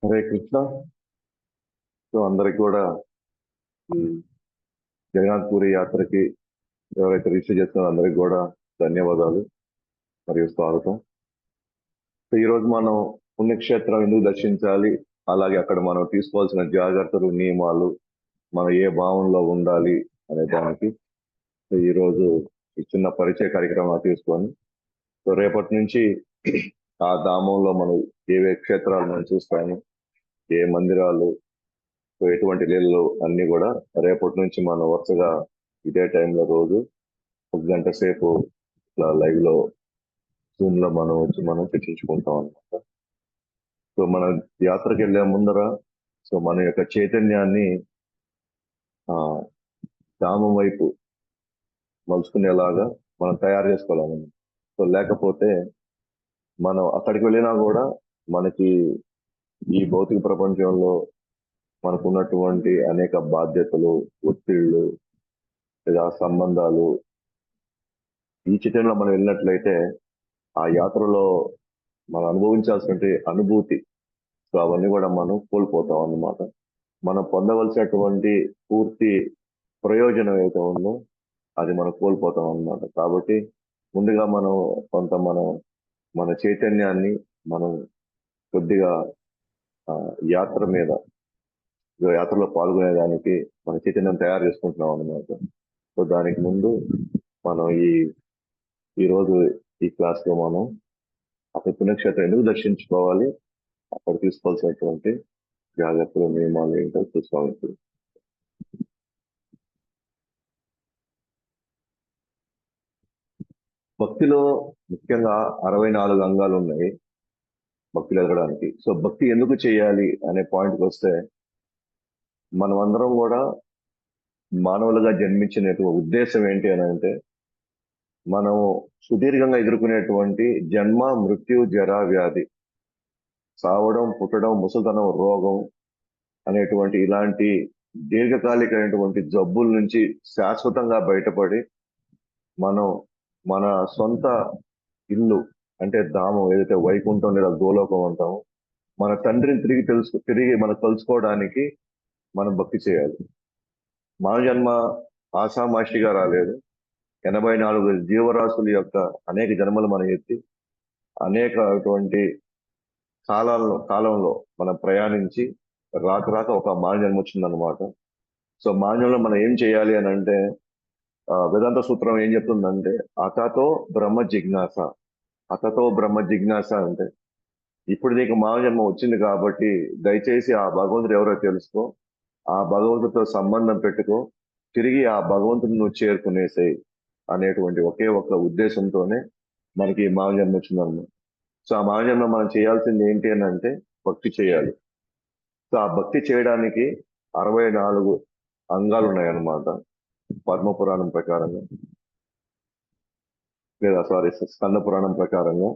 Hare Krishna. So అందరికి కూడా ఈ జగన్నాథ్ పూరి యాత్రకి ఎవరైతే రిజిస్టర్ చేస్తున్నారో అందరికి కూడా ధన్యవాదాలు మరియు స్వాగతం. సో ఈ రోజు మనం పుణ్యక్షేత్రం ఎందుకు దర్శించాలి, అలాగే అక్కడ మనం తీసుకోవాల్సిన జాగ్రత్తలు, నియమాలు, మనం ఏ భావంలో ఉండాలి అనే దానికి సో ఈ రోజు ఈ చిన్న పరిచయ కార్యక్రమం తీసుకొని సో రేపటి నుంచి ఆ ధామంలో మనం ఏ క్షేత్రాలు మనం చూస్తాము, ఏ మందిరాలు, సో ఎటువంటి లీలలు అన్ని కూడా రేపటి నుంచి మనం వరుసగా ఇదే టైంలో రోజు ఒక గంట సేపు ఇట్లా లైవ్ లో జూమ్ లో మనం వచ్చి మనం చర్చించుకుంటాం అనమాట. సో మన యాత్రకి వెళ్ళే ముందర సో మన యొక్క చైతన్యాన్ని ఆ ధామం వైపు మలుచుకునేలాగా మనం తయారు చేసుకోవాలన్నమాట. సో లేకపోతే మనం అక్కడికి వెళ్ళినా కూడా మనకి ఈ భౌతిక ప్రపంచంలో మనకున్నటువంటి అనేక బాధ్యతలు, ఒత్తిళ్లు లేదా సంబంధాలు, ఈ చైతన్యంలో మనం వెళ్ళినట్లయితే ఆ యాత్రలో మనం అనుభవించాల్సిన అనుభూతి సో అవన్నీ కూడా మనం కోల్పోతాం అన్నమాట. మనం పొందవలసినటువంటి పూర్తి ప్రయోజనం ఏదైతే ఉందో అది మనం కోల్పోతాం అన్నమాట. కాబట్టి ముందుగా మనం కొంత మన చైతన్యాన్ని మనం కొద్దిగా యాత్ర మీద యాత్రలో పాల్గొనేదానికి మన చైతన్యం తయారు చేసుకుంటున్నాం అన్నమాట. సో దానికి ముందు మనం ఈ రోజు ఈ క్లాస్ లో మనం అక్కడ పుణ్యక్షేత్రం ఎందుకు దర్శించుకోవాలి, అక్కడ తీసుకోవాల్సినటువంటి జాగ్రత్తలు, నియమాలు ఏంటో చూసుకోవాలి. భక్తిలో ముఖ్యంగా 64 అంగాలు ఉన్నాయి భక్తులు ఎదగడానికి. సో భక్తి ఎందుకు చేయాలి అనే పాయింట్కి వస్తే, మనం అందరం కూడా మానవులుగా జన్మించిన ఉద్దేశం ఏంటి అని అంటే, మనం సుదీర్ఘంగా ఎదుర్కొనేటువంటి జన్మ, మృత్యు, జరా, వ్యాధి, సావడం, పుట్టడం, ముసలితనం, రోగం అనేటువంటి ఇలాంటి దీర్ఘకాలికమైనటువంటి జబ్బుల నుంచి శాశ్వతంగా బయటపడి మనం మన సొంత ఇల్లు అంటే ధామం ఏదైతే వైకుంఠం లేదా గోలోకం అంటామో మన తండ్రిని తిరిగి మనం కలుసుకోవడానికి మనం భక్తి చేయాలి. మానవ జన్మ ఆషామాషిగా రాలేదు. 84 జీవరాశుల యొక్క అనేక జన్మలు మనం ఎత్తి అనేక అటువంటి కాలంలో మనం ప్రయాణించి రాక ఒక మానవ జన్మ వచ్చిందనమాట. సో మానవులో మనం ఏం చేయాలి అని అంటే, వేదాంత సూత్రం ఏం చెప్తుందంటే, అతతో బ్రహ్మ జిజ్ఞాస. అతతో బ్రహ్మ జిజ్ఞాస అంటే, ఇప్పుడు నీకు మానవ జన్మ వచ్చింది కాబట్టి దయచేసి ఆ భగవంతుడు ఎవరో తెలుసుకో, ఆ భగవంతుడితో సంబంధం పెట్టుకో, తిరిగి ఆ భగవంతుడిని నువ్వు చేరుకునేసేయి అనేటువంటి ఒకే ఒక ఉద్దేశంతోనే మనకి మానవ జన్మ వచ్చిందన్నమాట. సో ఆ మానవ జన్మ మనం చేయాల్సింది ఏంటి అని అంటే భక్తి చేయాలి. సో ఆ భక్తి చేయడానికి 64 అంగాలు ఉన్నాయన్నమాట పద్మ పురాణం ప్రకారంగా, లేదా స్కంద పురాణం ప్రకారంగా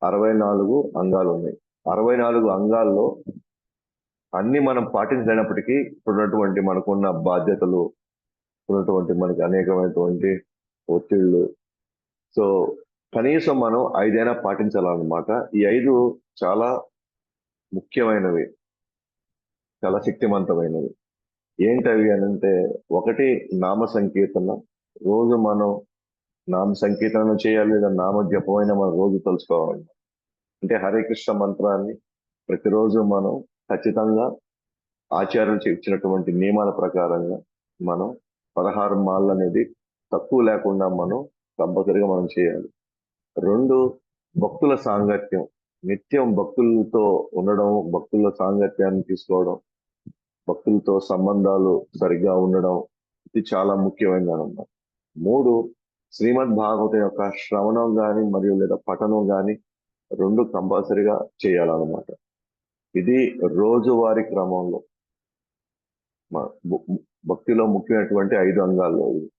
64 అంగాలు ఉన్నాయి. 64 అంగాల్లో అన్ని మనం పాటించలేనప్పటికీ ఇప్పుడున్నటువంటి మనకున్న బాధ్యతలు, ఉన్నటువంటి మనకి అనేకమైనటువంటి ఒత్తిళ్ళు, సో కనీసం మనం 5 అయినా పాటించాలన్నమాట. ఈ 5 చాలా ముఖ్యమైనవి, చాలా శక్తివంతమైనవి. ఏంటవి అని అంటే, ఒకటి నామ సంకీర్తన. రోజు మనం నామ సంకీర్తన చేయాలి, లేదా నామ జపమైన మనం రోజు తెలుసుకోవాలి. అంటే హరే కృష్ణ మంత్రాన్ని ప్రతిరోజు మనం ఖచ్చితంగా ఆచార్యులు ఇచ్చినటువంటి నియమాల ప్రకారంగా మనం 16 మాలలు అనేది తక్కువ లేకుండా మనం కంపల్సరిగా మనం చేయాలి. 2, భక్తుల సాంగత్యం. నిత్యం భక్తులతో ఉండడం, భక్తుల సాంగత్యాన్ని తీసుకోవడం, భక్తులతో సంబంధాలు సరిగ్గా ఉండడం, ఇది చాలా ముఖ్యమైనది అన్నమాట. 3, శ్రీమద్ భాగవతం యొక్క శ్రవణం కానీ మరియు లేదా పఠనం కానీ 2 కంపల్సరిగా చేయాలన్నమాట. ఇది రోజువారీ క్రమంలో భక్తిలో ముఖ్యమైనటువంటి 5 అంగాల్లో ఇది.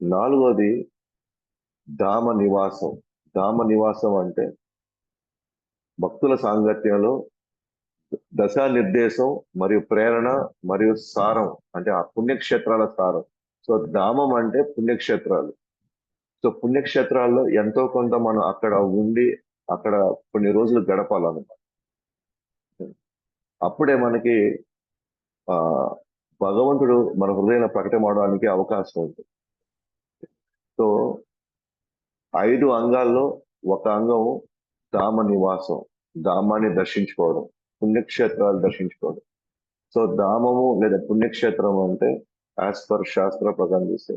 4వది ధామ నివాసం. ధామ నివాసం అంటే భక్తుల సాంగత్యంలో దశానిర్దేశం మరియు ప్రేరణ మరియు సారం, అంటే ఆ పుణ్యక్షేత్రాల సారం. సో ధామం అంటే పుణ్యక్షేత్రాలు. సో పుణ్యక్షేత్రాల్లో ఎంతో కొంత మనం అక్కడ ఉండి అక్కడ కొన్ని రోజులు గడపాలన్నమాట. అప్పుడే మనకి ఆ భగవంతుడు మన హృదయంలో ప్రకటమవడానికి అవకాశం ఉంటుంది. సో 5 అంగాల్లో ఒక అంగం ధామ నివాసం, ధామాన్ని దర్శించుకోవడం, పుణ్యక్షేత్రాలు దర్శించుకోవడం. సో ధామము లేదా పుణ్యక్షేత్రం అంటే యాజ్ పర్ శాస్త్ర ప్రకారం చూస్తే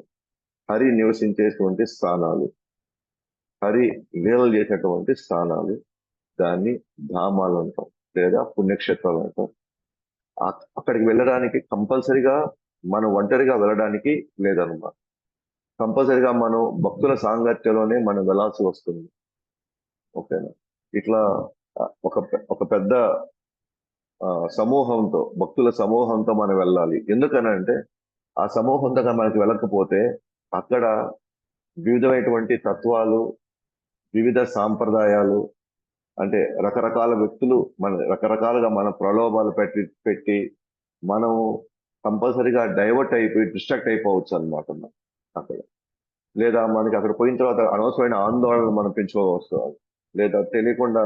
హరి నివసించేటువంటి స్థానాలు, హరి లీలలు చేసేటువంటి స్థానాలు, దాన్ని ధామాలు అంటాం లేదా పుణ్యక్షేత్రాలు అంటాం. అక్కడికి వెళ్ళడానికి కంపల్సరిగా మనం ఒంటరిగా వెళ్ళడానికి లేదన్నమాట. కంపల్సరిగా మనం భక్తుల సాంగత్యంలోనే మనం వెళ్ళాల్సి వస్తుంది. ఓకేనా? ఇట్లా ఒక పెద్ద సమూహంతో, భక్తుల సమూహంతో మనం వెళ్ళాలి. ఎందుకనంటే ఆ సమూహంతో మనకి వెళ్ళకపోతే అక్కడ వివిధమైనటువంటి తత్వాలు, వివిధ సాంప్రదాయాలు, అంటే రకరకాల వ్యక్తులు రకరకాలుగా మన ప్రలోభాలు పెట్టి మనం కంపల్సరీగా డైవర్ట్ అయిపోయి డిస్ట్రాక్ట్ అయిపోవచ్చు అనమాట అక్కడ. లేదా మనకి అక్కడ పోయిన తర్వాత అనవసరమైన ఆందోళనలు మనం పెంచుకోవచ్చు, లేదా తెలియకుండా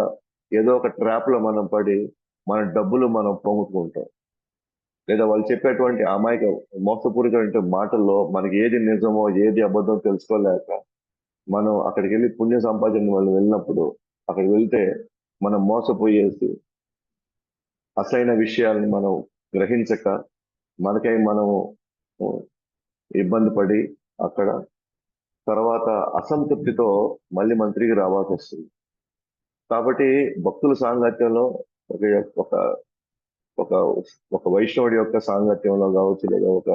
ఏదో ఒక ట్రాప్ లో మనం పడి మన డబ్బులు మనం పోగొట్టుకుంటాం. లేదా వాళ్ళు చెప్పేటువంటి అమాయక మోసపూరితమైన మాటల్లో మనకి ఏది నిజమో ఏది అబద్ధం తెలుసుకోలేక మనం అక్కడికి వెళ్ళి పుణ్య సంపాదన వాళ్ళు వెళ్ళినప్పుడు అక్కడికి వెళ్తే మనం మోసపోయేసి అసలైన విషయాలను మనం గ్రహించక మనకై మనం ఇబ్బంది పడి అక్కడ తర్వాత అసంతృప్తితో మళ్ళీ మనం తిరిగి రావాల్సి వస్తుంది. కాబట్టి భక్తుల సాంగత్యంలో ఒక ఒక ఒక ఒక వైష్ణవుడి యొక్క సాంగత్యంలో కావచ్చు, లేదా ఒక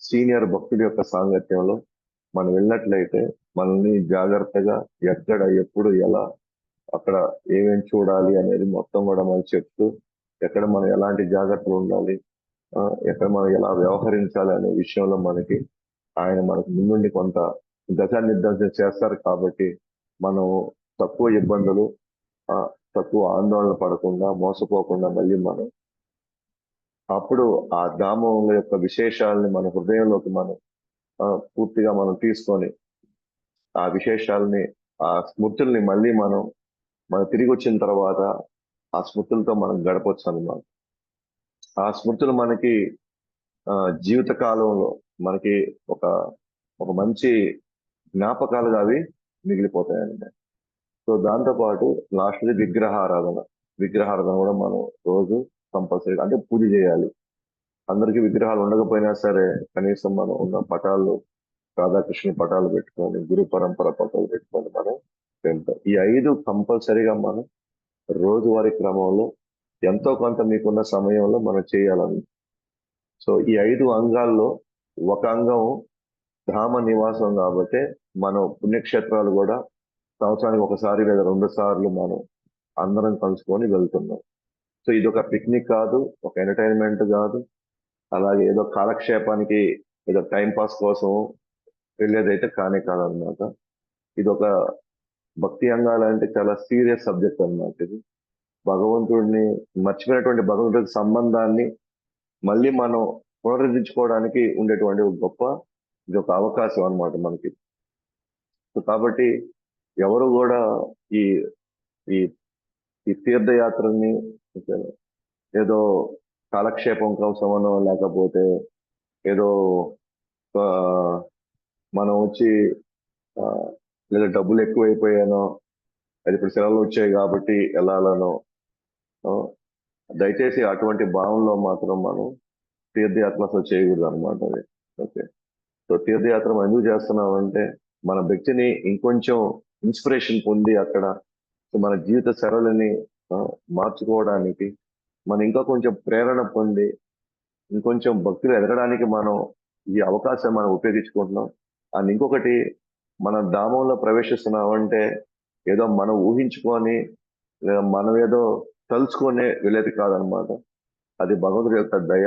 సీనియర్ భక్తుడి యొక్క సాంగత్యంలో మనం వెళ్ళినట్లయితే మనల్ని జాగ్రత్తగా ఎక్కడ ఎప్పుడు ఎలా అక్కడ ఏమేమి చూడాలి అనేది మొత్తం కూడా మనం చెప్తూ, ఎక్కడ మనం ఎలాంటి జాగ్రత్తలు ఉండాలి, ఎక్కడ మనం ఎలా వ్యవహరించాలి అనే విషయంలో ఆయన మనకు ముందుండి కొంత దిశానిర్దేశం చేస్తారు. కాబట్టి మనం తక్కువ ఇబ్బందులు, తక్కువ ఆందోళన పడకుండా, మోసపోకుండా మళ్ళీ మనం అప్పుడు ఆ ధామం యొక్క విశేషాలని మన హృదయంలోకి మనం పూర్తిగా మనం తీసుకొని ఆ విశేషాలని, ఆ స్మృతుల్ని మళ్ళీ మనం తిరిగి వచ్చిన తర్వాత ఆ స్మృతులతో మనం గడపచ్చు అన్నమాట. ఆ స్మృతులు మనకి జీవిత కాలంలో మనకి ఒక ఒక మంచి జ్ఞాపకాలుగా అవి మిగిలిపోతాయండి. సో దాంతోపాటు లాస్ట్ది విగ్రహారాధన కూడా మనం రోజు కంపల్సరీ అంటే పూజ చేయాలి. అందరికీ విగ్రహాలు ఉండకపోయినా సరే కనీసం మనం ఉన్న పటాలు, రాధాకృష్ణ పటాలు పెట్టుకొని, గురు పరంపర పటాలు పెట్టుకొని మనం వెళ్తాం. ఈ 5 కంపల్సరీగా మనం రోజువారీ క్రమంలో ఎంతో కొంత మీకున్న సమయంలో మనం చేయాలని. సో ఈ 5 అంగాల్లో ఒక అంగం ధామ నివాసం కాబట్టి మనం పుణ్యక్షేత్రాలు కూడా సంవత్సరానికి ఒకసారి లేదా 2 సార్లు మనం అందరం కలుసుకొని వెళ్తున్నాం. సో ఇది ఒక పిక్నిక్ కాదు, ఒక ఎంటర్టైన్మెంట్ కాదు, అలాగే ఏదో కాలక్షేపానికి ఏదో టైం పాస్ కోసం వెళ్ళేదైతే కాదనమాట. ఇది ఒక భక్తి అంగాలంటే చాలా సీరియస్ సబ్జెక్ట్ అన్నమాట. ఇది భగవంతుడిని మర్చిపోయినటువంటి భగవంతుడి సంబంధాన్ని మళ్ళీ మనం పునరుద్ధరించుకోవడానికి ఉండేటువంటి ఇది ఒక అవకాశం అన్నమాట మనకి. సో కాబట్టి ఎవరు కూడా ఈ ఈ ఈ తీర్థయాత్రని ఏదో కాలక్షేపం కోసమనో, లేకపోతే ఏదో మనం వచ్చి లేదా డబ్బులు ఎక్కువైపోయానో, అది ఇప్పుడు సెలవులు వచ్చాయి కాబట్టి వెళ్ళాలనో, దయచేసి అటువంటి భావంలో మాత్రం మనం తీర్థయాత్ర అసలు చేయకూడదు అనమాట. అది ఓకే. సో తీర్థయాత్ర ఎందుకు చేస్తున్నామంటే మన వ్యక్తిని ఇంకొంచెం ఇన్స్పిరేషన్ పొంది అక్కడ మన జీవిత సరళిని మార్చుకోవడానికి, మనం ఇంకా కొంచెం ప్రేరణ పొంది ఇంకొంచెం భక్తులు ఎదగడానికి మనం ఈ అవకాశం మనం ఉపయోగించుకుంటున్నాం. అండ్ ఇంకొకటి, మన ధామంలో ప్రవేశిస్తున్నామంటే ఏదో మనం ఊహించుకొని లేదా మనం ఏదో తలుచుకొని వెళ్ళేది కాదనమాట. అది భగవంతుడి యొక్క దయ,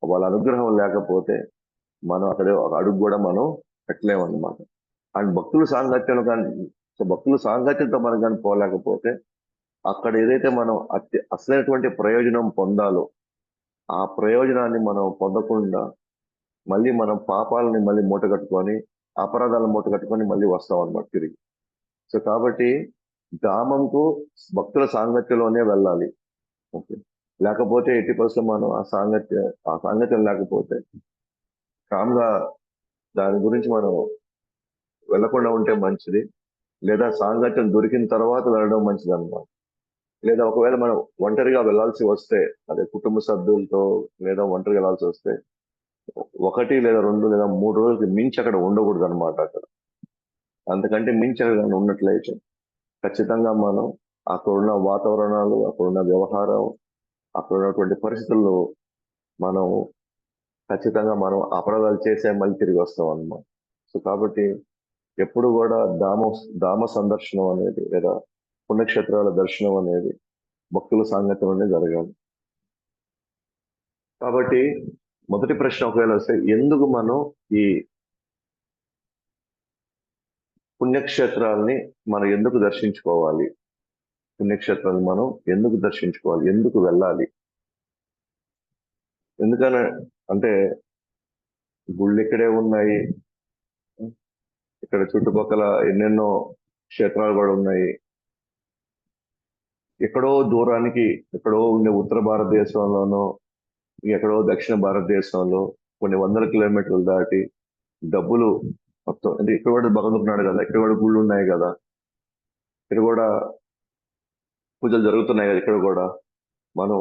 వాళ్ళ అనుగ్రహం లేకపోతే మనం అక్కడ ఒక అడుగు కూడా మనం పెట్టలేమన్నమాట. అండ్ భక్తుల సాంగత్యంతో మనం కానీ పోలేకపోతే అక్కడ ఏదైతే మనం అసలైనటువంటి ప్రయోజనం పొందాలో ఆ ప్రయోజనాన్ని మనం పొందకుండా మళ్ళీ మనం పాపాలని మళ్ళీ మూటగట్టుకొని, అపరాధాలను మూటగట్టుకొని మళ్ళీ వస్తాం అన్నమాట తిరిగి. సో కాబట్టి ధామంకు భక్తుల సాంగత్యంలోనే వెళ్ళాలి. ఓకే. లేకపోతే ఎట్టి పరిస్థితుల్లో మనం ఆ సాంగత్యం లేకపోతే కామ్గా దాని గురించి మనం వెళ్ళకుండా ఉంటే మంచిది. లేదా సాంగత్యం దొరికిన తర్వాత వెళ్ళడం మంచిది అన్నమాట. లేదా ఒకవేళ మనం ఒంటరిగా వెళ్ళాల్సి వస్తే, అదే కుటుంబ సభ్యులతో లేదా ఒంటరిగా వెళ్ళాల్సి వస్తే 1 లేదా 2 లేదా 3 రోజులకి మించి అక్కడ ఉండకూడదు అనమాట అక్కడ. అంతకంటే మించి అక్కడ గాని ఉన్నట్లయితే ఖచ్చితంగా మనం అక్కడున్న వాతావరణాలు, అక్కడున్న వ్యవహారం, అక్కడ ఉన్నటువంటి పరిస్థితుల్లో మనం ఖచ్చితంగా మనం అపరాధాలు చేసే మళ్ళీ తిరిగి వస్తాం అన్నమాట. సో కాబట్టి ఎప్పుడు కూడా ధామ సందర్శనం అనేది లేదా పుణ్యక్షేత్రాల దర్శనం అనేది భక్తుల సాంగత్యంలోనే జరగాలి. కాబట్టి మొదటి ప్రశ్న ఒకవేళ వస్తే ఎందుకు మనం ఈ పుణ్యక్షేత్రాలని మనం ఎందుకు దర్శించుకోవాలి? పుణ్యక్షేత్రాలను మనం ఎందుకు దర్శించుకోవాలి? ఎందుకు వెళ్ళాలి? ఎందుకని అంటే గుళ్ళు ఇక్కడే ఉన్నాయి. ఇక్కడ చుట్టుపక్కల ఎన్నెన్నో క్షేత్రాలు కూడా ఉన్నాయి. ఎక్కడో దూరానికి ఎక్కడో ఉండే ఉత్తర భారతదేశంలోనో ఎక్కడో దక్షిణ భారతదేశంలో కొన్ని వందల కిలోమీటర్లు దాటి డబ్బులు మొత్తం అంటే ఇక్కడ కూడా భగవంతున్నాడు కదా, ఇక్కడ కూడా గుళ్ళు ఉన్నాయి కదా, ఇక్కడ కూడా పూజలు జరుగుతున్నాయి కదా, ఇక్కడ కూడా మనం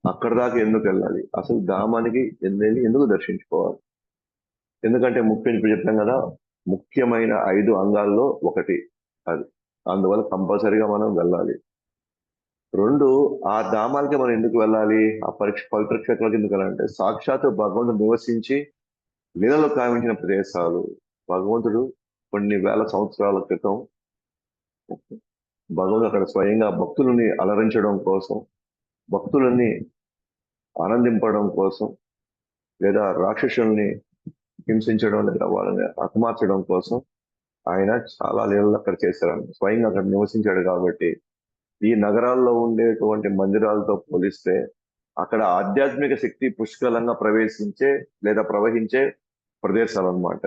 అక్కడ దాకా ఎందుకు వెళ్ళాలి? అసలు ధామానికి ఎందుకు దర్శించుకోవాలి? ఎందుకంటే ఇప్పుడు చెప్పాం కదా, ముఖ్యమైన 5 అంగాల్లో ఒకటి అది. అందువల్ల కంపల్సరీగా మనం వెళ్ళాలి. 2, ఆ ధామాలకి మనం ఎందుకు వెళ్ళాలి? ఆ పవిత్ర క్షేత్రాలకు ఎందుకు వెళ్ళాలంటే సాక్షాత్తు భగవంతుడు నివసించి లీలలు కావించిన ప్రదేశాలు. భగవంతుడు కొన్ని వేల సంవత్సరాల క్రితం భగవంతుడు అక్కడ స్వయంగా భక్తులని అలరించడం కోసం, భక్తులని ఆనందింపడం కోసం, లేదా రాక్షసుల్ని హింసించడం లేదా వాళ్ళని హతమార్చడం కోసం ఆయన చాలా లీలలు అక్కడ చేశారు. స్వయంగా అక్కడ నివసించాడు కాబట్టి ఈ నగరాల్లో ఉండేటువంటి మందిరాలతో పోలిస్తే అక్కడ ఆధ్యాత్మిక శక్తి పుష్కలంగా ప్రవేశించే లేదా ప్రవహించే ప్రదేశాలు అన్నమాట.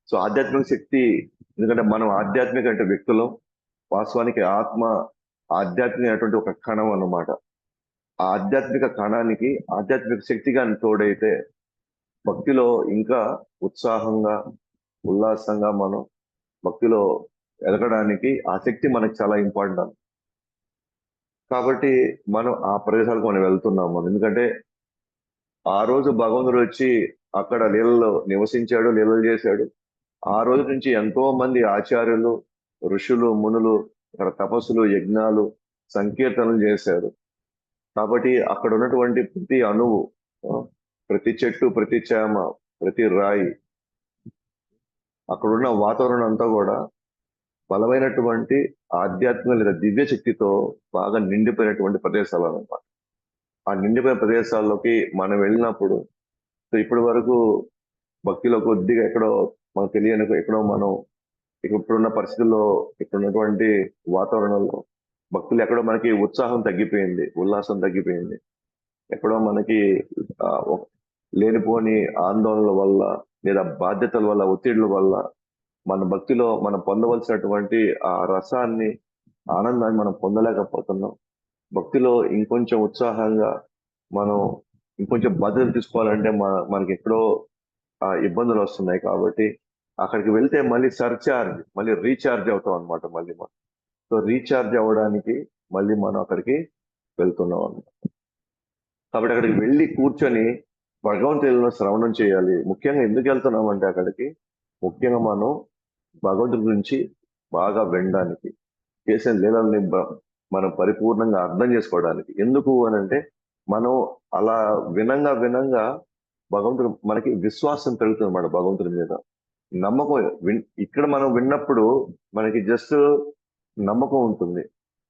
సో ఆధ్యాత్మిక శక్తి, ఎందుకంటే మనం ఆధ్యాత్మిక అంటే వ్యక్తులం, వాస్తవానికి ఆత్మ ఆధ్యాత్మికమైనటువంటి ఒక కణం అన్నమాట. ఆ ఆధ్యాత్మిక కణానికి ఆధ్యాత్మిక శక్తిగా తోడైతే భక్తిలో ఇంకా ఉత్సాహంగా ఉల్లాసంగా మనం భక్తిలో ఎదగడానికి ఆ శక్తి మనకి చాలా ఇంపార్టెంట్. కాబట్టి మనం ఆ ప్రదేశాలకు మనం వెళ్తున్నాము. ఎందుకంటే ఆ రోజు భగవంతుడు వచ్చి అక్కడ లీలలో నివసించాడు, లీలలు చేశాడు. ఆ రోజు నుంచి ఎంతో మంది ఆచార్యులు, ఋషులు, మునులు అక్కడ తపస్సులు, యజ్ఞాలు, సంకీర్తనలు చేశారు. కాబట్టి అక్కడ ఉన్నటువంటి ప్రతి అణువు, ప్రతి చెట్టు, ప్రతి చేమ, ప్రతి రాయి, అక్కడున్న వాతావరణం అంతా కూడా బలమైనటువంటి ఆధ్యాత్మిక లేదా దివ్య శక్తితో బాగా నిండిపోయినటువంటి ప్రదేశాలు అన్నమాట. ఆ నిండిపోయిన ప్రదేశాల్లోకి మనం వెళ్ళినప్పుడు ఇప్పటి వరకు భక్తిలో కొద్దిగా ఎక్కడో మనకు తెలియని ఎక్కడో మనం ఇప్పుడున్న పరిస్థితుల్లో ఇక్కడ ఉన్నటువంటి వాతావరణంలో భక్తులు ఎక్కడో మనకి ఉత్సాహం తగ్గిపోయింది, ఉల్లాసం తగ్గిపోయింది. ఎక్కడో మనకి లేనిపోని ఆందోళనల వల్ల లేదా బాధ్యతల వల్ల, ఒత్తిళ్ల వల్ల మన భక్తిలో మనం పొందవలసినటువంటి ఆ రసాన్ని, ఆనందాన్ని మనం పొందలేకపోతున్నాం. భక్తిలో ఇంకొంచెం ఉత్సాహంగా మనం ఇంకొంచెం బాధ్యతలు తీసుకోవాలంటే మనకి ఎక్కడో ఇబ్బందులు వస్తున్నాయి. కాబట్టి అక్కడికి వెళ్తే మళ్ళీ మళ్ళీ రీఛార్జ్ అవుతాం అనమాట. మళ్ళీ మనం సో రీఛార్జ్ అవ్వడానికి మళ్ళీ మనం అక్కడికి వెళ్తున్నాం అన్నమాట. కాబట్టి అక్కడికి వెళ్ళి కూర్చొని భగవంతుడిలో శ్రవణం చేయాలి. ముఖ్యంగా ఎందుకు వెళ్తున్నాం అంటే అక్కడికి ముఖ్యంగా మనం భగవంతుడి గురించి బాగా వినడానికి, చేసిన లీలల్ని మనం పరిపూర్ణంగా అర్థం చేసుకోవడానికి. ఎందుకు అని అంటే మనం అలా వినంగా భగవంతుడు మనకి విశ్వాసం పెరుగుతుంది అన్నమాట భగవంతుడి మీద. నమ్మకం ఇక్కడ మనం విన్నప్పుడు మనకి జస్ట్ నమ్మకం ఉంటుంది.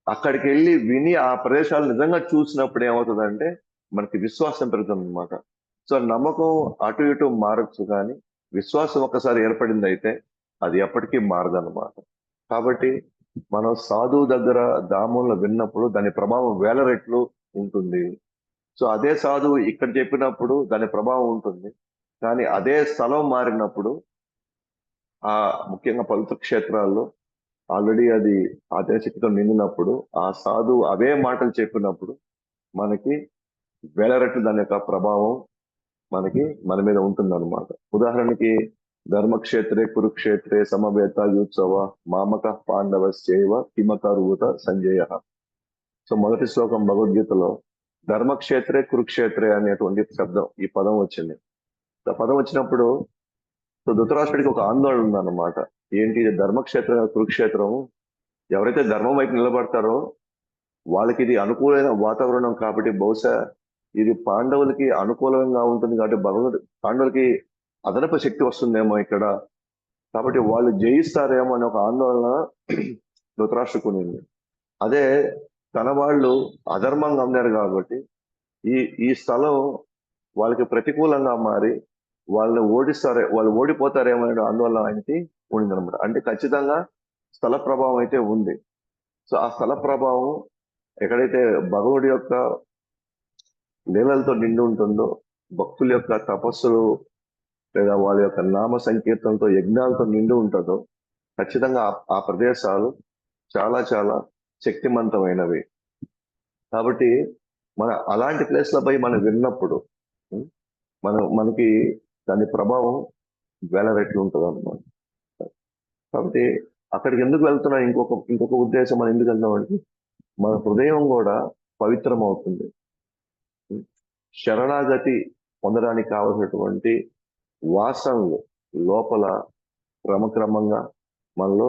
అక్కడికి వెళ్ళి విని ఆ ప్రదేశాలు నిజంగా చూసినప్పుడు ఏమవుతుందంటే మనకి విశ్వాసం పెరుగుతుంది అనమాట. సో నమ్మకం అటు ఇటు మారచ్చు, కానీ విశ్వాసం ఒక్కసారి ఏర్పడింది అయితే అది ఎప్పటికీ మారదన్నమాట. కాబట్టి మనం సాధువు దగ్గర ధామంలో విన్నప్పుడు దాని ప్రభావం వేల రెట్లు ఉంటుంది. సో అదే సాధువు ఇక్కడ చెప్పినప్పుడు దాని ప్రభావం ఉంటుంది, కానీ అదే స్థలం మారినప్పుడు ఆ ముఖ్యంగా పవిత్ర క్షేత్రాల్లో ఆల్రెడీ అది ఆధ్యాత్మికతో నిండినప్పుడు ఆ సాధువు అవే మాటలు చెప్పినప్పుడు మనకి వేల రెట్లు దాని యొక్క ప్రభావం మన మీద ఉంటుందన్నమాట. ఉదాహరణకి ధర్మక్షేత్రే కురుక్షేత్రే సమవేత యుత్సవ మామక పాండవశ్చైవ కిమకరూత సంజయ. సో మొదటి శ్లోకం భగవద్గీతలో ధర్మక్షేత్రే కురుక్షేత్రే అనేటువంటి శబ్దం, ఈ పదం వచ్చింది. ఆ పదం వచ్చినప్పుడు సో ధృతరాష్ట్రుడికి ఒక ఆందోళన ఉందన్నమాట. ఏంటి ఇది ధర్మక్షేత్రం కురుక్షేత్రం, ఎవరైతే ధర్మం వైపు నిలబడతారో వాళ్ళకి ఇది అనుకూలమైన వాతావరణం కాబట్టి బహుశా ఇది పాండవులకి అనుకూలంగా ఉంటుంది కాబట్టి పాండవులకి అదనపు శక్తి వస్తుందేమో ఇక్కడ, కాబట్టి వాళ్ళు జయిస్తారేమో అనే ఒక ఆందోళన ధృతరాష్ట్రుకునింది. అదే తన వాళ్ళు అధర్మంగా ఉన్నారు కాబట్టి ఈ ఈ స్థలం వాళ్ళకి ప్రతికూలంగా మారి వాళ్ళు ఓడిపోతారేమో అనే ఆందోళన ఆయనకి ఉండిందనమాట. అంటే ఖచ్చితంగా స్థల ప్రభావం అయితే ఉంది. సో ఆ స్థల ప్రభావం ఎక్కడైతే భగవుడి యొక్క లీలలతో నిండి ఉంటుందో, భక్తుల యొక్క తపస్సులు లేదా వాళ్ళ యొక్క నామ సంకీర్తనతో యజ్ఞాలతో నిండి ఉంటుందో, ఖచ్చితంగా ఆ ప్రదేశాలు చాలా చాలా శక్తివంతమైనవి. కాబట్టి అలాంటి ప్లేస్లపై మనం విన్నప్పుడు మనకి దాని ప్రభావం వేల రెట్లు ఉంటుంది అన్నమాట. కాబట్టి అక్కడికి ఎందుకు వెళ్తున్నాం, ఇంకొక ఉద్దేశం మనం ఎందుకు వెళ్తున్నామంటే మన హృదయం కూడా పవిత్రం అవుతుంది. శరణాగతి పొందడానికి కావలసినటువంటి వాసనలు లోపల క్రమక్రమంగా మనలో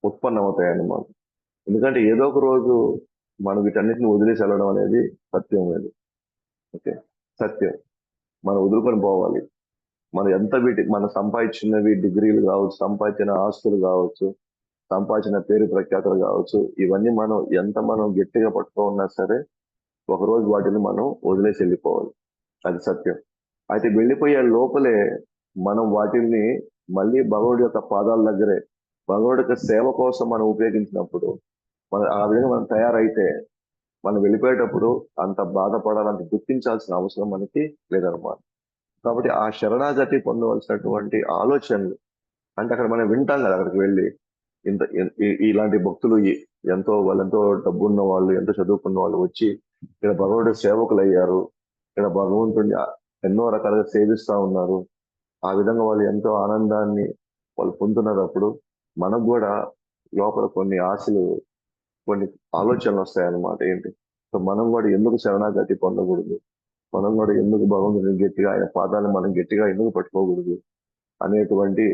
ఉత్పన్నమవుతాయి అన్నమాట. ఎందుకంటే ఏదో ఒక రోజు మనం వీటన్నిటిని వదిలేసి వెళ్ళడం అనేది సత్యం లేదు. ఓకే, సత్యం. మనం వదులుకొని పోవాలి. మనం సంపాదించినవి డిగ్రీలు కావచ్చు, సంపాదించిన ఆస్తులు కావచ్చు, సంపాదించిన పేరు ప్రఖ్యాతులు కావచ్చు, ఇవన్నీ మనం గట్టిగా పట్టుకున్నా సరే ఒకరోజు వాటిని మనం వదిలేసి వెళ్ళిపోవాలి. అది సత్యం. అయితే వెళ్ళిపోయే లోపలే మనం వాటిని మళ్ళీ భగవుడి యొక్క పాదాల దగ్గరే భగవుడి యొక్క సేవ కోసం మనం ఉపయోగించినప్పుడు ఆ విధంగా మనం తయారైతే మనం వెళ్ళిపోయేటప్పుడు అంత బాధపడాలంత దుఃఖించాల్సిన అవసరం మనకి లేదనమాట. కాబట్టి ఆ శరణాగతి పొందవలసినటువంటి ఆలోచనలు అంటే అక్కడ మనం వింటాం కదా, అక్కడికి వెళ్ళి ఇలాంటి భక్తులు వాళ్ళెంతో డబ్బున్న వాళ్ళు, ఎంతో చదువుకున్న వాళ్ళు వచ్చి ఇక్కడ భగవంతుడి సేవకులు అయ్యారు, ఇక్కడ భగవంతుడిని ఎన్నో రకాలుగా సేవిస్తా ఉన్నారు, ఆ విధంగా వాళ్ళు ఎంతో ఆనందాన్ని వాళ్ళు పొందుతున్నప్పుడు మనకు కూడా లోపల కొన్ని ఆశలు, కొన్ని ఆలోచనలు వస్తాయన్నమాట. ఏంటి, సో మనం కూడా ఎందుకు శరణాగతి పొందకూడదు, మనం కూడా ఎందుకు భగవంతుడిని గట్టిగా ఆయన పాదాలను మనం గట్టిగా ఎందుకు పట్టుకోకూడదు అనేటువంటి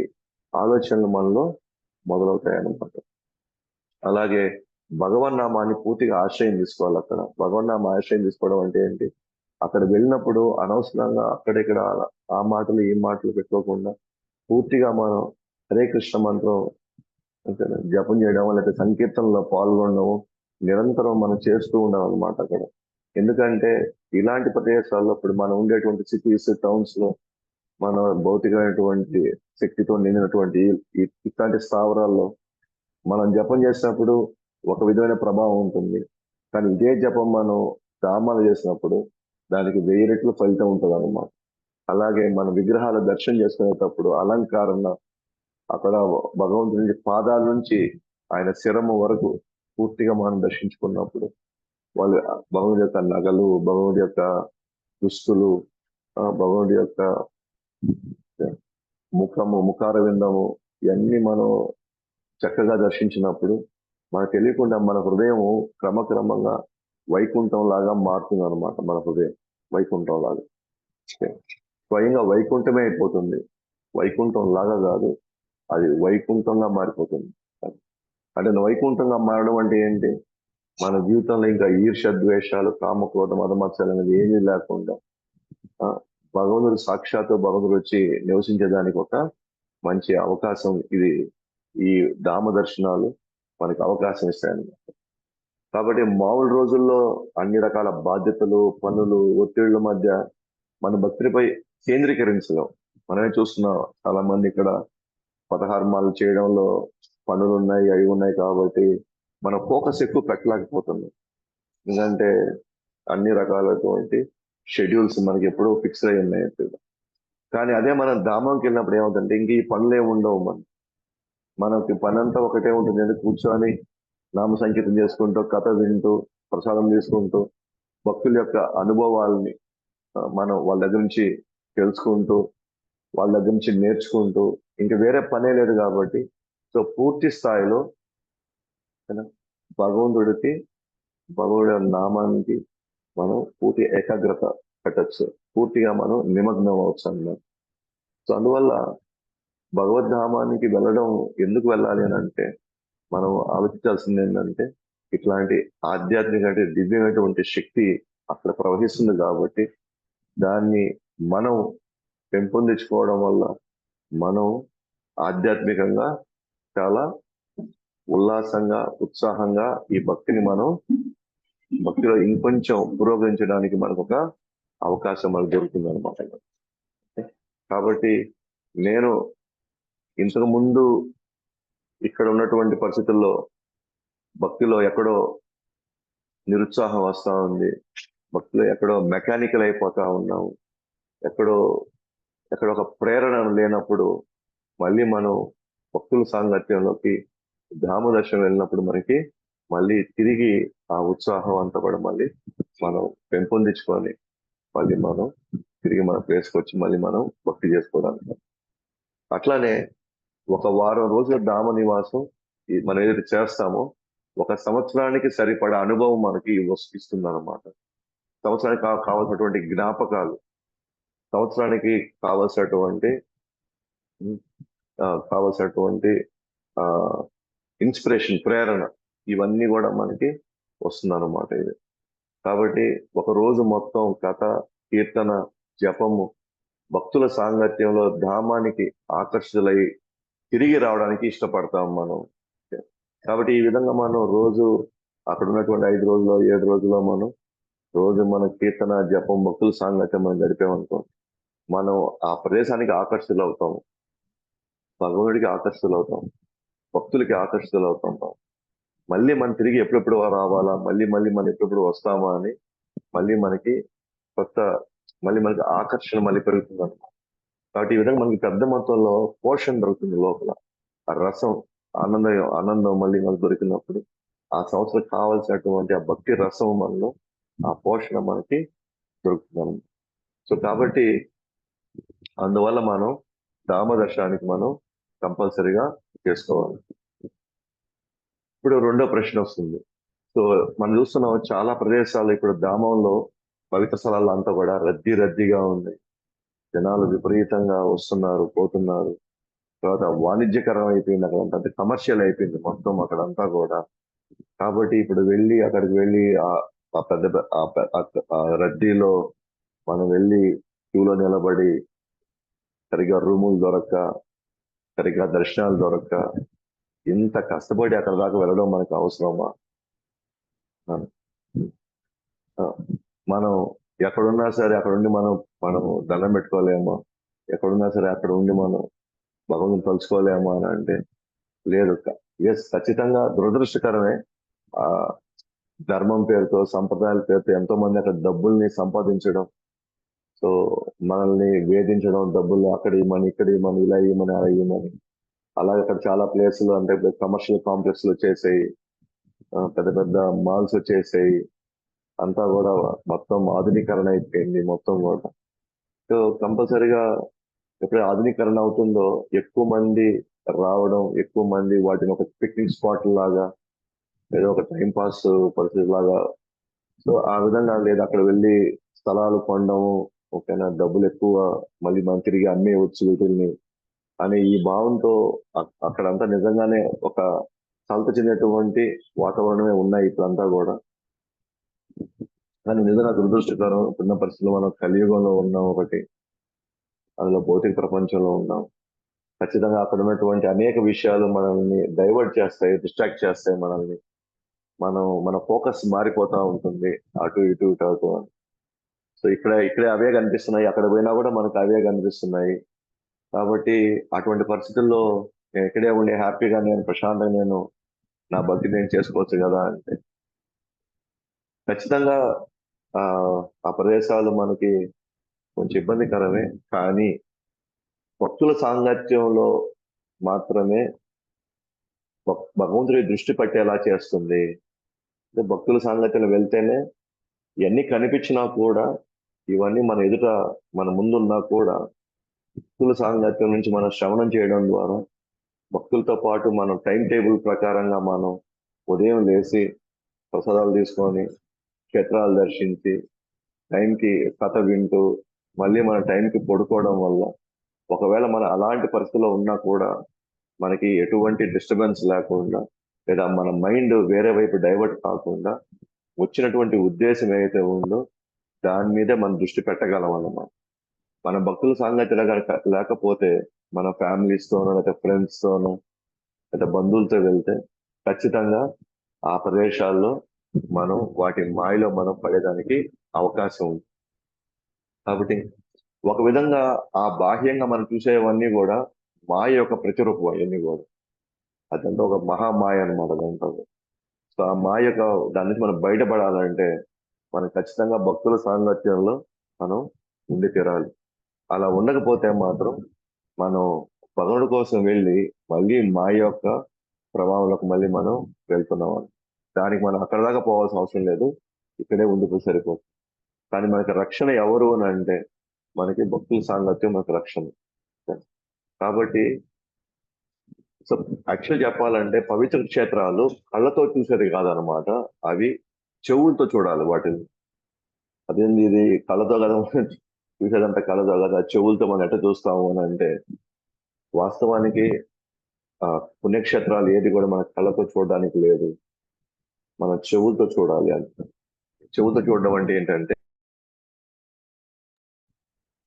ఆలోచనలు మనలో మొదలవుతాయన్నమాట. అలాగే భగవన్నామాన్ని పూర్తిగా ఆశ్రయం తీసుకోవాలి. అక్కడ భగవన్నామ ఆశ్రయం తీసుకోవడం అంటే ఏంటి, అక్కడ వెళ్ళినప్పుడు అనవసరంగా అక్కడిక్కడ ఆ మాటలు ఈ మాటలు పెట్టుకోకుండా పూర్తిగా మనం హరే కృష్ణ మంత్రం జపం చేయడం లేకపోతే సంకీర్తనలో పాల్గొనడం నిరంతరం మనం చేస్తూ ఉండాలి అన్నమాట అక్కడ. ఎందుకంటే ఇలాంటి ప్రదేశాల్లో ఇప్పుడు మనం ఉండేటువంటి సిటీస్, టౌన్స్ లో మన భౌతికమైనటువంటి శక్తితో నిండినటువంటి ఇట్లాంటి స్థావరాల్లో మనం జపం చేసినప్పుడు ఒక విధమైన ప్రభావం ఉంటుంది. కానీ ఇదే జపం మనం ధామాలు చేసినప్పుడు దానికి 1000 రెట్లు ఫలితం ఉంటుంది అన్నమాట. అలాగే మన విగ్రహాల దర్శనం చేసుకునేటప్పుడు అలంకరణ అక్కడ భగవంతుని పాదాల నుంచి ఆయన శిరము వరకు పూర్తిగా మనం దర్శించుకున్నప్పుడు వాళ్ళు భగవంతుడి యొక్క నగలు, భగవంతుడి యొక్క దుస్తులు, భగవంతుడి యొక్క ముఖార విందము ఇవన్నీ మనం చక్కగా దర్శించినప్పుడు మనకు తెలియకుండా మన హృదయం క్రమక్రమంగా వైకుంఠం లాగా మారుతుంది అనమాట. మన హృదయం వైకుంఠం లాగా, స్వయంగా వైకుంఠమే అయిపోతుంది. వైకుంఠం లాగా కాదు, అది వైకుంఠంగా మారిపోతుంది. అంటే వైకుంఠంగా మారడం అంటే ఏంటి, మన జీవితంలో ఇంకా ఈర్ష్య, ద్వేషాలు, కామక్రోధ, మదమత్సలు అనేది ఏమీ లేకుండా భగవంతుడు సాక్షాత్తు భగవంతుడు వచ్చి నివసించేదానికి ఒక మంచి అవకాశం ఇది. ఈ ధామ దర్శనాలు మనకి అవకాశం ఇస్తాయన్నమాట. కాబట్టి మామూలు రోజుల్లో అన్ని రకాల బాధ్యతలు, పనులు, ఒత్తిళ్ల మధ్య మన భక్తిపై కేంద్రీకరించడం మనమే చూస్తున్నాం. చాలా మంది ఇక్కడ పదహార్మాలు చేయడంలో పనులు ఉన్నాయి, అవి ఉన్నాయి కాబట్టి మన ఫోకస్ ఎక్కువ పెట్టలేకపోతుంది. ఎందుకంటే అన్ని రకాలటువంటి షెడ్యూల్స్ మనకి ఎప్పుడూ ఫిక్స్ అయి ఉన్నాయి. కానీ అదే మనం ధామంకి వెళ్ళినప్పుడు ఏమవుతుందంటే ఇంక ఈ పనులు ఏమి ఉండవు. మనకి పని అంతా ఒకటే ఉంటుంది, కూర్చొని నామ సంకీర్తన చేసుకుంటూ, కథ వింటూ, ప్రసాదం తీసుకుంటూ భక్తుల యొక్క అనుభవాల్ని మనం వాళ్ళ దగ్గర నుంచి తెలుసుకుంటూ, వాళ్ళ దగ్గర నుంచి నేర్చుకుంటూ, ఇంక వేరే పనే లేదు కాబట్టి, సో పూర్తి స్థాయిలో భగవంతుడికి, భగవంతుడి నామానికి మనం పూర్తి ఏకాగ్రత పెట్టచ్చు, పూర్తిగా మనం నిమగ్నం అవచ్చు అన్నమాట. సో అందువల్ల భగవద్ధామానికి వెళ్ళడం ఎందుకు వెళ్ళాలి అని అంటే, మనం ఆలోచించాల్సింది ఏంటంటే, ఇట్లాంటి ఆధ్యాత్మిక అంటే దివ్యమైనటువంటి శక్తి అక్కడ ప్రవహిస్తుంది కాబట్టి, దాన్ని మనం పెంపొందించుకోవడం వల్ల మనం ఆధ్యాత్మికంగా చాలా ఉల్లాసంగా, ఉత్సాహంగా ఈ భక్తిలో ఇంకొంచెం పురోగమించడానికి మనకు ఒక అవకాశం మనకు దొరుకుతుంది అనమాట. కాబట్టి నేను ఇంతకు ముందు ఇక్కడ ఉన్నటువంటి పరిస్థితుల్లో భక్తిలో ఎక్కడో నిరుత్సాహం వస్తా ఉంది, భక్తిలో ఎక్కడో మెకానికల్ అయిపోతా ఉన్నాము, ఎక్కడో ఒక ప్రేరణ లేనప్పుడు మళ్ళీ మనం భక్తుల సాంగత్యంలోకి ధామ దర్శనం వెళ్ళినప్పుడు మనకి మళ్ళీ తిరిగి ఆ ఉత్సాహం అంతా కూడా మళ్ళీ మనం పెంపొందించుకొని మళ్ళీ మనం తిరిగి మన ప్లేస్కి వచ్చి మళ్ళీ మనం భక్తి చేసుకోవడానికి. అట్లానే ఒక వారం రోజుల ధామ నివాసం మనం ఏదైతే చేస్తామో ఒక సంవత్సరానికి సరిపడా అనుభవం మనకి ఇస్తుంది అనమాట. సంవత్సరానికి కావాల్సినటువంటి జ్ఞాపకాలు, సంవత్సరానికి కావలసినటువంటి ఇన్స్పిరేషన్, ప్రేరణ, ఇవన్నీ కూడా మనకి వస్తుందన్నమాట ఇది. కాబట్టి ఒక రోజు మొత్తం కథ, కీర్తన, జపము, భక్తుల సాంగత్యంలో ధామానికి ఆకర్షితులై తిరిగి రావడానికి ఇష్టపడతాం మనం. కాబట్టి ఈ విధంగా మనం రోజు అక్కడ ఉన్నటువంటి 5 రోజుల్లో 7 రోజుల్లో మనం రోజు మన కీర్తన, జపం, భక్తుల సాంగత్యం మనం గడిపామనుకో, మనం ఆ ప్రదేశానికి ఆకర్షితులు అవుతాం, భగవంతుడికి ఆకర్షితులు అవుతాం, భక్తులకి ఆకర్షితులు అవుతాం. మళ్ళీ మనం తిరిగి ఎప్పుడెప్పుడు రావాలా, మళ్ళీ మనం ఎప్పుడెప్పుడు వస్తామా అని మళ్ళీ మనకి ఆకర్షణ మళ్ళీ పెరుగుతుంది అనమాట. కాబట్టి ఈ విధంగా మనకి పెద్ద మొత్తంలో పోషణ దొరుకుతుంది లోపల, ఆ రసం, ఆనందం మళ్ళీ మనకు దొరికినప్పుడు ఆ సంవత్సరం కావాల్సినటువంటి ఆ భక్తి రసం మనలో, ఆ పోషణ మనకి దొరుకుతుంది. సో కాబట్టి అందువల్ల మనం ధామ దర్శనానికి మనం కంపల్సరీగా చేసుకోవాలి. ఇప్పుడు రెండో ప్రశ్న వస్తుంది. సో మనం చూస్తున్నాం చాలా ప్రదేశాలు ఇప్పుడు ధామంలో, పవిత్ర స్థలాల్లో అంతా కూడా రద్దీగా ఉంది, జనాలు విపరీతంగా వస్తున్నారు, పోతున్నారు. తర్వాత వాణిజ్యకరం అయిపోయింది, అక్కడంతా అంటే కమర్షియల్ అయిపోయింది మొత్తం అక్కడంతా కూడా. కాబట్టి ఇప్పుడు అక్కడికి వెళ్ళి ఆ పెద్ద ఆ రద్దీలో మనం వెళ్ళి క్యూలో నిలబడి సరిగ్గా రూములు దొరక్క, సరిగ్గా దర్శనాలు దొరక్క, ఇంత కష్టపడి అక్కడ దాకా వెళ్ళడం మనకు అవసరమా? మనం ఎక్కడున్నా సరే అక్కడ ఉండి మనం దండం పెట్టుకోలేమో, ఎక్కడున్నా సరే అక్కడ ఉండి మనం భగవంతుని తలుచుకోలేమో అని అంటే లేదు. ఎస్, ఖచ్చితంగా దురదృష్టకరమే. ఆ ధర్మం పేరుతో, సంప్రదాయాల పేరుతో ఎంతో మంది అక్కడ డబ్బుల్ని సంపాదించడం, సో మనల్ని వేధించడం, డబ్బులు అక్కడ ఇవ్వమని, ఇక్కడ ఇవ్వమని, ఇలా ఇవ్వమని, అలా ఇవ్వమని. అలాగే అక్కడ చాలా ప్లేసులు అంటే కమర్షియల్ కాంప్లెక్స్ వచ్చేసాయి, పెద్ద పెద్ద మాల్స్ వచ్చేసాయి, అంతా కూడా మొత్తం ఆధునీకరణ అయిపోయింది మొత్తం కూడా. సో కంపల్సరీగా ఎప్పుడైతే ఆధునీకరణ అవుతుందో ఎక్కువ మంది రావడం, ఎక్కువ మంది వాటిని ఒక పిక్నిక్ స్పాట్ లాగా, ఏదో ఒక టైం పాస్ పరిస్థితి లాగా, సో ఆ విధంగా లేదు అక్కడ వెళ్ళి స్థలాలు కొనడం, ఓకేనా, డబ్బులు ఎక్కువ మళ్ళీ మనం తిరిగి అమ్మేయవచ్చు వీటిల్ని అనే ఈ భావంతో అక్కడంతా నిజంగానే ఒక కలత చెందినటువంటి వాతావరణమే ఉన్నాయి ఇప్పుడంతా కూడా. కానీ నిజంగా దురదృష్టకరం, ఉన్న పరిస్థితుల్లో మనం కలియుగంలో ఉన్నాం ఒకటి, అందులో భౌతిక ప్రపంచంలో ఉన్నాం. ఖచ్చితంగా అక్కడ ఉన్నటువంటి అనేక విషయాలు మనల్ని డైవర్ట్ చేస్తాయి, డిస్ట్రాక్ట్ చేస్తాయి మనల్ని. మన ఫోకస్ మారిపోతా ఉంటుంది అటు ఇటు అని. సో ఇక్కడే అవే కనిపిస్తున్నాయి, అక్కడ పోయినా కూడా మనకు అవే కనిపిస్తున్నాయి. కాబట్టి అటువంటి పరిస్థితుల్లో నేను ఇక్కడే ఉండి హ్యాపీగా ప్రశాంతంగా నా భక్తి నేను చేసుకోవచ్చు కదా అంటే ఖచ్చితంగా ఆ ప్రదేశాలు మనకి కొంచెం ఇబ్బందికరమే. కానీ భక్తుల సాంగత్యంలో మాత్రమే భగవంతుడి దృష్టి పట్టేలా చేస్తుంది. భక్తుల సాంగత్యంలో వెళ్తేనే ఇవన్నీ కనిపించినా కూడా, ఇవన్నీ మన ఎదుట మన ముందున్నా కూడా భక్తుల సాంగత్యం నుంచి మనం శ్రవణం చేయడం ద్వారా, భక్తులతో పాటు మనం టైం టేబుల్ ప్రకారంగా మనం ఉదయం లేచి ప్రసాదాలు తీసుకొని క్షేత్రాలు దర్శించి టైంకి కథ వింటూ మళ్ళీ మన టైంకి పడుకోవడం వల్ల, ఒకవేళ మన అలాంటి పరిస్థితిలో ఉన్నా కూడా మనకి ఎటువంటి డిస్టర్బెన్స్ లేకుండా, లేదా మన మైండ్ వేరే వైపు డైవర్ట్ కాకుండా వచ్చినటువంటి ఉద్దేశం ఏదైతే ఉందో దాని మీదే మనం దృష్టి పెట్టగలం అన్నమాట. మన భక్తుల సాంగత్యం కనుక లేకపోతే మన ఫ్యామిలీస్ తోనో లేదా ఫ్రెండ్స్ తోనో లేదా బంధువులతో వెళ్తే ఖచ్చితంగా ఆ ప్రదేశాల్లో మనం వాటి మాయలో మనం పడేదానికి అవకాశం ఉంది. కాబట్టి ఒక విధంగా ఆ బాహ్యంగా మనం చూసేవన్నీ కూడా మాయ యొక్క ప్రతిరూపం అవన్నీ కూడా. అదంతా ఒక మహామాయ అనమాట అదంతా. సో ఆ మాయ యొక్క దాని నుంచి మనం బయటపడాలంటే మనం ఖచ్చితంగా భక్తుల సాంగత్యంలో మనం ఉండి తీరాలి. అలా ఉండకపోతే మాత్రం మనం భగవుడి కోసం వెళ్ళి మళ్ళీ మాయ యొక్క ప్రభావంలోకి మళ్ళీ మనం వెళ్తున్నాం. దానికి మనం అక్కడ దాకా పోవాల్సిన అవసరం లేదు, ఇక్కడే ఉండిపోయి సరిపోతుంది. కానీ మనకి రక్షణ ఎవరు అని అంటే మనకి భక్తుల సాంగత్యం మనకు రక్షణ. కాబట్టి సో యాక్చువల్ చెప్పాలంటే పవిత్ర క్షేత్రాలు కళ్ళతో చూసేది కాదనమాట, అవి చెవులతో చూడాలి వాటిని. అదేంది ఇది కళ్ళతో కదా చూసేదంతా కళ్ళతో కదా, చెవులతో మనం ఎట్లా చూస్తాము అని అంటే, వాస్తవానికి ఆ పుణ్యక్షేత్రాలు ఏది కూడా మన కళ్ళతో చూడడానికి లేదు, మన చెవులతో చూడాలి అంట. చెవులతో చూడడం అంటే ఏంటంటే,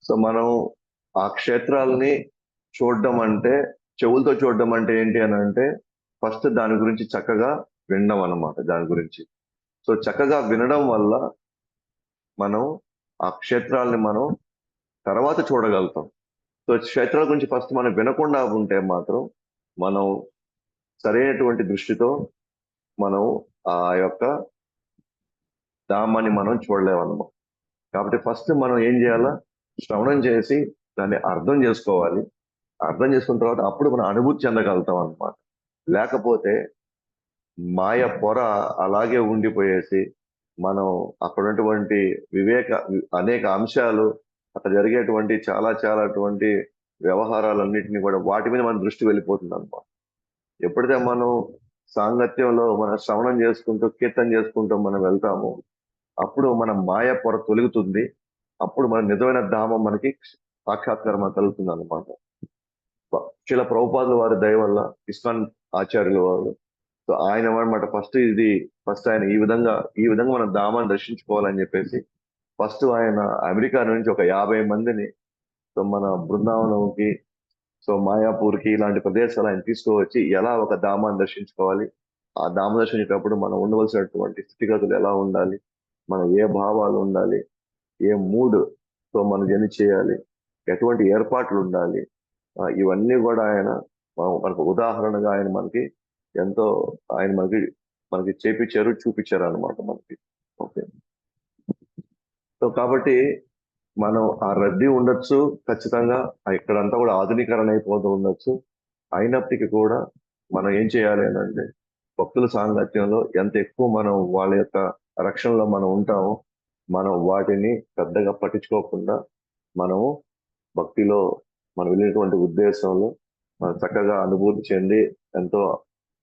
సో మనం ఆ క్షేత్రాలని చూడడం అంటే, చెవులతో చూడడం అంటే ఏంటి అని అంటే, ఫస్ట్ దాని గురించి చక్కగా వినడం అన్నమాట. దాని గురించి సో చక్కగా వినడం వల్ల మనం ఆ క్షేత్రాలని మనం తర్వాత చూడగలుగుతాం. సో క్షేత్రాల గురించి ఫస్ట్ మనం వినకుండా ఉంటే మాత్రం మనం సరైనటువంటి దృష్టితో మనం ఆ యొక్క ధామాన్ని మనం చూడలేమన్నమాట. కాబట్టి ఫస్ట్ మనం ఏం చేయాలా, శ్రవణం చేసి దాన్ని అర్థం చేసుకోవాలి. అర్థం చేసుకున్న తర్వాత అప్పుడు మనం అనుభూతి చెందగలుగుతాం అన్నమాట. లేకపోతే మాయ పొర అలాగే ఉండిపోయేసి మనం అక్కడ ఉన్నటువంటి అనేక అంశాలు, అక్కడ జరిగేటువంటి చాలా చాలా అటువంటి వ్యవహారాలన్నింటినీ కూడా వాటి మీద మన దృష్టి వెళ్ళిపోతుంది అన్నమాట. ఎప్పుడైతే మనం సాంగత్యంలో మన శ్రవణం చేసుకుంటూ కీర్తన చేసుకుంటూ మనం వెళ్తామో అప్పుడు మన మాయ పొర తొలుగుతుంది. అప్పుడు మన నిజమైన ధామం మనకి సాక్షాత్కారం కలుగుతుంది అనమాట. శిల ప్రభుపాదుల వారి దయ వల్ల ఇస్కాన్ ఆచార్యుల వారు, సో ఆయన అనమాట ఫస్ట్ ఆయన ఈ విధంగా మన ధామాన్ని దర్శించుకోవాలని చెప్పేసి ఫస్ట్ ఆయన అమెరికా నుంచి ఒక 50 మందిని సో మన బృందావనంకి, సో మాయాపూర్కి ఇలాంటి ప్రదేశాలు ఆయన తీసుకువచ్చి ఎలా ఒక ధామాన్ని దర్శించుకోవాలి, ఆ ధామ దర్శించేటప్పుడు మనం ఉండవలసినటువంటి స్థితిగతులు ఎలా ఉండాలి, మన ఏ భావాలు ఉండాలి, ఏ మూడ్ తో మనం జర్నీ చేయాలి, ఎటువంటి ఏర్పాట్లు ఉండాలి, ఇవన్నీ కూడా ఆయన మనకు ఉదాహరణగా ఆయన మనకి చేపించారు, చూపించారు అనమాట మనకి. ఓకే. సో కాబట్టి మనం ఆ రద్దీ ఉండొచ్చు ఖచ్చితంగా, ఇక్కడంతా కూడా ఆధునీకరణ అయిపోతూ ఉండొచ్చు. అయినప్పటికీ కూడా మనం ఏం చేయాలి అని అంటే, భక్తుల సాంగత్యంలో ఎంత ఎక్కువ మనం వాళ్ళ యొక్క రక్షణలో మనం ఉంటామో మనం వాటిని పెద్దగా పట్టించుకోకుండా మనము భక్తిలో మనం వెళ్ళినటువంటి ఉద్దేశంలో మనం చక్కగా అనుభూతి చెంది ఎంతో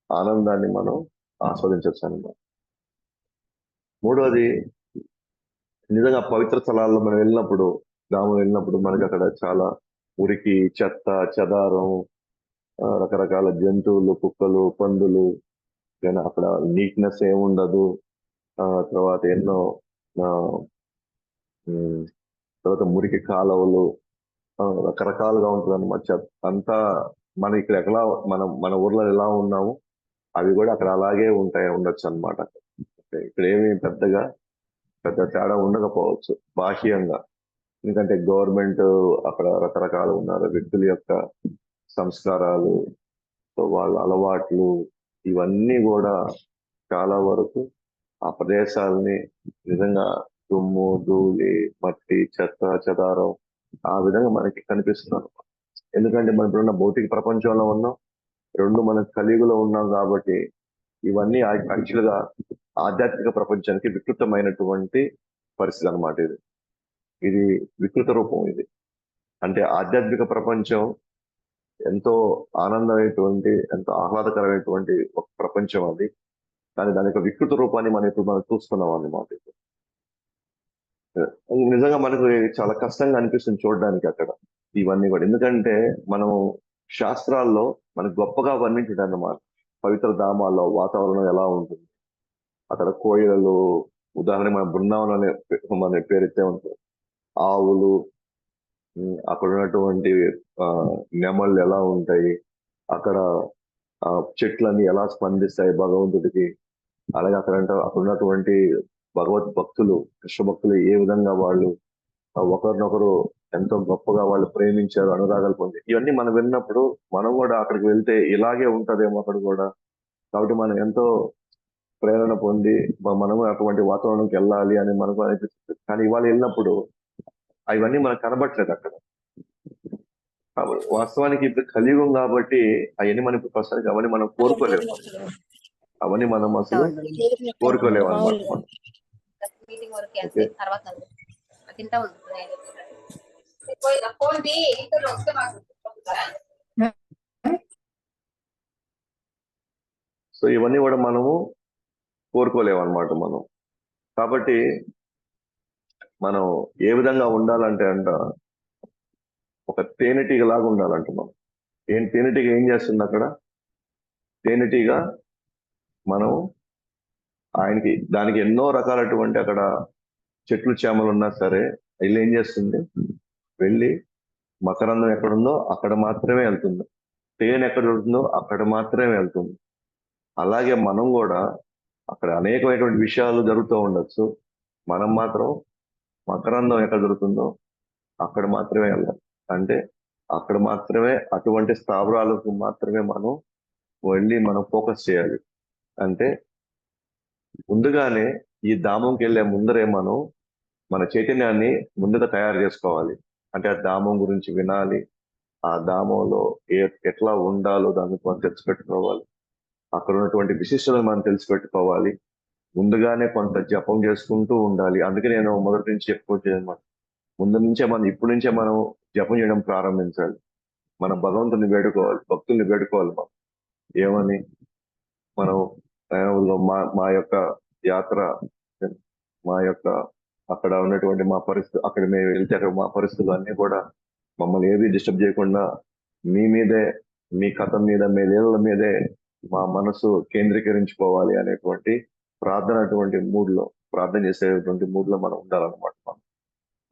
ఆనందాన్ని మనం ఆస్వాదించవచ్చు అన్నమాట. మూడవది, నిజంగా పవిత్ర స్థలాల్లో మనం వెళ్ళినప్పుడు, గ్రామం వెళ్ళినప్పుడు మనకి అక్కడ చాలా మురికి, చెత్త, చెదారం, రకరకాల జంతువులు, కుక్కలు, పందులు, అక్కడ నీట్నెస్ ఏముండదు. తర్వాత ఎన్నో తర్వాత మురికి కాలువలు, రకరకాలుగా ఉంటుంది అన్నమాట. అంతా మన ఇక్కడ ఎట్లా మన ఊర్లో ఎలా ఉన్నాము అవి కూడా అక్కడ అలాగే ఉండొచ్చు అనమాట. ఇక్కడ ఏమి పెద్ద తేడా ఉండకపోవచ్చు బాహ్యంగా, ఎందుకంటే గవర్నమెంట్ అక్కడ రకరకాలు ఉన్నారు, వ్యక్తుల యొక్క సంస్కారాలు, వాళ్ళ అలవాట్లు, ఇవన్నీ కూడా చాలా వరకు ఆ ప్రదేశాలని నిజంగా దుమ్ము, ధూళి, మట్టి, చెత్త, చెదారం ఆ విధంగా మనకి కనిపిస్తున్నారు. ఎందుకంటే మనం ఇప్పుడున్న భౌతిక ప్రపంచంలో ఉన్నాం, మనం కలియుగలో ఉన్నాం కాబట్టి ఇవన్నీ యాక్చువల్గా ఆధ్యాత్మిక ప్రపంచానికి వికృతమైనటువంటి పరిస్థితి అన్నమాట ఇది. ఇది వికృత రూపం ఇది. అంటే ఆధ్యాత్మిక ప్రపంచం ఎంతో ఆనందమైనటువంటి, ఎంతో ఆహ్లాదకరమైనటువంటి ఒక ప్రపంచం అది. కానీ దాని యొక్క వికృత రూపాన్ని మనం చూస్తున్నాం అన్నమాట. నిజంగా మనకు చాలా కష్టంగా అనిపిస్తుంది చూడడానికి అక్కడ ఇవన్నీ కూడా. ఎందుకంటే మనం శాస్త్రాల్లో మనకు గొప్పగా వర్ణించడం అన్నమాట. పవిత్ర ధామాల్లో వాతావరణం ఎలా ఉంటుంది, అక్కడ కోయిలలు, ఉదాహరణ మన బృందావనం అనే మన పేరైతే ఉంటుంది, ఆవులు, అక్కడ ఉన్నటువంటి ఆ నెమళ్ళు ఎలా ఉంటాయి, అక్కడ ఆ చెట్లన్నీ ఎలా స్పందిస్తాయి భగవంతుడికి, అలాగే అక్కడ ఉన్నటువంటి భగవద్ భక్తులు, కృష్ణ భక్తులు ఏ విధంగా వాళ్ళు ఒకరినొకరు ఎంతో గొప్పగా వాళ్ళు ప్రేమించారు, అనురాగాలు పొంది, ఇవన్నీ మనం విన్నప్పుడు మనం కూడా అక్కడికి వెళ్తే ఇలాగే ఉంటదేమో అక్కడ కూడా. కాబట్టి మనం ఎంతో ప్రేరణ పొంది మనము అటువంటి వాతావరణంకి వెళ్ళాలి అని మనకు అనిపిస్తుంది. కానీ ఇవాళ వెళ్ళినప్పుడు అవన్నీ మనకు కనబట్టలేదు అక్కడ. వాస్తవానికి ఇప్పుడు కలియుగం కాబట్టి అవన్నీ మనకి ప్రస్తుతానికి అవన్నీ మనం కోరుకోలేము. అవన్నీ మనం అసలు కోరుకోలేము అనమాట. సో ఇవన్నీ కూడా మనము కోరుకోలేము అనమాట మనం. కాబట్టి మనం ఏ విధంగా ఉండాలంటే ఒక తేనెటీగ లాగా ఉండాలంట మనం. తేనెటీగ ఏం చేస్తుంది అక్కడ? తేనెటీగ మనం దానికి ఎన్నో రకాలటువంటి అక్కడ చెట్లు చేమలు ఉన్నా సరే వెళ్ళి ఏం చేస్తుంది? వెళ్ళి మకరందం ఎక్కడుందో అక్కడ మాత్రమే వెళ్తుంది, తేనె ఎక్కడ ఉంటుందో అక్కడ మాత్రమే వెళ్తుంది. అలాగే మనం కూడా అక్కడ అనేకమైనటువంటి విషయాలు జరుగుతూ ఉండొచ్చు, మనం మాత్రం మకరందం ఎక్కడ దొరుకుతుందో అక్కడ మాత్రమే వెళ్ళాలి. అంటే అక్కడ మాత్రమే, అటువంటి స్థావరాలకు మాత్రమే మనం వెళ్ళి మనం ఫోకస్ చేయాలి. అంటే ముందుగానే ఈ ధామంకి వెళ్ళే ముందరే మనం మన చైతన్యాన్ని ముందుగా తయారు చేసుకోవాలి. అంటే ఆ ధామం గురించి వినాలి, ఆ ధామంలో ఎట్లా ఉండాలో దాన్ని మనం తెలిసిపెట్టుకోవాలి, అక్కడ ఉన్నటువంటి విశిష్టతను మనం తెలిసిపెట్టుకోవాలి. ముందుగానే కొంత జపం చేసుకుంటూ ఉండాలి. అందుకే నేను మొదటి నుంచి చెప్పుకోవచ్చు అనమాట, ఇప్పటి నుంచే మనం జపం చేయడం ప్రారంభించాలి. మనం భగవంతుని వేడుకోవాలి, భక్తుల్ని వేడుకోవాలి. మనం ఏమని? మనం మా యొక్క యాత్ర, మా యొక్క అక్కడ ఉన్నటువంటి మా పరిస్థితి, అక్కడ మేము వెళ్తే అక్కడ మా పరిస్థితులు అన్ని కూడా మమ్మల్ని ఏది డిస్టర్బ్ చేయకుండా మీ మీదే, మీ కథ మీద, మీ లీలల మీదే మా మనసు కేంద్రీకరించుకోవాలి అనేటువంటి ప్రార్థన చేసేటువంటి మూడ్లో మనం ఉండాలన్నమాట.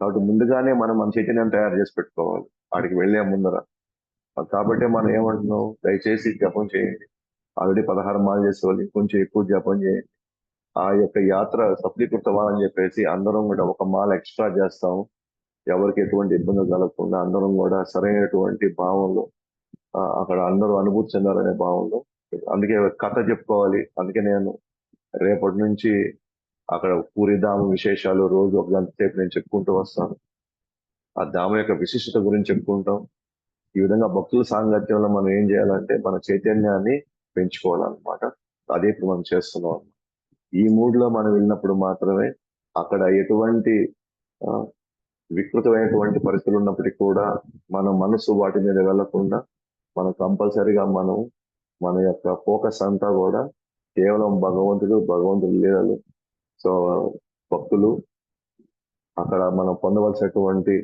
కాబట్టి ముందుగానే మనం మన చైతన్యాన్ని తయారు చేసి పెట్టుకోవాలి ఆడికి వెళ్లే ముందర. కాబట్టి మనం ఏమంటున్నాం? దయచేసి జపం చేయండి. ఆల్రెడీ 16 మాలు చేసేవాళ్ళు కొంచెం ఎక్కువ జపం చేయండి. ఆ యొక్క యాత్ర సఫలీకృతమని చెప్పేసి అందరం కూడా ఒక మాల ఎక్స్ట్రా చేస్తాం. ఎవరికి ఎటువంటి ఇబ్బందులు కలగకుండా అందరం కూడా సరైనటువంటి భావంలో అక్కడ అందరూ అనుభూతి చెందాలనే భావంలో. అందుకే కథ చెప్పుకోవాలి. అందుకే నేను రేపటి నుంచి అక్కడ పూరి ధామ విశేషాలు రోజు ఒక గంట సేపు నేను చెప్పుకుంటూ వస్తాను. ఆ ధామ యొక్క విశిష్టత గురించి చెప్పుకుంటాం. ఈ విధంగా భక్తుల సాంగత్యంలో మనం ఏం చేయాలంటే మన చైతన్యాన్ని పెంచుకోవాలన్నమాట. అదే ఇప్పుడు మనం చేస్తున్నాం. ఈ మూడ్లో మనం వెళ్ళినప్పుడు మాత్రమే అక్కడ ఎటువంటి వికృతమైనటువంటి పరిస్థితులు ఉన్నప్పటికీ కూడా మన మనసు వాటి మీద వెళ్లకుండా మనం కంపల్సరిగా మన యొక్క ఫోకస్ అంతా కూడా కేవలం భగవంతుడు లీలలు, సో భక్తులు, అక్కడ మనం పొందవలసినటువంటి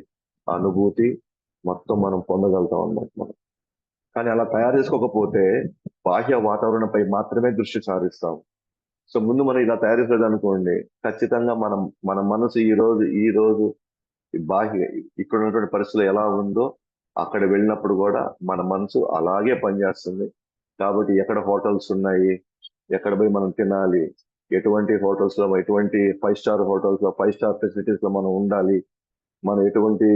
అనుభూతి మొత్తం మనం పొందగలుగుతాం అన్నమాట మనం. కానీ అలా తయారు చేసుకోకపోతే బాహ్య వాతావరణంపై మాత్రమే దృష్టి సారిస్తాం. సో ముందు మనం ఇలా తయారు చేసేది అనుకోండి, ఖచ్చితంగా మన మనసు ఈ రోజు బాహ్య ఇక్కడ ఉన్నటువంటి పరిస్థితులు ఎలా ఉందో అక్కడ వెళ్ళినప్పుడు కూడా మన మనసు అలాగే పనిచేస్తుంది. కాబట్టి ఎక్కడ హోటల్స్ ఉన్నాయి, ఎక్కడ పోయి మనం తినాలి, ఎటువంటి హోటల్స్ లో, ఎటువంటి 5 స్టార్ హోటల్స్ లో, 5 స్టార్ ఫెసిలిటీస్ లో మనం ఉండాలి, మనం ఎటువంటి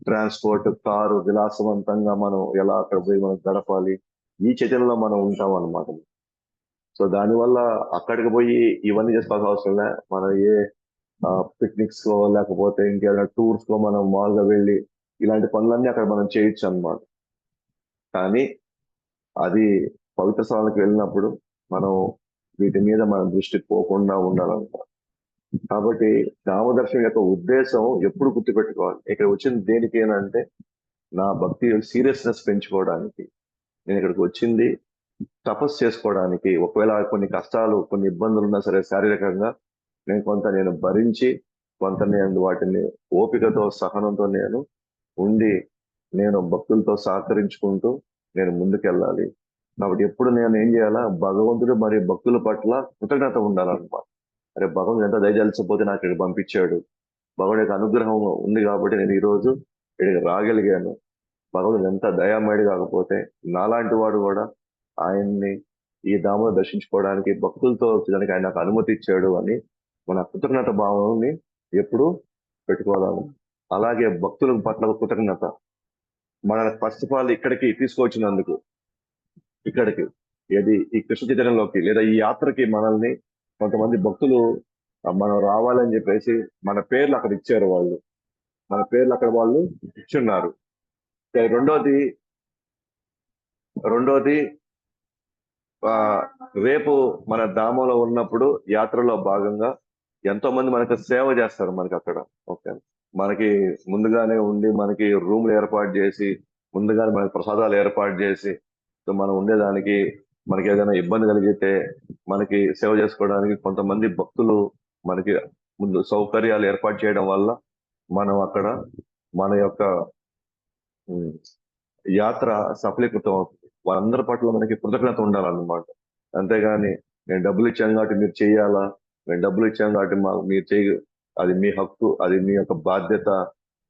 ట్రాన్స్పోర్ట్, కారు విలాసవంతంగా మనం ఎలా అక్కడ పోయి మనం గడపాలి, ఈ చర్యల్లో మనం ఉంటాం అన్నమాట. సో దానివల్ల అక్కడికి పోయి ఇవన్నీ చేసుకోవాల్సిన అవసరం లే. మనం పిక్నిక్స్ లో లేకపోతే ఇంకేదైనా టూర్స్ లో మనం మాల్గా వెళ్ళి ఇలాంటి పనులన్నీ అక్కడ మనం చేయొచ్చు అన్నమాట. కానీ అది పవిత్ర స్థలాలకు వెళ్ళినప్పుడు మనం వీటి మీద మన దృష్టి పోకుండా ఉండాలన్నమాట. కాబట్టి నామదర్శనం యొక్క ఉద్దేశం ఎప్పుడు గుర్తుపెట్టుకోవాలి. ఇక్కడ వచ్చింది దేనికి అంటే నా భక్తి సీరియస్నెస్ పెంచుకోవడానికి. నేను ఇక్కడికి వచ్చింది తపస్సు చేసుకోవడానికి. ఒకవేళ కొన్ని కష్టాలు, కొన్ని ఇబ్బందులు ఉన్నా సరే శారీరకంగా నేను భరించి, కొంత నేను వాటిని ఓపికతో, సహనంతో నేను ఉండి, నేను భక్తులతో సహకరించుకుంటూ నేను ముందుకెళ్ళాలి. కాబట్టి ఎప్పుడు నేను ఏం చేయాలా, భగవంతుడు మరియు భక్తుల పట్ల కృతజ్ఞత ఉండాలన్నమాట. అరే భగవంతుడు ఎంత దయచలిసిపోతే నాకు ఇక్కడ పంపించాడు, భగవాన్ యొక్క అనుగ్రహం ఉంది కాబట్టి నేను ఈరోజు ఇక్కడికి రాగలిగాను. భగవంతుడు ఎంత దయామయుడు కాకపోతే నాలాంటి వాడు కూడా ఆయన్ని ఈ ధామను దర్శించుకోవడానికి, భక్తులతో వచ్చేదానికి ఆయన నాకు అనుమతి ఇచ్చాడు అని మన కృతజ్ఞత భావాన్ని ఎప్పుడు పెట్టుకోవాలి. అలాగే భక్తుల పట్ల కృతజ్ఞత, మన ఫస్ట్ ఆఫ్ ఆల్ ఇక్కడికి తీసుకొచ్చినందుకు, ఇక్కడికి ఏది ఈ కృష్ణ చైతన్యంలోకి లేదా ఈ యాత్రకి మనల్ని కొంతమంది భక్తులు మనం రావాలని చెప్పేసి మన పేర్లు అక్కడ ఇచ్చారు. మన పేర్లు అక్కడ వాళ్ళు ఇచ్చున్నారు. రెండోది రేపు మన ధామంలో ఉన్నప్పుడు యాత్రలో భాగంగా ఎంతో మంది మనకు సేవ చేస్తారు. మనకి అక్కడ ఓకే, మనకి ముందుగానే ఉండి మనకి రూమ్లు ఏర్పాటు చేసి, ముందుగానే మనకి ప్రసాదాలు ఏర్పాటు చేసి, సో మనం ఉండేదానికి, మనకి ఏదైనా ఇబ్బంది కలిగితే మనకి సేవ చేసుకోవడానికి కొంతమంది భక్తులు మనకి ముందు సౌకర్యాలు ఏర్పాటు చేయడం వల్ల మనం అక్కడ మన యొక్క యాత్ర సఫలీకృతం అవుతుంది. వాళ్ళందరి పట్ల మనకి కృతజ్ఞత ఉండాలన్నమాట. అంతేగాని నేను డబ్బులు ఇచ్చాను కాబట్టి మీరు చేయాలా, మేము డబ్బులు ఇచ్చాం కాబట్టి మీరు అది మీ హక్కు, అది మీ యొక్క బాధ్యత.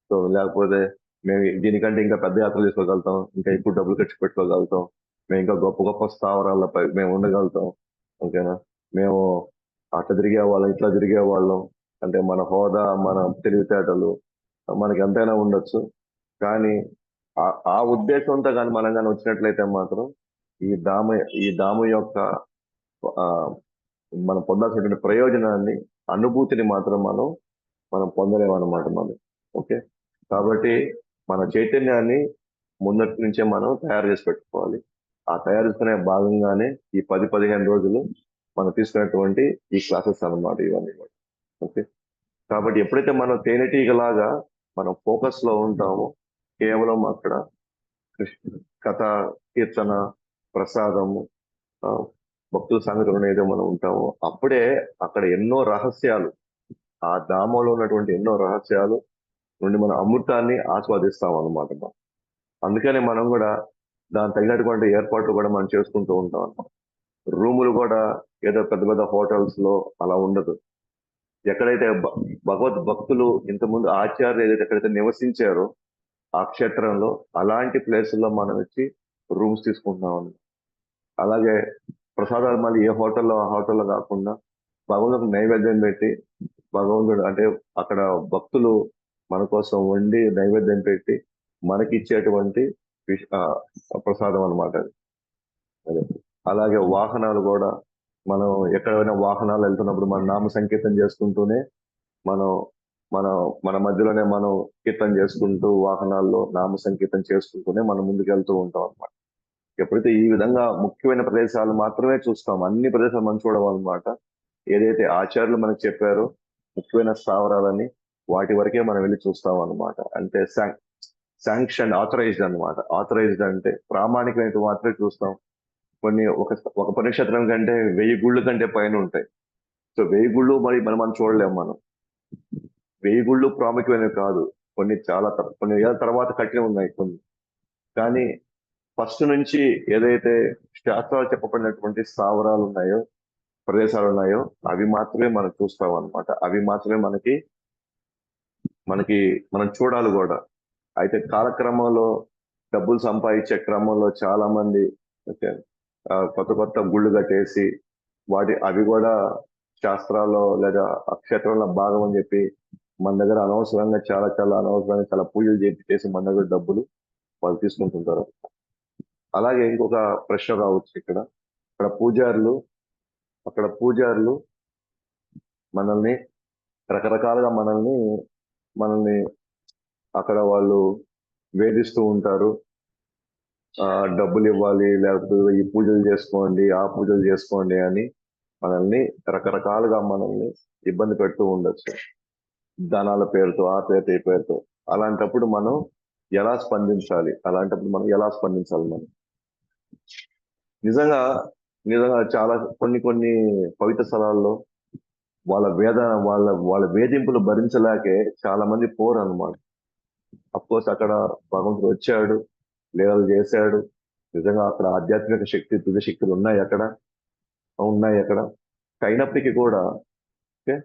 సో లేకపోతే మేము దీనికంటే ఇంకా పెద్ద యాత్రలు చేసుకోగలుగుతాం, ఇంకా ఎక్కువ డబ్బులు ఖర్చు పెట్టుకోగలుగుతాం, మేము ఇంకా గొప్ప గొప్ప స్థావరాలపై మేము ఉండగలుగుతాం. ఓకేనా, మేము అట్లా తిరిగే వాళ్ళం, ఇట్లా తిరిగే వాళ్ళం అంటే మన హోదా, మన తెలివితేటలు మనకి ఎంతైనా ఉండొచ్చు. కానీ ఆ ఉద్దేశంతో కానీ మనం కానీ వచ్చినట్లయితే మాత్రం ఈ ధామ యొక్క మనం పొందాల్సినటువంటి ప్రయోజనాన్ని, అనుభూతిని మాత్రం మనం పొందలేమన్నమాట మనం. ఓకే, కాబట్టి మన చైతన్యాన్ని ముందటి నుంచే మనం తయారు చేసి పెట్టుకోవాలి. ఆ తయారు చేసుకునే భాగంగానే ఈ 10-15 రోజులు మనం తీసుకున్నటువంటి ఈ క్లాసెస్ అన్నమాట ఇవన్నీ కూడా. ఓకే, కాబట్టి ఎప్పుడైతే మనం తేనెటీగలాగా మనం ఫోకస్ లో ఉంటామో, కేవలం అక్కడ కథ, కీర్తన, ప్రసాదము, భక్తుల సంగతిలో ఏదో మనం ఉంటామో, అప్పుడే అక్కడ ఎన్నో రహస్యాలు, ఆ ధామంలో ఉన్నటువంటి ఎన్నో రహస్యాలు నుండి మన అమృతాన్ని ఆస్వాదిస్తాం అన్నమాట. అందుకనే మనం కూడా దాని తగినటువంటి ఏర్పాట్లు కూడా మనం చేసుకుంటూ ఉంటాం అన్నమాట. రూములు కూడా ఏదో పెద్ద పెద్ద హోటల్స్ లో అలా ఉండదు. ఎక్కడైతే భగవద్ భక్తులు ఇంతకుముందు ఆచార్యులు ఏదైతే ఎక్కడైతే నివసించారో ఆ క్షేత్రంలో, అలాంటి ప్లేసుల్లో మనం వచ్చి రూమ్స్ తీసుకుంటున్నాం. అలాగే ప్రసాదాలు మళ్ళీ ఏ హోటల్లో ఆ హోటల్లో కాకుండా భగవంతుడికి నైవేద్యం పెట్టి, భగవంతుడు అంటే అక్కడ భక్తులు మన కోసం వండి నైవేద్యం పెట్టి మనకి ఇచ్చేటువంటి ప్రసాదం అనమాట. అదే అలాగే వాహనాలు కూడా, మనం ఎక్కడైనా వాహనాలు వెళ్తున్నప్పుడు మన నామ సంకీర్తన చేసుకుంటూనే మనం మన మన మధ్యలోనే మనం కీర్తన చేసుకుంటూ వాహనాల్లో నామ సంకీర్తన చేసుకుంటూనే మనం ముందుకు వెళ్తూ ఉంటాం అనమాట. ఎప్పుడైతే ఈ విధంగా ముఖ్యమైన ప్రదేశాలు మాత్రమే చూస్తాం, అన్ని ప్రదేశాలు మనం చూడమన్నమాట. ఏదైతే ఆచార్యులు మనకు చెప్పారో ముఖ్యమైన స్థావరాలని, వాటి వరకే మనం వెళ్ళి చూస్తాం అనమాట. అంటే శాంక్షన్, ఆథరైజ్డ్ అనమాట. ఆథరైజ్డ్ అంటే ప్రామాణికమైన మాత్రమే చూస్తాం. ఒక పుణ్యక్షేత్రం కంటే 1000 గుళ్ళు కంటే పైన ఉంటాయి. సో 1000 గుళ్ళు మనం చూడలేము. మనం 1000 గుళ్ళు ప్రాముఖ్యమైనవి కాదు, కొన్ని ఏళ్ళ తర్వాత కట్టిన ఉన్నాయి కొన్ని. కానీ ఫస్ట్ నుంచి ఏదైతే శాస్త్రాలు చెప్పబడినటువంటి స్థావరాలు ఉన్నాయో, ప్రదేశాలు ఉన్నాయో, అవి మాత్రమే మనం చూస్తాం అనమాట. అవి మాత్రమే మనకి మనం చూడాలి కూడా. అయితే కాలక్రమంలో డబ్బులు సంపాదించే క్రమంలో చాలా మంది కొత్త కొత్త గుళ్ళు కట్టేసి అవి కూడా శాస్త్రాల్లో లేదా క్షేత్రంలో భాగం అని చెప్పి మన దగ్గర అనవసరంగా అనవసరంగా చాలా పూజలు చేసి మన దగ్గర డబ్బులు వాళ్ళు తీసుకుంటుంటారు. అలాగే ఇంకొక ప్రశ్న రావచ్చు ఇక్కడ. అక్కడ పూజారులు మనల్ని రకరకాలుగా మనల్ని అక్కడ వాళ్ళు వేధిస్తూ ఉంటారు. డబ్బులు ఇవ్వాలి, లేకపోతే ఈ పూజలు చేసుకోండి, ఆ పూజలు చేసుకోండి అని మనల్ని రకరకాలుగా మనల్ని ఇబ్బంది పెడుతూ ఉండొచ్చు, ధనాల పేరుతో, ఆ పేరుతో, ఈ పేరుతో. అలాంటప్పుడు మనం ఎలా స్పందించాలి? మనం నిజంగా నిజంగా చాలా కొన్ని పవిత్ర స్థలాల్లో వాళ్ళ వేదన, వాళ్ళ వేధింపులు భరించలేకే చాలా మంది పోరు అనమాట. కోర్స్ అక్కడ భగవంతుడు వచ్చాడు, లీలలు చేశాడు. నిజంగా అక్కడ ఆధ్యాత్మిక శక్తి, దివ్య శక్తులు ఉన్నాయి అక్కడ. అయినప్పటికీ కూడా ఓకే,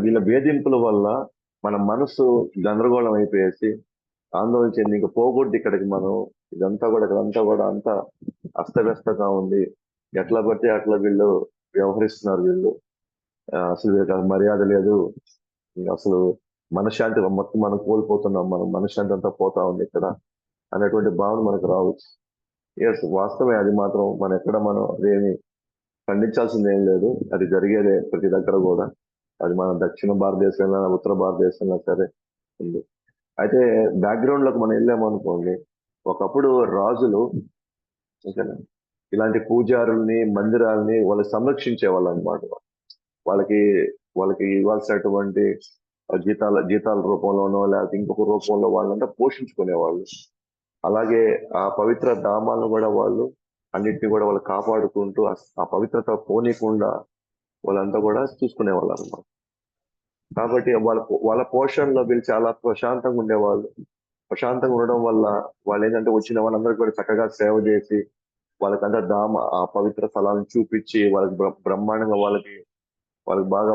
వీళ్ళ వేధింపుల వల్ల మన మనసు గందరగోళం అయిపోయేసి ఆందోళన చెంది ఇంకా పోకూడదు ఇక్కడికి మనం, ఇక్కడంతా కూడా అంతా అస్తవ్యస్తగా ఉంది. ఎట్లా పడితే అట్లా వీళ్ళు వ్యవహరిస్తున్నారు వీళ్ళు. అసలు వీళ్ళకి మర్యాద లేదు. ఇంకా అసలు మనశ్శాంతి మొత్తం మనం కోల్పోతున్నాం, మనం మనశ్శాంతి అంతా పోతా ఉంది ఇక్కడ అనేటువంటి భావన మనకు రావచ్చు. ఎస్, వాస్తవమే. అది మాత్రం మనం అదేమి ఖండించాల్సింది ఏం లేదు. అది జరిగేదే ప్రతి దగ్గర కూడా. అది మన దక్షిణ భారతదేశంలో, ఉత్తర భారతదేశంలో సరే ఉంది. అయితే బ్యాక్గ్రౌండ్ లోకి మనం వెళ్ళామనుకోండి, ఒకప్పుడు రాజులు ఓకేనా, ఇలాంటి పూజారుల్ని, మందిరాల్ని వాళ్ళు సంరక్షించే వాళ్ళు అనమాట. వాళ్ళకి వాళ్ళకి ఇవ్వాల్సినటువంటి జీతాల రూపంలోనో లేకపోతే ఇంకొక రూపంలో వాళ్ళంతా పోషించుకునేవాళ్ళు. అలాగే ఆ పవిత్ర ధామాలను కూడా వాళ్ళు అన్నిటిని కూడా వాళ్ళు కాపాడుకుంటూ ఆ పవిత్రత పోనీయకుండా వాళ్ళంతా కూడా చూసుకునేవాళ్ళు అనమాట. కాబట్టి వాళ్ళ పోషణలో వీళ్ళు చాలా ప్రశాంతంగా ఉండేవాళ్ళు. ప్రశాంతంగా ఉండడం వల్ల వాళ్ళు ఏంటంటే వచ్చిన వాళ్ళందరికీ కూడా చక్కగా సేవ చేసి వాళ్ళకంతా ఆ పవిత్ర స్థలాలను చూపించి వాళ్ళకి బ్రహ్మాండంగా వాళ్ళకి బాగా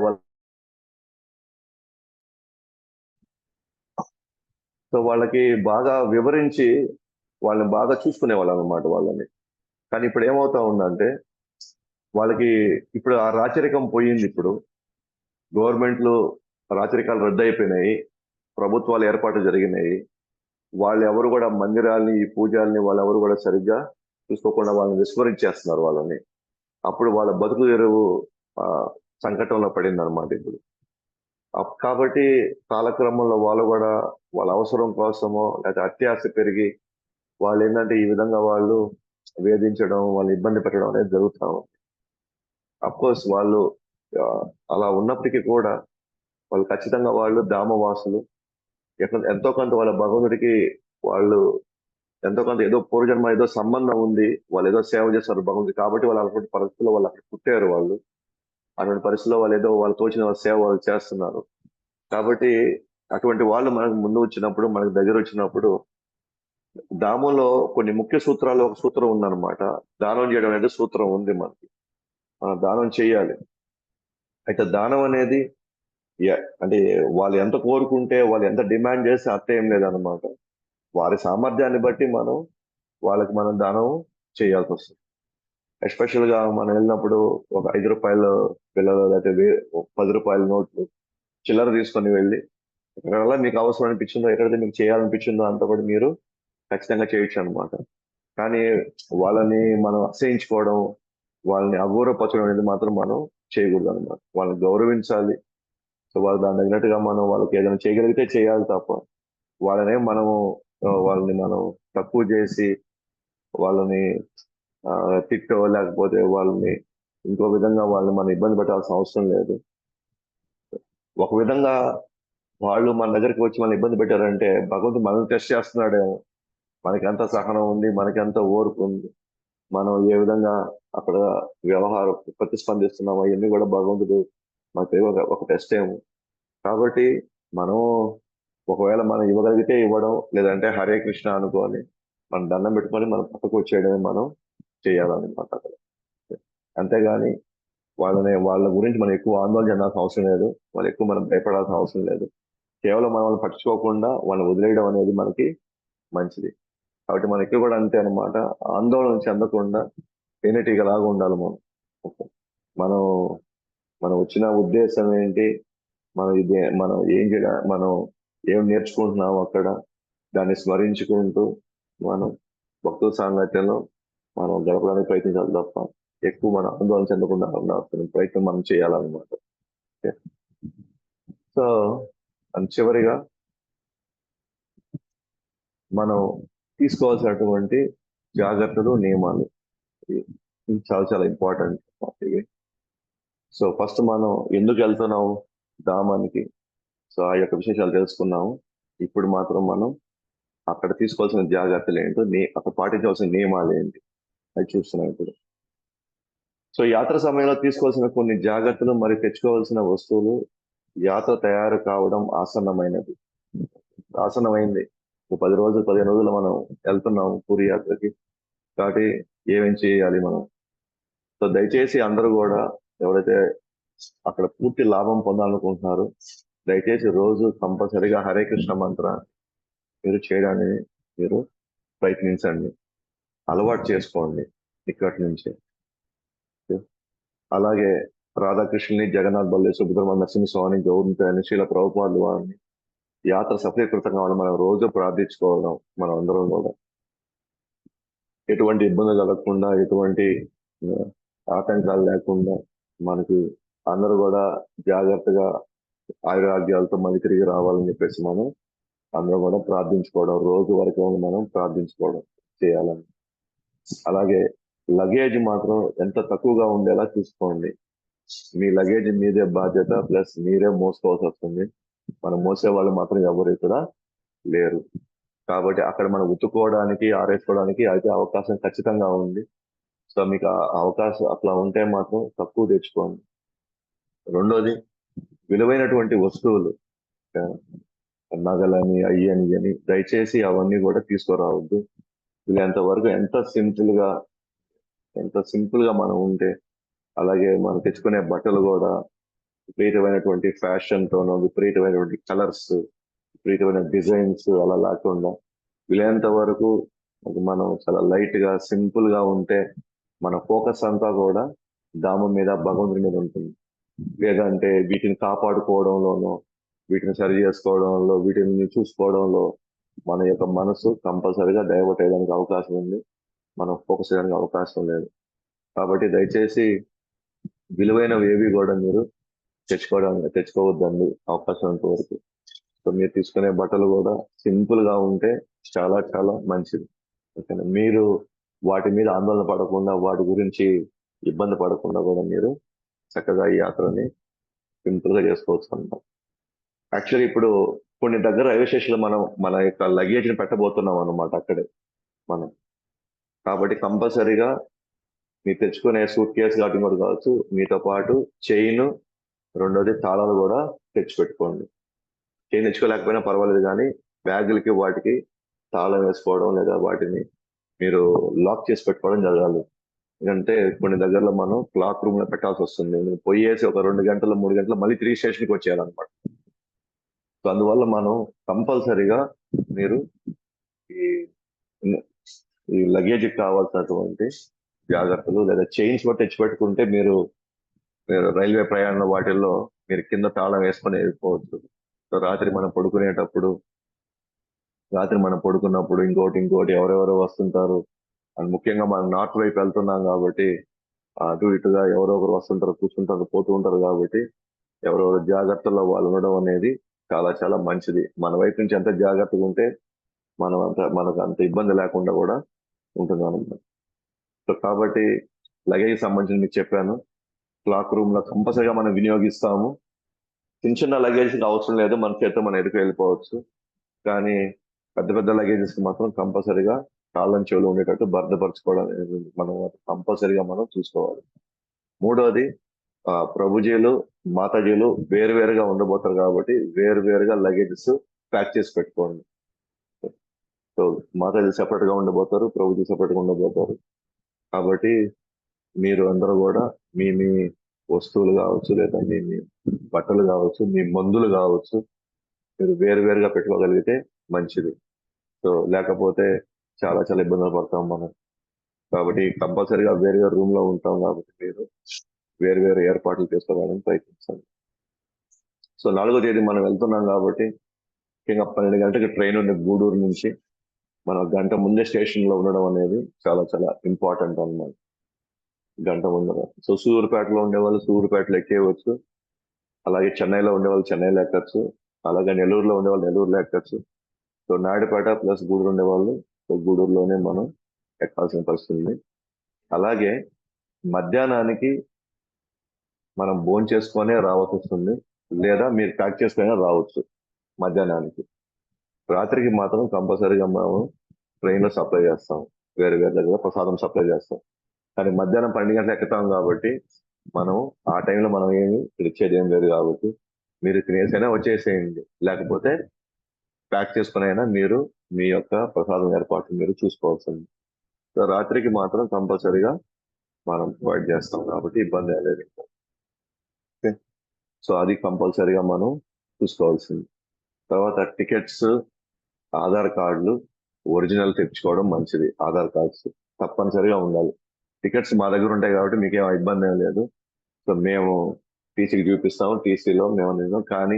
సో వాళ్ళకి బాగా వివరించి వాళ్ళని బాగా చూసుకునే వాళ్ళు అనమాట వాళ్ళని. కానీ ఇప్పుడు ఏమవుతా ఉందంటే వాళ్ళకి ఇప్పుడు ఆ రాచరికం పోయింది. ఇప్పుడు గవర్నమెంట్లు రాచరికాలు రద్దు అయిపోయినాయి, ప్రభుత్వాలు ఏర్పాటు జరిగినాయి. వాళ్ళు ఎవరు కూడా మందిరాల్ని, ఈ పూజల్ని వాళ్ళెవరు కూడా సరిగ్గా చూసుకోకుండా వాళ్ళని విస్మరించేస్తున్నారు వాళ్ళని. అప్పుడు వాళ్ళ బతుకు తెరువు ఆ సంకటంలో పడింది అనమాట ఇప్పుడు. కాబట్టి కాలక్రమంలో వాళ్ళు కూడా వాళ్ళ అవసరం కోసమో లేకపోతే అత్యాశ పెరిగి వాళ్ళు ఏంటంటే ఈ విధంగా వాళ్ళు వేధించడం, వాళ్ళు ఇబ్బంది పెట్టడం అనేది జరుగుతా ఉంది. కోర్స్ వాళ్ళు ఆ, అలా ఉన్నప్పటికీ కూడా వాళ్ళు ఖచ్చితంగా వాళ్ళు ధామవాసులు. ఎంతో కొంత వాళ్ళ భగవంతుడికి వాళ్ళు ఎంతో కొంత ఏదో పూర్వజన్మ ఏదో సంబంధం ఉంది, వాళ్ళు ఏదో సేవ చేస్తారు భగవంతుడు కాబట్టి వాళ్ళు అలాంటి పరిస్థితుల్లో వాళ్ళు అక్కడ పుట్టారు. వాళ్ళు అటువంటి పరిస్థితుల్లో వాళ్ళు ఏదో వాళ్ళు తోచిన సేవ వాళ్ళు చేస్తున్నారు. కాబట్టి అటువంటి వాళ్ళు మనకు ముందు వచ్చినప్పుడు, మనకు దగ్గర వచ్చినప్పుడు దామంలో కొన్ని ముఖ్య సూత్రాలు ఒక సూత్రం ఉందన్నమాట. దానం చేయడం అనేది సూత్రం ఉంది మనకి. మనం దానం చేయాలి. అయితే దానం అనేది అంటే వాళ్ళు ఎంత కోరుకుంటే, వాళ్ళు ఎంత డిమాండ్ చేస్తే అర్థం ఏం లేదన్నమాట. వారి సామర్థ్యాన్ని బట్టి మనం దానం చేయాల్సి వస్తుంది. ఎస్పెషల్ గా మనం వెళ్ళినప్పుడు ఒక 5 రూపాయల పిల్లలు లేకపోతే 10 రూపాయల నోట్లు చిల్లర తీసుకొని వెళ్ళి ఎక్కడల్లా మీకు అవసరం అనిపించిందో, ఎక్కడైతే మీకు చేయాలనిపించిందో అంత కూడా మీరు ఖచ్చితంగా చేయొచ్చు అనమాట. కానీ వాళ్ళని మనం అసహించుకోవడం, వాళ్ళని అగౌరవపరచడం అనేది మాత్రం మనం చేయకూడదు అనమాట. వాళ్ళని గౌరవించాలి. సో వాళ్ళు దాని తగినట్టుగా మనం వాళ్ళకి ఏదైనా చేయగలిగితే చేయాలి తప్ప వాళ్ళని మనం తక్కువ చేసి వాళ్ళని తిట్టో లేకపోతే వాళ్ళని ఇంకో విధంగా వాళ్ళని మనం ఇబ్బంది పెట్టాల్సిన అవసరం లేదు. ఒక విధంగా వాళ్ళు మన దగ్గరికి వచ్చి మనం ఇబ్బంది పెట్టారంటే భగవంతుడు మనల్ని టెస్ట్ చేస్తున్నాడేమో. మనకి ఎంత సహనం ఉంది, మనకి ఎంత ఓర్పు ఉంది, మనం ఏ విధంగా అక్కడ వ్యవహారం ప్రతిస్పందిస్తున్నాం, అవన్నీ కూడా భగవంతుడు మనకి ఒక టెస్ట్ ఏమో. కాబట్టి మనం ఒకవేళ మనం ఇవ్వగలిగితే ఇవ్వడం, లేదంటే హరే కృష్ణ అనుకోని మనం దండం పెట్టుకొని మనం పక్కకు వచ్చేయడమే మనం చేయాలన్నమాట అక్కడ. అంతేగాని వాళ్ళ గురించి మనం ఎక్కువ ఆందోళన చెందాల్సిన అవసరం లేదు, వాళ్ళు ఎక్కువ మనం భయపడాల్సిన అవసరం లేదు. కేవలం మనం వాళ్ళని పట్టించుకోకుండా వాళ్ళని వదిలేయడం అనేది మనకి మంచిది. కాబట్టి మనకి కూడా అంతే అన్నమాట. ఆందోళన చెందకుండా తేనెటీగలాగా ఉండాలి మనం. మనం మనం వచ్చిన ఉద్దేశం ఏంటి, మనం మనం ఏం నేర్చుకుంటున్నాం అక్కడ, దాన్ని స్మరించుకుంటూ మనం భక్తుల సాంగత్యంలో మనం గడపడానికి ప్రయత్నించాలి తప్ప ఎక్కువ మనం ఆందోళన చెందకుండా ఉండాల్సిన ప్రయత్నం మనం చేయాలన్నమాట. సో చివరిగా మనం తీసుకోవాల్సినటువంటి జాగ్రత్తలు, నియమాలు. ఇది చాలా చాలా ఇంపార్టెంట్ ఇవి. సో ఫస్ట్ మనం ఎందుకు వెళ్తున్నాము ధామానికి, సో ఆ యొక్క విశేషాలు తెలుసుకున్నాము. ఇప్పుడు మాత్రం మనం అక్కడ తీసుకోవాల్సిన జాగ్రత్తలు ఏంటో, అక్కడ పాటించవలసిన నియమాలు ఏంటి అది చూస్తున్నాం ఇప్పుడు. సో యాత్ర సమయంలో తీసుకోవాల్సిన కొన్ని జాగ్రత్తలు మరియు తెచ్చుకోవాల్సిన వస్తువులు. యాత్ర తయారు కావడం ఆసన్నమైంది. 10 రోజులు 15 రోజులు మనం వెళ్తున్నాము పూరి యాత్రకి. కాబట్టి ఏమేం చేయాలి మనం? సో దయచేసి అందరూ కూడా ఎవరైతే అక్కడ పూర్తి లాభం పొందాలనుకుంటున్నారో, దయచేసి రోజు కంపల్సరిగా హరే కృష్ణ మంత్ర మీరు చేయడానికి మీరు ప్రయత్నించండి, అలవాటు చేసుకోండి ఇక్కడి నుంచి. అలాగే రాధాకృష్ణుని, జగన్నాథ్ బల్లే, సుభద్రమ, నరసింహస్వామి, గౌరవ శీల ప్రభుపాదులు వారిని యాత్ర సఫలీకృతం కావాలని మనం రోజు ప్రార్థించుకోవడం. మనం అందరం కూడా ఎటువంటి ఇబ్బంది కలగకుండా, ఎటువంటి ఆ, ఆటంకాలు లేకుండా మనకి అందరూ కూడా జాగ్రత్తగా ఆయురాగ్యాలతో మళ్ళీ తిరిగి రావాలని చెప్పేసి మనం అందరూ కూడా ప్రార్థించుకోవడం, రోజు వరకు మనం ప్రార్థించుకోవడం చేయాలని. అలాగే లగేజ్ మాత్రం ఎంత తక్కువగా ఉండేలా చూసుకోండి. మీ లగేజ్ మీదే బాధ్యత, ప్లస్ మీరే మోసుకోవాల్సి వస్తుంది. మనం మోసే వాళ్ళు మాత్రం ఎవరు ఇక్కడ లేరు. కాబట్టి అక్కడ మనం ఉతుక్కోవడానికి, ఆరేసుకోవడానికి అయితే అవకాశం ఖచ్చితంగా ఉంది. సో మీకు ఆ అవకాశం అట్లా ఉంటే మాత్రం తక్కువ తెచ్చుకోండి. రెండోది, విలువైనటువంటి వస్తువులు, ఆ, నగలని, అయ్యని అని దయచేసి అవన్నీ కూడా తీసుకురావద్దు. వీళ్ళంత వరకు ఎంత సింపుల్ గా మనం ఉంటే, అలాగే మనం తెచ్చుకునే బట్టలు కూడా విపరీతమైనటువంటి ఫ్యాషన్ తోనో, విపరీతమైనటువంటి కలర్స్, విపరీతమైన డిజైన్స్ అలా లేకుండా వీలైనంత వరకు మనం చాలా లైట్ గా సింపుల్ గా ఉంటే మన ఫోకస్ అంతా కూడా ధామం మీద, భగవంతుడి మీద ఉంటుంది. లేదంటే వీటిని కాపాడుకోవడంలోనో, వీటిని సరి చేసుకోవడంలో, వీటిని చూసుకోవడంలో మన యొక్క మనసు కంపల్సరిగా డైవర్ట్ అయ్యడానికి అవకాశం ఉంది. మనం ఫోకస్ చేయడానికి అవకాశం లేదు. కాబట్టి దయచేసి విలువైనవి ఏవి కూడా మీరు తెచ్చుకోవద్దండి అవకాశం వరకు. సో మీరు తీసుకునే బట్టలు కూడా సింపుల్ గా ఉంటే చాలా చాలా మంచిది. ఓకేనా? మీరు వాటి మీద ఆందోళన పడకుండా, వాటి గురించి ఇబ్బంది పడకుండా కూడా మీరు చక్కగా ఈ యాత్రని సింపుల్ గా చేసుకోవచ్చు అన్నమాట. యాక్చువల్లీ ఇప్పుడు కొన్ని దగ్గర రైల్వే స్టేషన్ లో మనం మన యొక్క లగేజ్ ని పెట్టబోతున్నాం అన్నమాట అక్కడే మనం. కాబట్టి కంపల్సరీగా మీరు తెచ్చుకునే సూట్ కేసు కాబట్టి కూడా కావచ్చు, మీతో పాటు చైన్, రెండోది తాళాలు కూడా తెచ్చిపెట్టుకోండి. చైన్ తెచ్చుకోలేకపోయినా పర్వాలేదు, కానీ బ్యాగులకి వాటికి తాళం వేసుకోవడం లేదా వాటిని మీరు లాక్ చేసి పెట్టుకోవడం జరగాలి. ఎందుకంటే కొన్ని దగ్గరలో మనం క్లాక్ రూమ్ లో పెట్టాల్సి వస్తుంది. మీరు పోయేసి ఒక 2 గంటలు 3 గంటలు మళ్ళీ తిరిగి స్టేషన్కి వచ్చేయాలన్నమాట. సో అందువల్ల మనం కంపల్సరీగా మీరు ఈ ఈ లగేజ్ కావాల్సినటువంటి జాగ్రత్తలు లేదా చైన్స్ కూడా తెచ్చిపెట్టుకుంటే మీరు రైల్వే ప్రయాణ వాటిల్లో మీరు కింద తాళం వేసుకొని వెళ్ళిపోవచ్చు. సో రాత్రి మనం పడుకున్నప్పుడు ఇంకోటి ఎవరెవరో వస్తుంటారు. అండ్ ముఖ్యంగా మనం నార్త్ వైపు వెళ్తున్నాం కాబట్టి అటు ఇటుగా ఎవరో ఒకరు వస్తుంటారు, కూర్చుంటారు, పోతూ ఉంటారు. కాబట్టి ఎవరెవరు జాగ్రత్తలో వాళ్ళు ఉండడం అనేది చాలా చాలా మంచిది. మన వైపు నుంచి ఎంత జాగ్రత్తగా ఉంటే మనకు అంత ఇబ్బంది లేకుండా కూడా ఉంటుంది అన్నమాట. సో కాబట్టి లగేజ్ సంబంధించి మీకు చెప్పాను. క్లాక్ రూమ్ లో కంపల్సరీగా మనం వినియోగిస్తాము. చిన్న చిన్న లగేజ్ అవసరం లేదు, మన చేత మనం ఎదుకు వెళ్ళిపోవచ్చు. కానీ పెద్ద పెద్ద లగేజెస్ మాత్రం కంపల్సరీగా కాళ్ళని చెవులు ఉండేటట్టు భద్రపరచుకోవడం అనేది మనం కంపల్సరీగా మనం చూసుకోవాలి. మూడోది, ప్రభుజీలు, మాతాజీలు వేరువేరుగా ఉండబోతారు కాబట్టి వేరువేరుగా లగేజెస్ ప్యాక్ చేసి పెట్టుకోండి. సో మాతాజీ సెపరేట్ గా ఉండబోతారు, ప్రభుజీ సెపరేట్ గా ఉండబోతారు. కాబట్టి మీరు అందరూ కూడా మీ మీ వస్తువులు కావచ్చు, లేదా మీ బట్టలు కావచ్చు, మీ మందులు కావచ్చు, మీరు వేరువేరుగా పెట్టుకోగలిగితే మంచిది. సో లేకపోతే చాలా చాలా ఇబ్బందులు పడతాం మనం. కాబట్టి కంపల్సరీగా వేరు వేరు రూమ్ లో ఉంటాం కాబట్టి మీరు వేరు వేరు ఏర్పాట్లు చేసుకోవడానికి ప్రయత్నించండి. సో 4వ తేదీ మనం వెళ్తున్నాం కాబట్టి ముఖ్యంగా 12 గంటలకు ట్రైన్ ఉంది గూడూరు నుంచి. మనం గంట ముందే స్టేషన్ లో ఉండడం అనేది చాలా చాలా ఇంపార్టెంట్ అన్నమాట. గంట ముందర. సో సూర్యాపేటలో ఉండేవాళ్ళు సూర్యాపేటలో ఎక్కేయవచ్చు. అలాగే చెన్నైలో ఉండేవాళ్ళు చెన్నైలో ఎక్కచ్చు. అలాగే నెల్లూరులో ఉండేవాళ్ళు నెల్లూరులో ఎక్కచ్చు. సో నాయుడుపేట ప్లస్ గూడూరు ఉండేవాళ్ళు సో గూడూరులోనే మనం ఎక్కాల్సిన పరిస్థితి ఉంది. అలాగే మధ్యాహ్నానికి మనం భోజనం చేసుకొనే రావాల్సి వస్తుంది, లేదా మీరు ప్యాక్ చేసుకునే రావచ్చు మధ్యాహ్నానికి. రాత్రికి మాత్రం కంపల్సరీగా మనం ట్రైన్లో సప్లై చేస్తాం, వేరే వేరే దగ్గర ప్రసాదం సప్లై చేస్తాం. కానీ మధ్యాహ్నం 12 గంటలు ఎక్కుతాం కాబట్టి మనం ఆ టైంలో మనం ఏమి ఇచ్చేది ఏం లేదు కాబట్టి మీరు తినేసైనా వచ్చేసేయండి, లేకపోతే ప్యాక్ చేసుకుని అయినా మీరు మీ యొక్క ప్రసాదం ఏర్పాట్లు మీరు చూసుకోవాల్సింది. సో రాత్రికి మాత్రం కంపల్సరీగా మనం ప్రొవైడ్ చేస్తాం కాబట్టి ఇబ్బంది లేదు. ఓకే, సో అది కంపల్సరీగా మనం చూసుకోవాల్సింది. తర్వాత టికెట్స్, ఆధార్ కార్డులు ఒరిజినల్ తెచ్చుకోవడం మంచిది. ఆధార్ కార్డ్స్ తప్పనిసరిగా ఉండాలి. టికెట్స్ మా దగ్గర ఉంటాయి కాబట్టి మీకేం ఇబ్బంది ఏం లేదు. సో మేము టీసీకి చూపిస్తాము, టీసీలో మేము నిజం. కానీ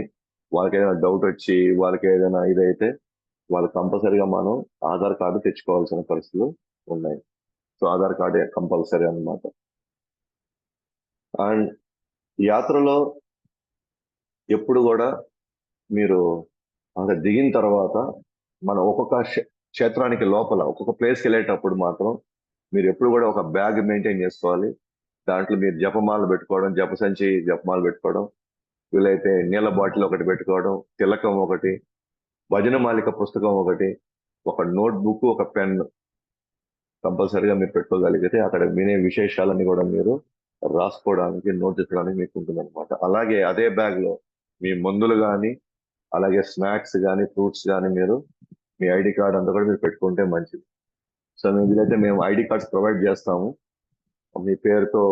వాళ్ళకి ఏదైనా డౌట్ వచ్చి వాళ్ళకి ఏదైనా ఇదైతే వాళ్ళు కంపల్సరీగా మనం ఆధార్ కార్డు తెచ్చుకోవాల్సిన పరిస్థితులు ఉన్నాయి. సో ఆధార్ కార్డు కంపల్సరీ అన్నమాట. అండ్ యాత్రలో ఎప్పుడు కూడా మీరు అక్కడ దిగిన తర్వాత మనం ఒక్కొక్క క్షేత్రానికి లోపల ఒక్కొక్క ప్లేస్కి వెళ్ళేటప్పుడు మాత్రం మీరు ఎప్పుడు కూడా ఒక బ్యాగ్ మెయింటైన్ చేసుకోవాలి. దాంట్లో మీరు జపమాలు పెట్టుకోవడం, జపసంచి జపమాలు పెట్టుకోవడం, వీలైతే నీళ్ళ బాటిల్ ఒకటి పెట్టుకోవడం, తిలకం ఒకటి, భజన మాలిక పుస్తకం ఒకటి, ఒక నోట్ బుక్, ఒక పెన్ కంపల్సరీగా మీరు పెట్టుకోగలిగితే అక్కడ వినే విశేషాలన్నీ కూడా మీరు రాసుకోవడానికి, నోట్ చేసుకోవడానికి మీకు ఉంటుంది అనమాట. అలాగే అదే బ్యాగ్ లో మీ మందులు కానీ, అలాగే స్నాక్స్ కానీ, ఫ్రూట్స్ కానీ మీరు మీ ఐడి కార్డ్ అంతా కూడా మీరు పెట్టుకుంటే మంచిది. సో వీలైతే మేము ఐడి కార్డ్స్ ప్రొవైడ్ చేస్తాము. మీ పేరుతో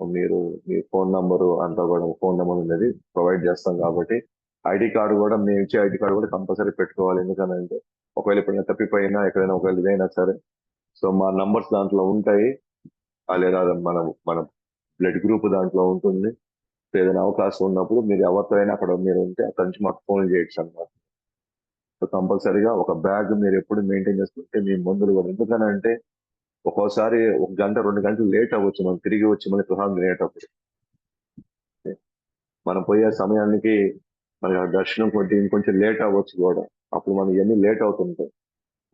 మీరు మీ ఫోన్ నంబరు అంతా కూడా ఫోన్ నెంబర్ అనేది ప్రొవైడ్ చేస్తాం కాబట్టి ఐడి కార్డు కూడా మేము ఇచ్చే ఐడి కార్డు కూడా కంపల్సరీ పెట్టుకోవాలి. ఎందుకంటే ఒకవేళ ఎప్పుడైనా తప్పిపోయినా ఎక్కడైనా ఒకవేళ ఇదైనా సరే సో మా నంబర్స్ దాంట్లో ఉంటాయి, లేదా మన మన బ్లడ్ గ్రూప్ దాంట్లో ఉంటుంది. సో ఏదైనా అవకాశం ఉన్నప్పుడు మీరు ఎవరితో అయినా అక్కడ మీరు ఉంటే అక్కడి నుంచి మాకు ఫోన్ చేయొచ్చు అన్నమాట. సో కంపల్సరీగా ఒక బ్యాగ్ మీరు ఎప్పుడు మెయింటైన్ చేసుకుంటే మీ మందులు కూడా, ఎందుకనంటే ఒక్కోసారి 1 గంట 2 గంటలు లేట్ అవ్వచ్చు మనం తిరిగి వచ్చి మళ్ళీ ప్రసాదం తినేటప్పుడు. మనం పోయే సమయానికి మన దర్శనం ఇంకొంచెం లేట్ అవ్వచ్చు కూడా. అప్పుడు మనం ఇవన్నీ లేట్ అవుతుంటాయి.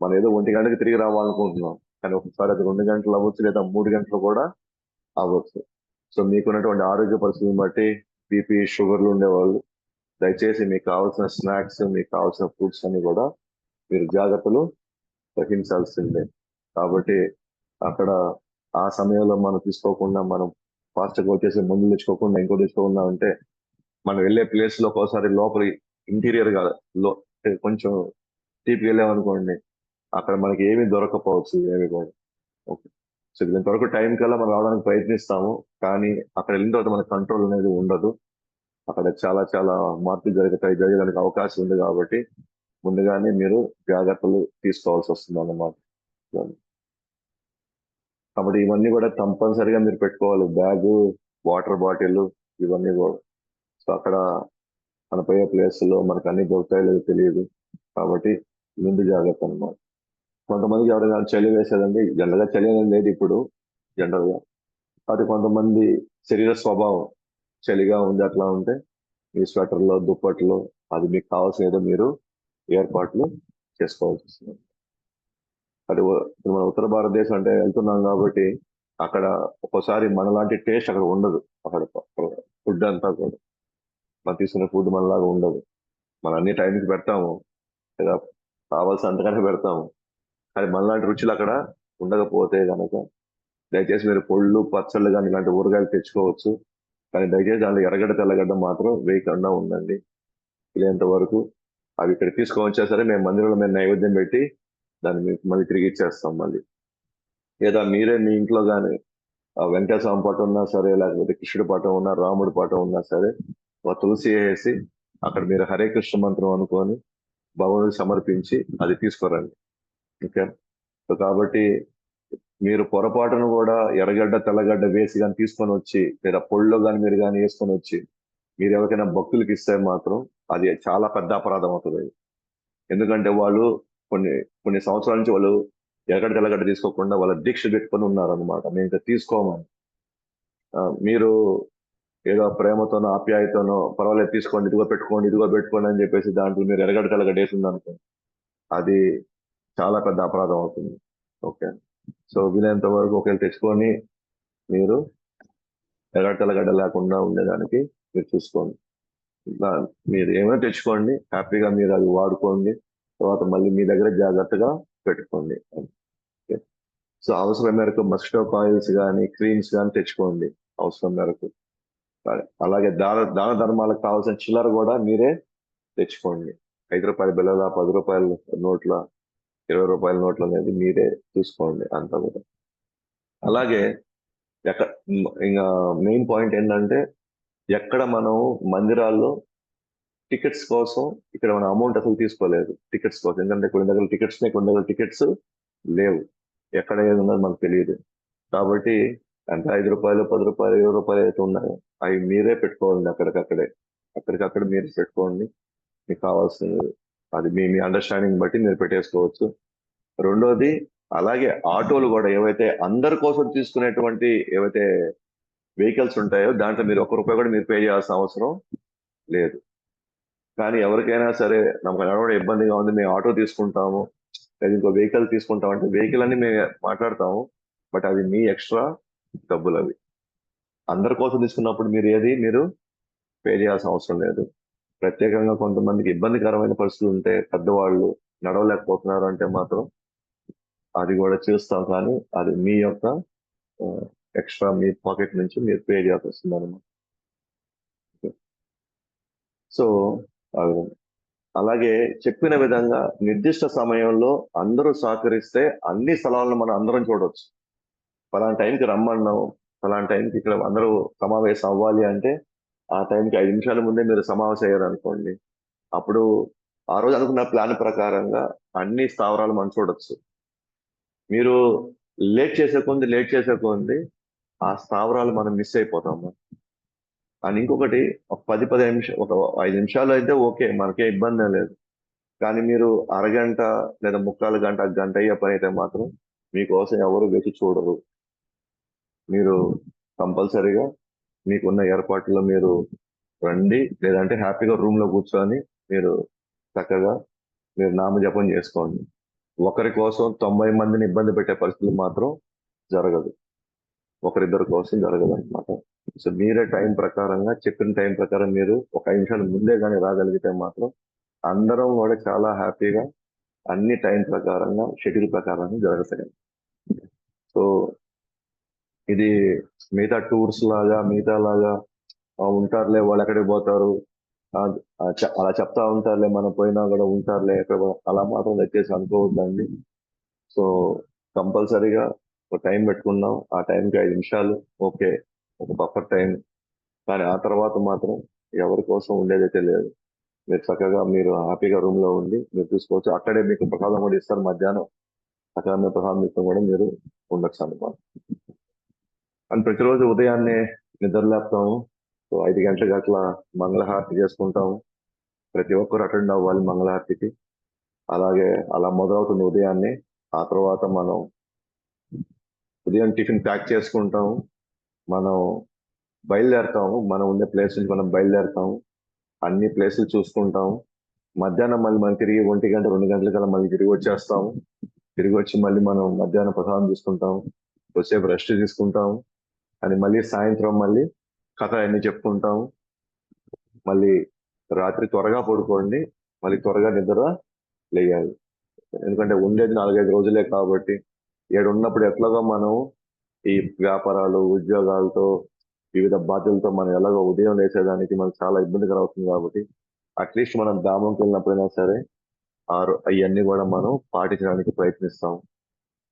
మనం ఏదో 1 గంటకి తిరిగి రావాలనుకుంటున్నాం, కానీ ఒకసారి అది 2 గంటలు అవ్వచ్చు, లేదా 3 గంటలు కూడా అవ్వచ్చు. సో మీకున్నటువంటి ఆరోగ్య పరిస్థితిని బట్టి బీపీ, షుగర్లు ఉండేవాళ్ళు దయచేసి మీకు కావాల్సిన స్నాక్స్, మీకు కావాల్సిన ఫ్రూట్స్ అన్ని కూడా మీరు జాగ్రత్తలు వహించాల్సిందే. కాబట్టి అక్కడ ఆ సమయంలో మనం తీసుకోకుండా మనం ఫాస్ట్గా వచ్చేసి ముందు తెచ్చుకోకుండా ఇంకో తెచ్చుకోకుండా ఉంటే మనం వెళ్ళే ప్లేస్ లో ఒక్కోసారి లోపల ఇంటీరియర్ గా లో కొంచెం డీప్ వెళ్ళామనుకోండి, అక్కడ మనకి ఏమీ దొరకపోవచ్చు, ఏమి కూడా. ఓకే, సో ఇంతవరకు టైం కల్లా మనం రావడానికి ప్రయత్నిస్తాము, కానీ అక్కడ వెళ్ళిన తర్వాత మన కంట్రోల్ అనేది ఉండదు. అక్కడ చాలా చాలా మార్పులు జరగడానికి అవకాశం ఉంది కాబట్టి ముందుగానే మీరు జాగ్రత్తలు తీసుకోవాల్సి వస్తుంది అన్నమాట. కాబట్టి ఇవన్నీ కూడా తప్పనిసరిగా మీరు పెట్టుకోవాలి. బ్యాగు, వాటర్ బాటిల్, ఇవన్నీ కూడా. సో అక్కడ మన పోయే ప్లేస్లో మనకు అన్ని దొరుకుతాయో లేదో తెలియదు కాబట్టి ముందు జాగ్రత్త అన్నమాట. కొంతమందికి ఎవరైనా చలి వేసేదండి, జనరల్గా చలి అనేది లేదు ఇప్పుడు జనరల్గా. అది కొంతమంది శరీర స్వభావం చలిగా ఉంది అట్లా ఉంటే మీ స్వెటర్లో, దుప్పట్లో అది మీకు కావాల్సిన ఏదో మీరు ఏర్పాట్లు చేసుకోవాల్సి వస్తుంది. అది ఇప్పుడు మన ఉత్తర భారతదేశం అంటే వెళ్తున్నాం కాబట్టి అక్కడ ఒక్కోసారి మనలాంటి టేస్ట్ అక్కడ ఉండదు. అక్కడ ఫుడ్ అంతా కూడా మనం తీసుకునే ఫుడ్ మనలాగా ఉండదు. మనం అన్ని టైంకి పెడతాము, లేదా కావాల్సిన అంతగానే పెడతాము, కానీ మనలాంటి రుచులు అక్కడ ఉండకపోతే కనుక దయచేసి మీరు పొళ్ళు, పచ్చళ్ళు కానీ ఇలాంటి ఊరగాయలు తెచ్చుకోవచ్చు, కానీ దయచేసి దాంట్లో ఎర్రగడ్డ, తెల్లగడ్డ మాత్రం వేయకుండా ఉండండి వీలైనంత వరకు. అవి ఇక్కడ తీసుకొని సరే మేము మందిరంలో మేము నైవేద్యం పెట్టి దాన్ని మీకు మళ్ళీ తిరిగి ఇచ్చేస్తాం మళ్ళీ. లేదా మీరే మీ ఇంట్లో కానీ వెంకటేశ్వర స్వామి పటం ఉన్నా సరే, లేకపోతే కృష్ణుడి పటం ఉన్నా, రాముడి పటం ఉన్నా సరే, ఒక తులసి వేసి అక్కడ మీరు హరే కృష్ణ మంత్రం అనుకొని భగవంతుడికి సమర్పించి అది తీసుకురండి. ఓకే, సో కాబట్టి మీరు పొరపాటును కూడా ఎర్రగడ్డ, తెల్లగడ్డ వేసి కానీ తీసుకొని వచ్చి, లేదా పొడిలో కానీ మీరు కానీ వేసుకొని వచ్చి మీరు ఎవరికైనా భక్తులకి ఇస్తే మాత్రం అది చాలా పెద్ద అపరాధం అవుతుంది. ఎందుకంటే వాళ్ళు కొన్ని కొన్ని సంవత్సరాల నుంచి వాళ్ళు ఎర్రగడ్డ, తెల్లగడ్డ తీసుకోకుండా వాళ్ళ దీక్ష పెట్టుకొని ఉన్నారనమాట, మేము ఇంకా తీసుకోమని. మీరు ఏదో ప్రేమతోనో ఆప్యాయతోనో పర్వాలేదు తీసుకోండి, ఇదిగో పెట్టుకోండి అని చెప్పేసి దాంట్లో మీరు ఎర్రగడ్డ, తెల్లగడ్డ వేసింది అనుకోండి, అది చాలా పెద్ద అపరాధం అవుతుంది. ఓకే, సో వీలైనంత వరకు ఒకవేళ తెచ్చుకొని మీరు తెల్లగడ్డ లేకుండా ఉండేదానికి మీరు చూసుకోండి. మీరు ఏమైనా తెచ్చుకోండి, హ్యాపీగా మీరు అది వాడుకోండి, తర్వాత మళ్ళీ మీ దగ్గర జాగ్రత్తగా పెట్టుకోండి. సో అవసరం మేరకు మస్కిటో కాయిల్స్ కానీ క్రీమ్స్ కానీ తెచ్చుకోండి అవసరం మేరకు. అలాగే దాన ధర్మాలకు కావాల్సిన చిల్లర కూడా మీరే తెచ్చుకోండి. ₹5 బిళ్ళల, ₹10 నోట్ల, ₹20 నోట్ల అనేది మీరే చూసుకోండి అంతా కూడా. అలాగే ఇంకా మెయిన్ పాయింట్ ఏంటంటే, ఎక్కడ మనం మందిరాల్లో టికెట్స్ కోసం ఇక్కడ మన అమౌంట్ అసలు తీసుకోలేదు టికెట్స్ కోసం. ఎందుకంటే కొన్ని దగ్గర టికెట్స్ కొన్ని దగ్గర టికెట్స్ లేవు, ఎక్కడ ఏది ఉన్నది మనకు తెలియదు. కాబట్టి అంటే ₹5, ₹10, ₹20 అయితే ఉన్నాయో అవి మీరే పెట్టుకోవాలండి. అక్కడికక్కడ మీరు పెట్టుకోండి. మీకు కావాల్సింది అది మీ మీ అండర్స్టాండింగ్ బట్టి మీరు పెట్టేసుకోవచ్చు. రెండోది, అలాగే ఆటోలు కూడా ఏవైతే అందరి కోసం తీసుకునేటువంటి ఏవైతే వెహికల్స్ ఉంటాయో దాంట్లో మీరు ₹1 కూడా మీరు పే చేయాల్సిన అవసరం లేదు. కానీ ఎవరికైనా సరే నాకు నడవడం ఇబ్బందిగా ఉంది, మేము ఆటో తీసుకుంటాము లేదా ఇంకో వెహికల్ తీసుకుంటాం అంటే వెహికల్ అని మేము మాట్లాడతాము, బట్ అది మీ ఎక్స్ట్రా డబ్బులు. అవి అందరి కోసం తీసుకున్నప్పుడు మీరు పే చేయాల్సిన అవసరం లేదు. ప్రత్యేకంగా కొంతమందికి ఇబ్బందికరమైన పరిస్థితులు ఉంటే, పెద్దవాళ్ళు నడవలేకపోతున్నారు అంటే మాత్రం అది కూడా చేస్తాం, కానీ అది మీ యొక్క ఎక్స్ట్రా మీ పాకెట్ నుంచి మీరు పే చేయాల్సి వస్తుంది అన్నమాట. సో అలాగే చెప్పిన విధంగా నిర్దిష్ట సమయంలో అందరూ సహకరిస్తే అన్ని స్థలాలను మనం అందరం చూడవచ్చు. ఫలానా టైంకి రమ్మన్నాం, ఫలానా టైంకి ఇక్కడ అందరూ సమావేశం అవ్వాలి అంటే ఆ టైంకి 5 నిమిషాల ముందే మీరు సమావేశం అయ్యారనుకోండి, అప్పుడు ఆ రోజు అనుకున్న ప్లాన్ ప్రకారంగా అన్ని స్థావరాలు మనం చూడొచ్చు. మీరు లేట్ చేసే కొంది ఆ స్థావరాలు మనం మిస్ అయిపోతాము. అని ఇంకొకటి, ఒక 10-15 నిమిషాలు, ఒక 5 నిమిషాలు అయితే ఓకే, మనకే ఇబ్బంది లేదు. కానీ మీరు అరగంట లేదా ముక్కాలు గంట, గంట అయ్యే పని అయితే మాత్రం మీకోసం ఎవరు వేచి చూడరు. మీరు కంపల్సరీగా మీకున్న ఏర్పాట్లలో మీరు రండి, లేదంటే హ్యాపీగా రూమ్ లో కూర్చొని మీరు చక్కగా మీరు నామజపం చేసుకోండి. ఒకరి కోసం 90 మందిని ఇబ్బంది పెట్టే పరిస్థితులు మాత్రం జరగదు, ఒకరిద్దరి కోసం జరగదు అనమాట. సో మీరే టైం ప్రకారంగా చెప్పిన టైం ప్రకారం మీరు ఒక 5 నిమిషాలు ముందే కానీ రాగలిగితే మాత్రం అందరం కూడా చాలా హ్యాపీగా అన్ని టైం ప్రకారంగా షెడ్యూల్ ప్రకారంగా జరుగుతాయి. సో ఇది మిగతా టూర్స్ లాగా ఉంటారులే వాళ్ళు ఎక్కడికి పోతారు, అలా చెప్తా ఉంటారులే, మనం పోయినా కూడా ఉంటారులే ఎక్కడ, అలా మాత్రం దయచేసి అనుకోవద్దండి. సో కంపల్సరీగా ఒక టైం పెట్టుకున్నాం, ఆ టైంకి 5 నిమిషాలు ఓకే, ఒక బఫర్ టైం. కానీ ఆ తర్వాత మాత్రం ఎవరి కోసం ఉండేదైతే లేదు. మీరు చక్కగా మీరు హ్యాపీగా రూమ్ లో ఉండి మీరు చూసుకోవచ్చు. అక్కడే మీకు ప్రసాదం కూడా ఇస్తారు మధ్యాహ్నం, అక్కడ మీ ప్రసాదం కూడా మీరు ఉండొచ్చు అనమాట. అండ్ ప్రతిరోజు ఉదయాన్నే నిద్రలేపుతాము. సో 5 గంటలకు అట్లా మంగళహారతి చేసుకుంటాము. ప్రతి ఒక్కరు అటెండ్ అవ్వాలి మంగళహారతికి. అలాగే అలా మొదలవుతుంది ఉదయాన్నే. ఆ తర్వాత మనం ఉదయం టిఫిన్ ప్యాక్ చేసుకుంటాము, మనం బయలుదేరుతాము, మనం ఉండే ప్లేస్ నుంచి మనం బయలుదేరుతాము, అన్ని ప్లేసులు చూసుకుంటాము. మధ్యాహ్నం మళ్ళీ మనం తిరిగి 1 గంట 2 గంటలకల్లా మళ్ళీ తిరిగి వచ్చేస్తాము. తిరిగి వచ్చి మళ్ళీ మనం మధ్యాహ్నం ప్రసాదం తీసుకుంటాము, కొద్దిసేపు రెస్ట్ తీసుకుంటాము, అని మళ్ళీ సాయంత్రం మళ్ళీ కథ అన్ని చెప్పుకుంటాము. మళ్ళీ రాత్రి త్వరగా పడుకోండి, మళ్ళీ త్వరగా నిద్ర లేయాలి. ఎందుకంటే ఉండేది 4-5 రోజులే కాబట్టి, ఉన్నప్పుడు ఎట్లాగో మనం ఈ వ్యాపారాలు ఉద్యోగాలతో వివిధ బాధ్యతలతో మనం ఎలాగో ఉదయం లేచేదానికి మనకు చాలా ఇబ్బందికరం అవుతుంది. కాబట్టి అట్లీస్ట్ మనం ధామంకి వెళ్ళినప్పుడైనా సరే అవన్నీ కూడా మనం పాటించడానికి ప్రయత్నిస్తాం.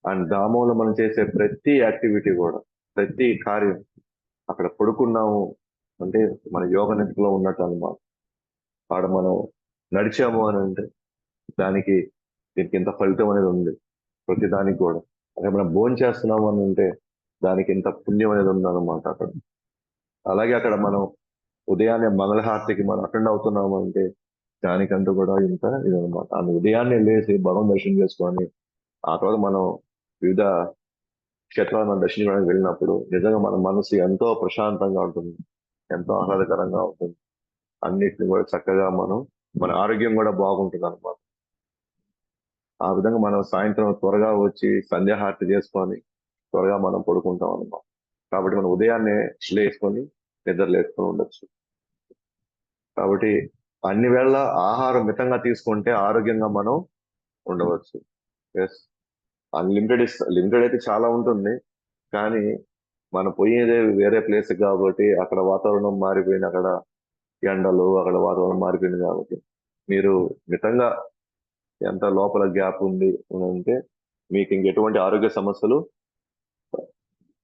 అండ్ ధామంలో మనం చేసే ప్రతి యాక్టివిటీ కూడా, ప్రతి కార్యం అక్కడ పడుకున్నాము అంటే మన యోగ నిధిలో ఉన్నట్టు అనమాట. ఆడ మనం నడిచాము అని అంటే దీనికి ఇంత ఫలితం అనేది ఉంది. ప్రతి దానికి కూడా అక్కడ మనం భోజనం చేస్తున్నాము అని అంటే దానికి ఇంత పుణ్యం అనేది ఉందన్నమాట అక్కడ. అలాగే అక్కడ మనం ఉదయాన్నే మంగళహారతికి మనం అటెండ్ అవుతున్నాము అంటే దానికంటూ కూడా ఇంత ఇదనమాట. అందు ఉదయాన్నే లేచి భగవన్ దర్శనం చేసుకొని ఆ తర్వాత మనం వివిధ క్షేత్రాలను మనం దర్శించడానికి వెళ్ళినప్పుడు నిజంగా మన మనసు ఎంతో ప్రశాంతంగా ఉంటుంది, ఎంతో ఆహ్లాదకరంగా ఉంటుంది. అన్నిటిని కూడా చక్కగా మన ఆరోగ్యం కూడా బాగుంటుంది అనమాట. ఆ విధంగా మనం సాయంత్రం త్వరగా వచ్చి సంధ్యాహారతి చేసుకొని త్వరగా మనం పడుకుంటాం అనమాట. కాబట్టి మనం ఉదయాన్నే లేసుకొని నిద్ర లేసుకొని ఉండొచ్చు. కాబట్టి అన్ని వేళ ఆహారం మితంగా తీసుకుంటే ఆరోగ్యంగా మనం ఉండవచ్చు. ఎస్, లిమిటెడ్ అయితే చాలా ఉంటుంది. కానీ మనం పోయేదే వేరే ప్లేస్ కాబట్టి అక్కడ వాతావరణం మారిపోయింది, అక్కడ ఎండలు, అక్కడ వాతావరణం మారిపోయింది కాబట్టి మీరు మితంగా ఎంత లోపల గ్యాప్ ఉంది అని అంటే మీకు ఇంకెటువంటి ఆరోగ్య సమస్యలు,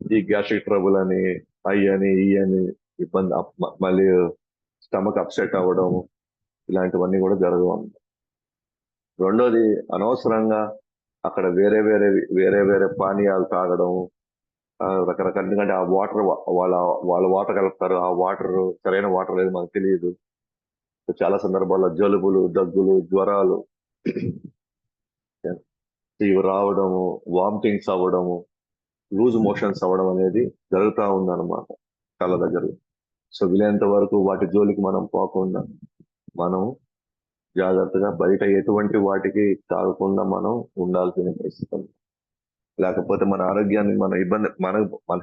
ఈ గ్యాస్ట్రిక్ ట్రబుల్ అని, అయ్యి అని, ఈ అని ఇబ్బంది, మళ్ళీ స్టమక్ అప్సెట్ అవ్వడం, ఇలాంటివన్నీ కూడా జరగవు. రెండోది, అనవసరంగా అక్కడ వేరే వేరే పానీయాలు తాగడం, రకరకాల, ఎందుకంటే ఆ వాటర్ వాళ్ళ వాటర్ కలుపుతారు, ఆ వాటర్ సరైన వాటర్ లేదు మనకు తెలియదు. చాలా సందర్భాల్లో జలుబులు, దగ్గులు, జ్వరాలు ఇవి రావడము, వామిటింగ్స్ అవ్వడము, లూజ్ మోషన్స్ అవ్వడం అనేది జరుగుతూ ఉందన్నమాట చాలా దగ్గర. సో వీలైనంత వరకు వాటి జోలికి మనం పోకుండా మనం జాగ్రత్తగా బయట ఎటువంటి వాటికి తాగకుండా మనం ఉండాల్సిన పరిస్థితి. లేకపోతే మన ఆరోగ్యాన్ని మన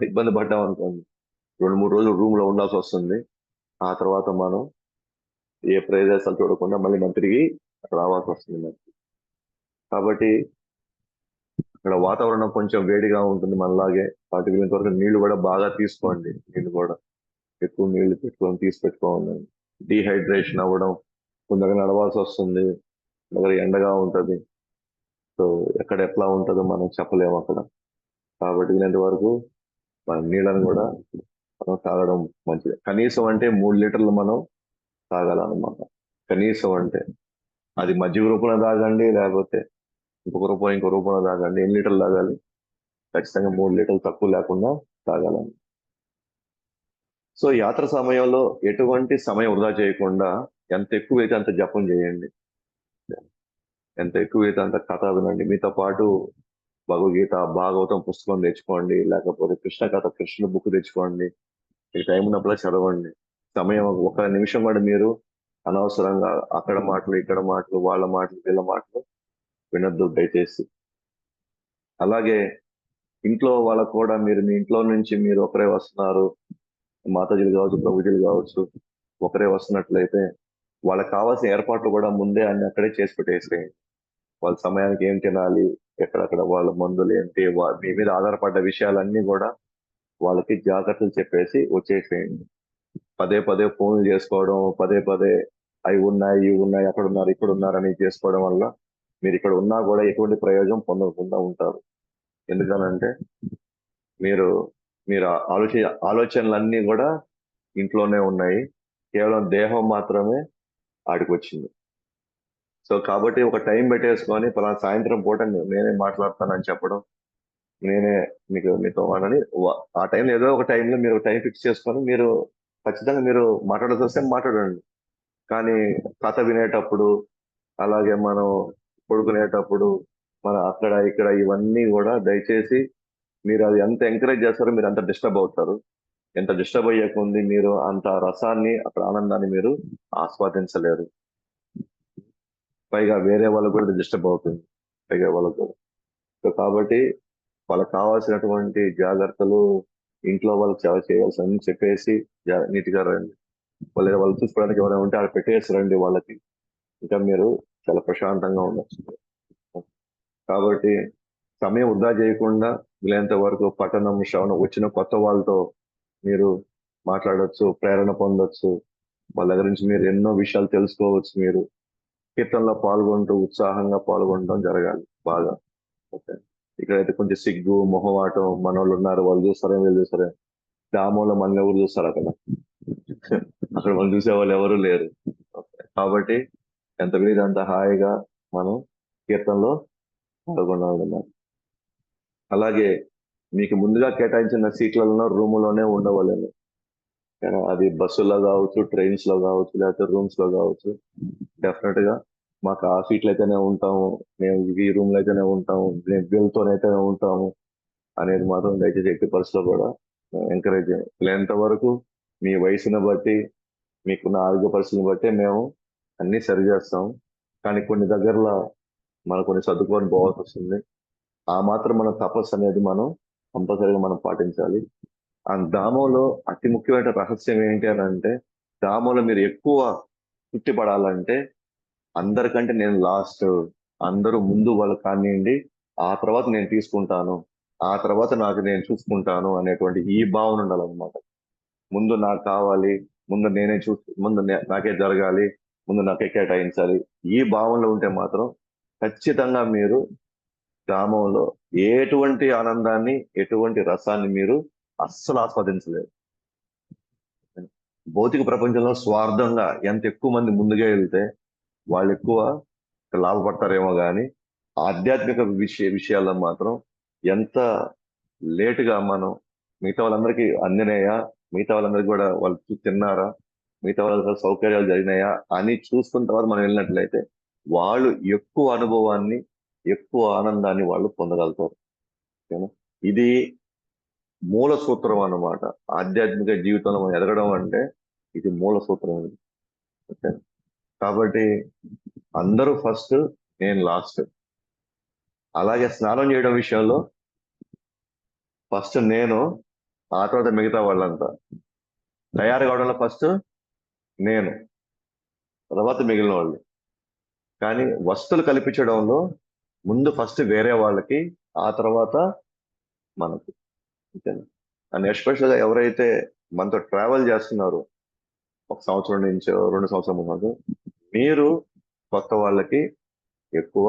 ఇబ్బంది పడ్డాం అనుకోండి, 2-3 రోజులు రూమ్ లో ఉండాల్సి వస్తుంది. ఆ తర్వాత మనం ఏ ప్రదేశాలు చూడకుండా మళ్ళీ మనం తిరిగి రావాల్సి వస్తుంది మనకి. కాబట్టి అక్కడ వాతావరణం కొంచెం వేడిగా ఉంటుంది మనలాగే. వాటి వీళ్ళంత వరకు నీళ్లు కూడా బాగా తీసుకోండి. నీళ్లు కూడా ఎక్కువ నీళ్లు తీసి పెట్టుకోండి. డీహైడ్రేషన్ అవ్వడం, కొందరు నడవాల్సి వస్తుంది, దగ్గర ఎండగా ఉంటది. సో ఎక్కడ ఎట్లా ఉంటుందో మనం చెప్పలేము అక్కడ. కాబట్టి వీలైనంత వరకు మన నీళ్ళని కూడా మనం తాగడం మంచిది. కనీసం అంటే 3 లీటర్లు మనం తాగాలన్నమాట. కనీసం అంటే అది మజ్జిగ రూపంలో తాగండి, లేకపోతే ఇంకో రూపంలో తాగండి. ఎన్ని లీటర్లు తాగాలి? ఖచ్చితంగా 3 లీటర్లు తక్కువ లేకుండా తాగాలని. సో యాత్ర సమయంలో ఎటువంటి సమయం వృధా చేయకుండా ఎంత ఎక్కువైతే అంత జపం చేయండి, ఎంత ఎక్కువైతే అంత కథ వినండి. మీతో పాటు భగవద్గీత, భాగవతం పుస్తకం తెచ్చుకోండి, లేకపోతే కృష్ణ బుక్ తెచ్చుకోండి. మీకు టైం ఉన్నప్పుడు చదవండి. సమయం ఒక నిమిషం కూడా మీరు అనవసరంగా అక్కడ మాటలు, ఇక్కడ మాటలు, వాళ్ళ మాటలు, వీళ్ళ మాటలు వినొద్దు దయచేసి. అలాగే ఇంట్లో వాళ్ళకు కూడా మీరు మీ ఇంట్లో నుంచి మీరు ఒకరే వస్తున్నారు, మాతాజీలు కావచ్చు, ప్రభుజీలు కావచ్చు, ఒకరే వస్తున్నట్లయితే వాళ్ళకి కావాల్సిన ఏర్పాట్లు కూడా ముందే అన్ని అక్కడే చేసి పెట్టేసేయండి. వాళ్ళ సమయానికి ఏం తినాలి, ఎక్కడెక్కడ వాళ్ళ మందులు ఏంటి, మీ మీద ఆధారపడ్డ విషయాలన్నీ కూడా వాళ్ళకి జాగ్రత్తలు చెప్పేసి వచ్చేసేయండి. పదే పదే ఫోన్లు చేసుకోవడం, పదే పదే అవి ఉన్నాయి, ఇవి ఉన్నాయి, అక్కడ ఉన్నారు, ఇక్కడ ఉన్నారని చేసుకోవడం వల్ల మీరు ఇక్కడ ఉన్నా కూడా ఎటువంటి ప్రయోజనం పొందకుండా ఉంటారు. ఎందుకనంటే మీరు మీరు ఆలోచనలన్నీ కూడా ఇంట్లోనే ఉన్నాయి, కేవలం దేహం మాత్రమే ఆడికి వచ్చింది. సో కాబట్టి ఒక టైం పెట్టేసుకొని పలానా సాయంత్రం పూట నేనే మాట్లాడతానని చెప్పడం, నేనే మీతో వాడని ఆ టైంలో ఏదో ఒక టైంలో మీరు టైం ఫిక్స్ చేసుకొని మీరు ఖచ్చితంగా మీరు మాట్లాడాల్సి వస్తే మాట్లాడండి. కానీ కథ వినేటప్పుడు, అలాగే మనం పడుకునేటప్పుడు, మన అక్కడ ఇక్కడ ఇవన్నీ కూడా దయచేసి మీరు అది ఎంత ఎంకరేజ్ చేస్తారో మీరు అంత డిస్టర్బ్ అవుతారు. ఎంత డిస్టర్బ్ అయ్యకుంది మీరు అంత రసాన్ని, అక్కడ ఆనందాన్ని మీరు ఆస్వాదించలేరు. పైగా వేరే వాళ్ళకు కూడా డిస్టర్బ్ అవుతుంది, పైగా వాళ్ళకు కూడా. సో కాబట్టి వాళ్ళకి కావాల్సినటువంటి జాగ్రత్తలు ఇంట్లో వాళ్ళకి సేవ చేయాల్సి అన్ని చెప్పేసి నీట్గా రండి. వాళ్ళు చూసుకోవడానికి ఎవరైనా ఉంటే అక్కడ పెట్టేసి రండి వాళ్ళకి. ఇంకా మీరు చాలా ప్రశాంతంగా ఉండొచ్చు. కాబట్టి సమయం వృధా చేయకుండా వీలైనంత వరకు పఠనం, శ్రవణం, వచ్చిన కొత్త వాళ్ళతో మీరు మాట్లాడొచ్చు, ప్రేరణ పొందొచ్చు. వాళ్ళ దగ్గర నుంచి మీరు ఎన్నో విషయాలు తెలుసుకోవచ్చు. మీరు కీర్తనలో పాల్గొంటూ ఉత్సాహంగా పాల్గొనడం జరగాలి బాగా. ఓకే, ఇక్కడైతే కొంచెం సిగ్గు, మొహమాటం, మనోళ్ళు ఉన్నారు, వాళ్ళు చూస్తారా, వీళ్ళు చూస్తారా, డామోలో మన ఎవరు చూస్తారు అక్కడ అక్కడ మనం చూసే వాళ్ళు ఎవరు లేరు. కాబట్టి ఎంత వీలు అంత హాయిగా మనం కీర్తనలో పాల్గొనాలన్నారు. అలాగే మీకు ముందుగా కేటాయించిన సీట్లలో రూములోనే ఉండవాలని, అది బస్సులో కావచ్చు, ట్రైన్స్ లో కావచ్చు, లేకపోతే రూమ్స్ లో కావచ్చు. డెఫినెట్ గా మాకు ఆ సీట్లు అయితేనే ఉంటాము, మేము ఈ రూమ్ లో అయితేనే ఉంటాము, మేము వీళ్ళతోనైతేనే ఉంటాము అనేది మాత్రం దయచేసి ఎట్టి పరిస్థితిలో కూడా ఎంకరేజ్ చేయండి. లేనంత వరకు మీ వయసును బట్టి, మీకున్న ఆరోగ్య పరిస్థితిని బట్టి మేము అన్ని సరి చేస్తాం. కానీ కొన్ని దగ్గరలో మనం కొన్ని సర్దుకొని పోవాల్సి వస్తుంది. ఆ మాత్రం మన తపస్సు అనేది మనం కంపల్సరీగా మనం పాటించాలి. ఆ ధామంలో అతి ముఖ్యమైన రహస్యం ఏంటి అని అంటే, ధామంలో మీరు ఎక్కువ తృప్తి పడాలంటే అందరికంటే నేను లాస్ట్, అందరూ ముందు వాళ్ళు కానివ్వండి, ఆ తర్వాత నేను తీసుకుంటాను, ఆ తర్వాత నాకు నేను చూసుకుంటాను అనేటువంటి ఈ భావన ఉండాలన్నమాట. ముందు నాకు కావాలి, ముందు నేనే ముందు నాకే జరగాలి, ముందు నాకే కేటాయించాలి. ఈ భావనలో ఉంటే మాత్రం ఖచ్చితంగా మీరు గ్రామంలో ఎటువంటి ఆనందాన్ని, ఎటువంటి రసాన్ని మీరు అస్సలు ఆస్వాదించలేరు. భౌతిక ప్రపంచంలో స్వార్థంగా ఎంత ఎక్కువ మంది ముందుగా వెళ్తే వాళ్ళు ఎక్కువ లాభపడతారేమో కానీ ఆధ్యాత్మిక విషయాల్లో మాత్రం ఎంత లేటుగా మనం మిగతా వాళ్ళందరికీ అందినాయా, మిగతా వాళ్ళందరికీ కూడా వాళ్ళు తిన్నారా, మిగతా వాళ్ళ సౌకర్యాలు జరిగినాయా అని చూసుకున్న తర్వాత మనం వెళ్ళినట్లయితే వాళ్ళు ఎక్కువ అనుభవాన్ని, ఎక్కువ ఆనందాన్ని వాళ్ళు పొందగలుగుతారు. ఓకేనా? ఇది మూల సూత్రం అన్నమాట. ఆధ్యాత్మిక జీవితంలో మనం ఎదగడం అంటే ఇది మూల సూత్రం ఇది. ఓకే. కాబట్టి అందరూ ఫస్ట్, నేను లాస్ట్. అలాగే స్నానం చేయడం విషయంలో ఫస్ట్ నేను, ఆ తర్వాత మిగతా వాళ్ళంతా. తయారు కావడంలో ఫస్ట్ నేను, తర్వాత మిగిలిన వాళ్ళు. కానీ వస్తువులు కల్పించడంలో ముందు ఫస్ట్ వేరే వాళ్ళకి, ఆ తర్వాత మనకు. అంతేనా? అండ్ ఎస్పెషల్గా ఎవరైతే మనతో ట్రావెల్ చేస్తున్నారో 1 సంవత్సరం నుంచో 2 సంవత్సరం ముందు, మీరు కొత్త వాళ్ళకి ఎక్కువ